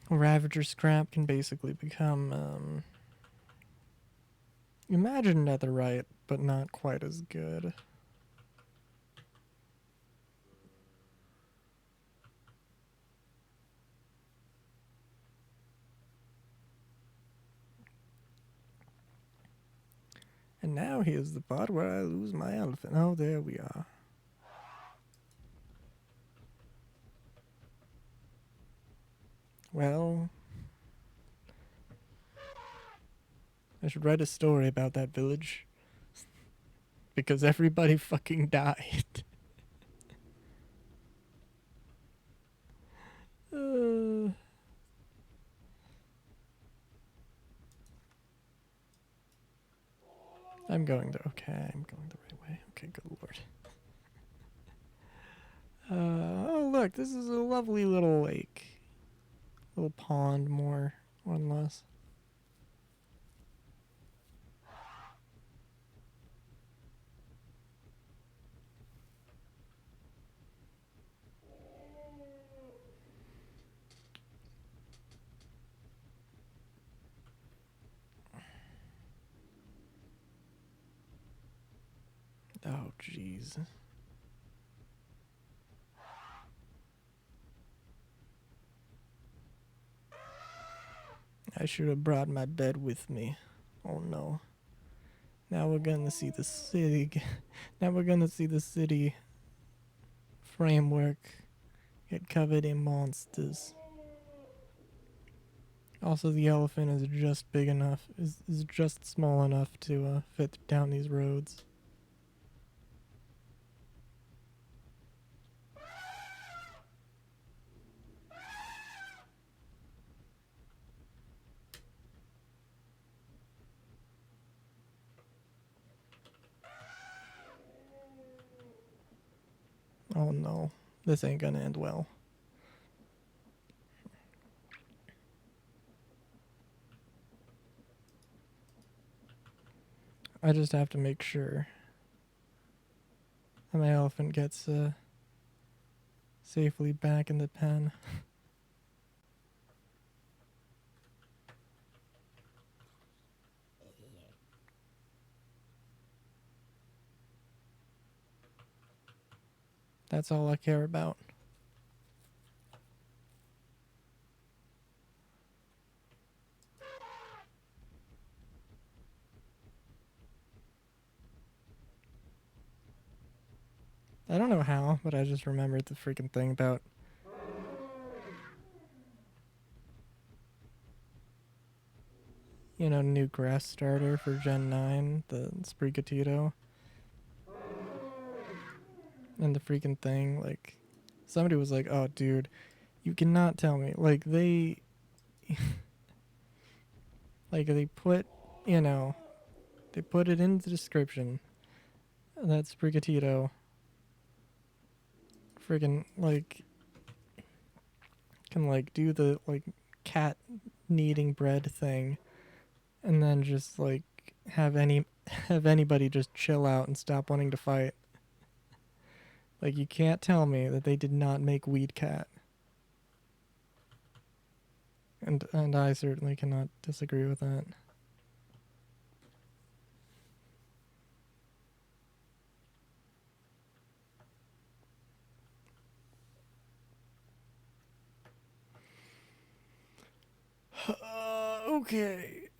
Ravager scrap can basically become imagine netherite, but not quite as good. And now here's the part where I lose my elephant. Oh, there we are. Well, I should write a story about that village. Because everybody fucking died. I'm going I'm going the right way. Okay, good lord. Oh look, this is a lovely little lake. Little pond, more or less. Oh, jeez. I should have brought my bed with me. Oh no. Now we're gonna see the city. Now we're gonna see the city framework get covered in monsters. Also, the elephant is just big enough, is just small enough to fit down these roads. Oh no, this ain't gonna end well. I just have to make sure that my elephant gets safely back in the pen. That's all I care about. I don't know how, but I just remembered the freaking thing about new grass starter for Gen 9, the Sprigatito. And the freaking thing, like, somebody was like, oh, dude, you cannot tell me. Like, they put, they put it in the description. That Sprigatito friggin', like, can, like, do the, like, cat kneading bread thing. And then just, like, have anybody just chill out and stop wanting to fight. Like, you can't tell me that they did not make Weed Cat. And I certainly cannot disagree with that.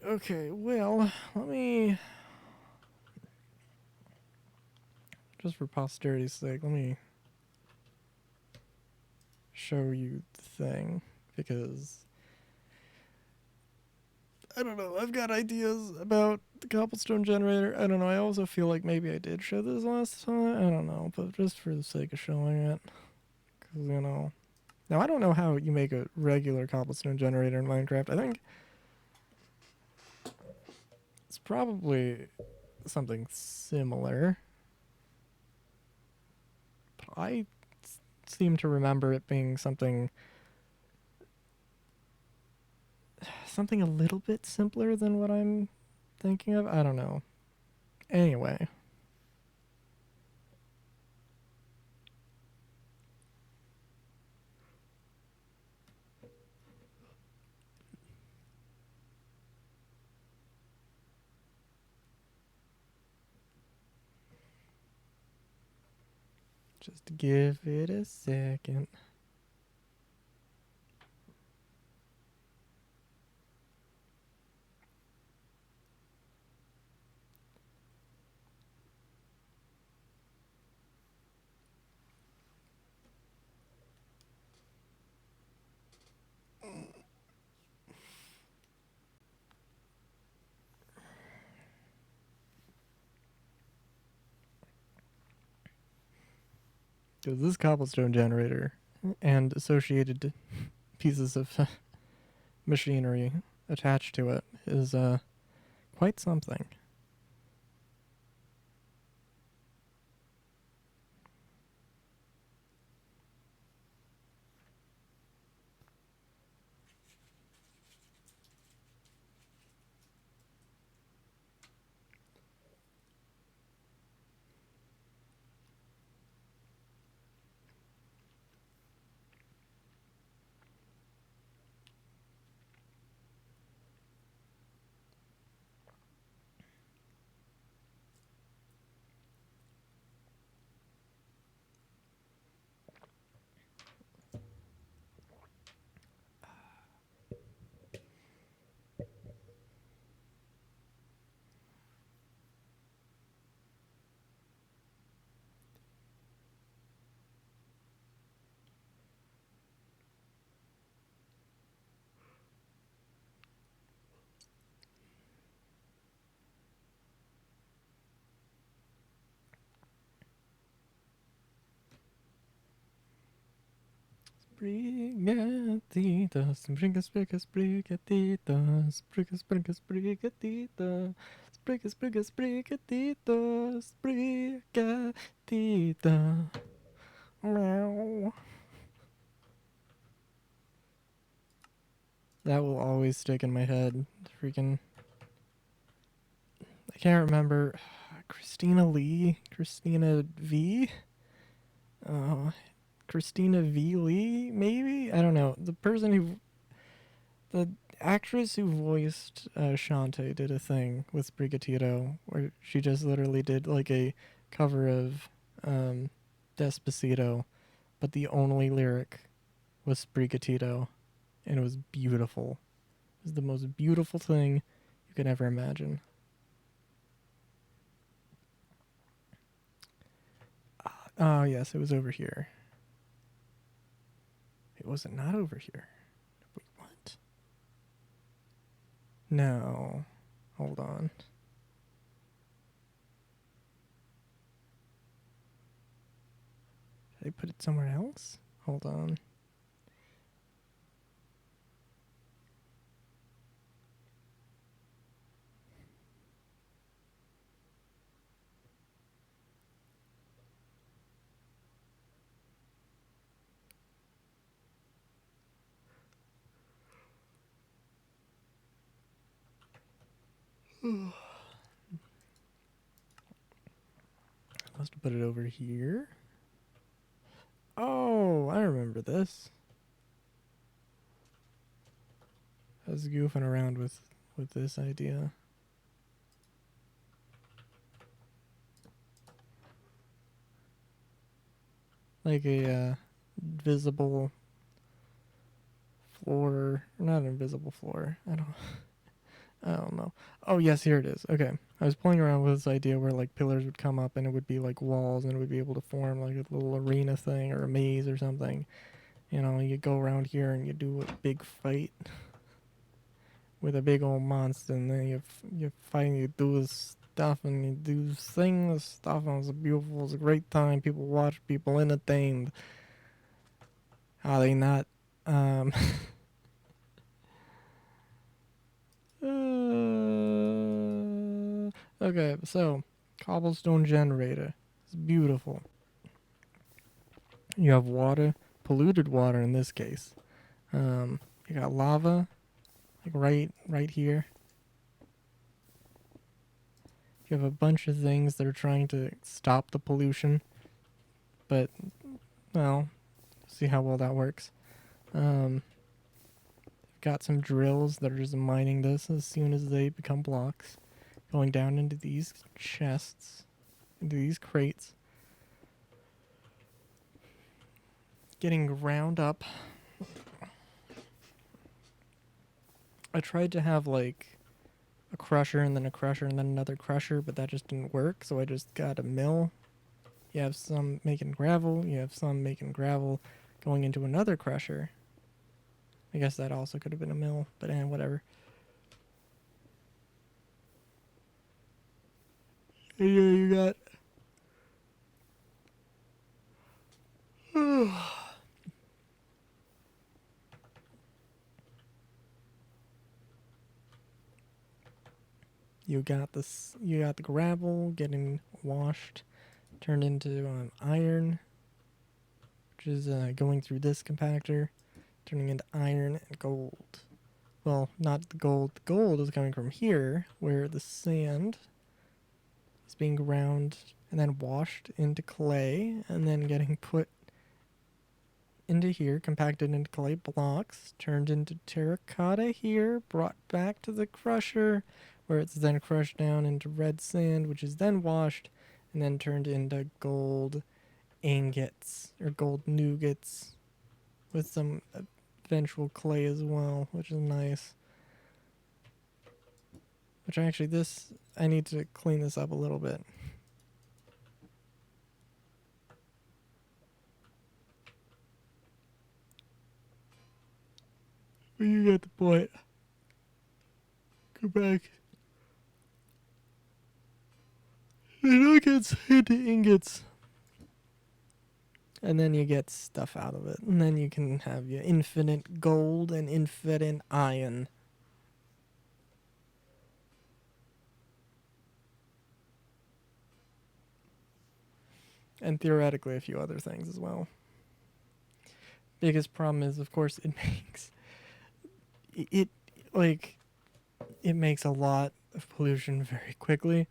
Okay, well, let me, just for posterity's sake, let me show you the thing, because I don't know, I've got ideas about the cobblestone generator. I don't know, I also feel like maybe I did show this last time, I don't know, but just for the sake of showing it, because, now I don't know how you make a regular cobblestone generator in Minecraft. I think it's probably something similar. But I seem to remember it being something a little bit simpler than what I'm thinking of. I don't know. Anyway. Just give it a second. Because this cobblestone generator and associated pieces of machinery attached to it is quite something. Brigatitas, brigas, brigas, brigatitas, brigas, brigas, brigatitas, brigas, brigas, brigatitas, brigatita. Meow. That will always stick in my head. Freaking, I can't remember. Christina Lee, Christina V. Christina V. Lee, maybe? I don't know. The actress who voiced Shantae did a thing with Brigatito where she just literally did like a cover of Despacito, but the only lyric was Brigatito, and it was beautiful. It was the most beautiful thing you could ever imagine. Oh, yes, it was over here. It was it not over here? Wait, what? No. Hold on. Did I put it somewhere else? Hold on. I must have put it over here. Oh, I remember this. I was goofing around with this idea. Like a visible floor, not invisible floor. I don't know. Oh yes, here it is. Okay, I was playing around with this idea where like pillars would come up and it would be like walls and it would be able to form like a little arena thing or a maze or something. You know, you go around here and you do a big fight with a big old monster, and then you fight and you do this stuff and you do sing this stuff, and it's beautiful. It's a great time. People watch, people entertained. Are they not? Um, okay, so cobblestone generator. It's beautiful. You have water, polluted water in this case. You got lava, like right here. You have a bunch of things that are trying to stop the pollution, but well, see how well that works. Got some drills that are just mining this as soon as they become blocks, going down into these chests, into these crates, getting ground up. I tried to have like a crusher and then a crusher and then another crusher, but that just didn't work, so I just got a mill. You have some making gravel, you have some making gravel going into another crusher. I guess that also could have been a mill, but whatever. And you got you got this. You got the gravel getting washed, turned into iron, which is going through this compactor, turning into iron and gold. Well, not the gold. The gold is coming from here, where the sand is being ground and then washed into clay, and then getting put into here, compacted into clay blocks, turned into terracotta here, brought back to the crusher, where it's then crushed down into red sand, which is then washed and then turned into gold ingots or gold nougats with some eventual clay as well, which is nice. Which actually, I need to clean this up a little bit. But you get the point. Go back. The nuggets into ingots. And then you get stuff out of it. And then you can have your infinite gold and infinite iron. And theoretically a few other things as well. Biggest problem is, of course, it makes it makes a lot of pollution very quickly.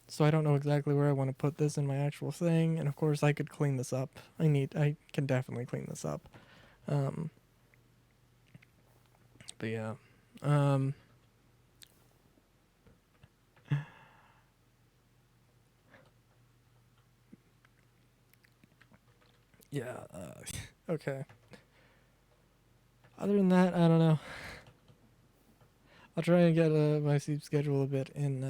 So I don't know exactly where I want to put this in my actual thing. And of course I could clean this up. I can definitely clean this up. But yeah. Yeah, okay. Other than that, I don't know. I'll try and get my sleep schedule a bit in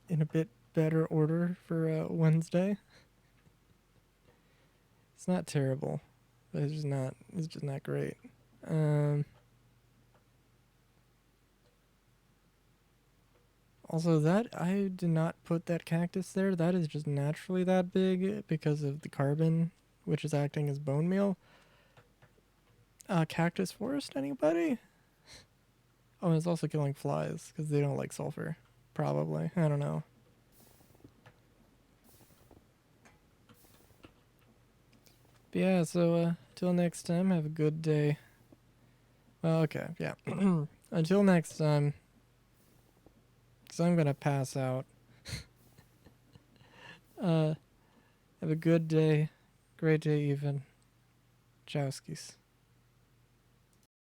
a bit better order for Wednesday. It's not terrible, but it's just not great. Also, that I did not put that cactus there. That is just naturally that big because of the carbon, which is acting as bone meal. Cactus forest, anybody? Oh, and it's also killing flies because they don't like sulfur. Probably. I don't know. But yeah, so till next time, have a good day. Well, okay, yeah. Until next time, because I'm gonna pass out. Have a good day. Great day, even. Chowskis.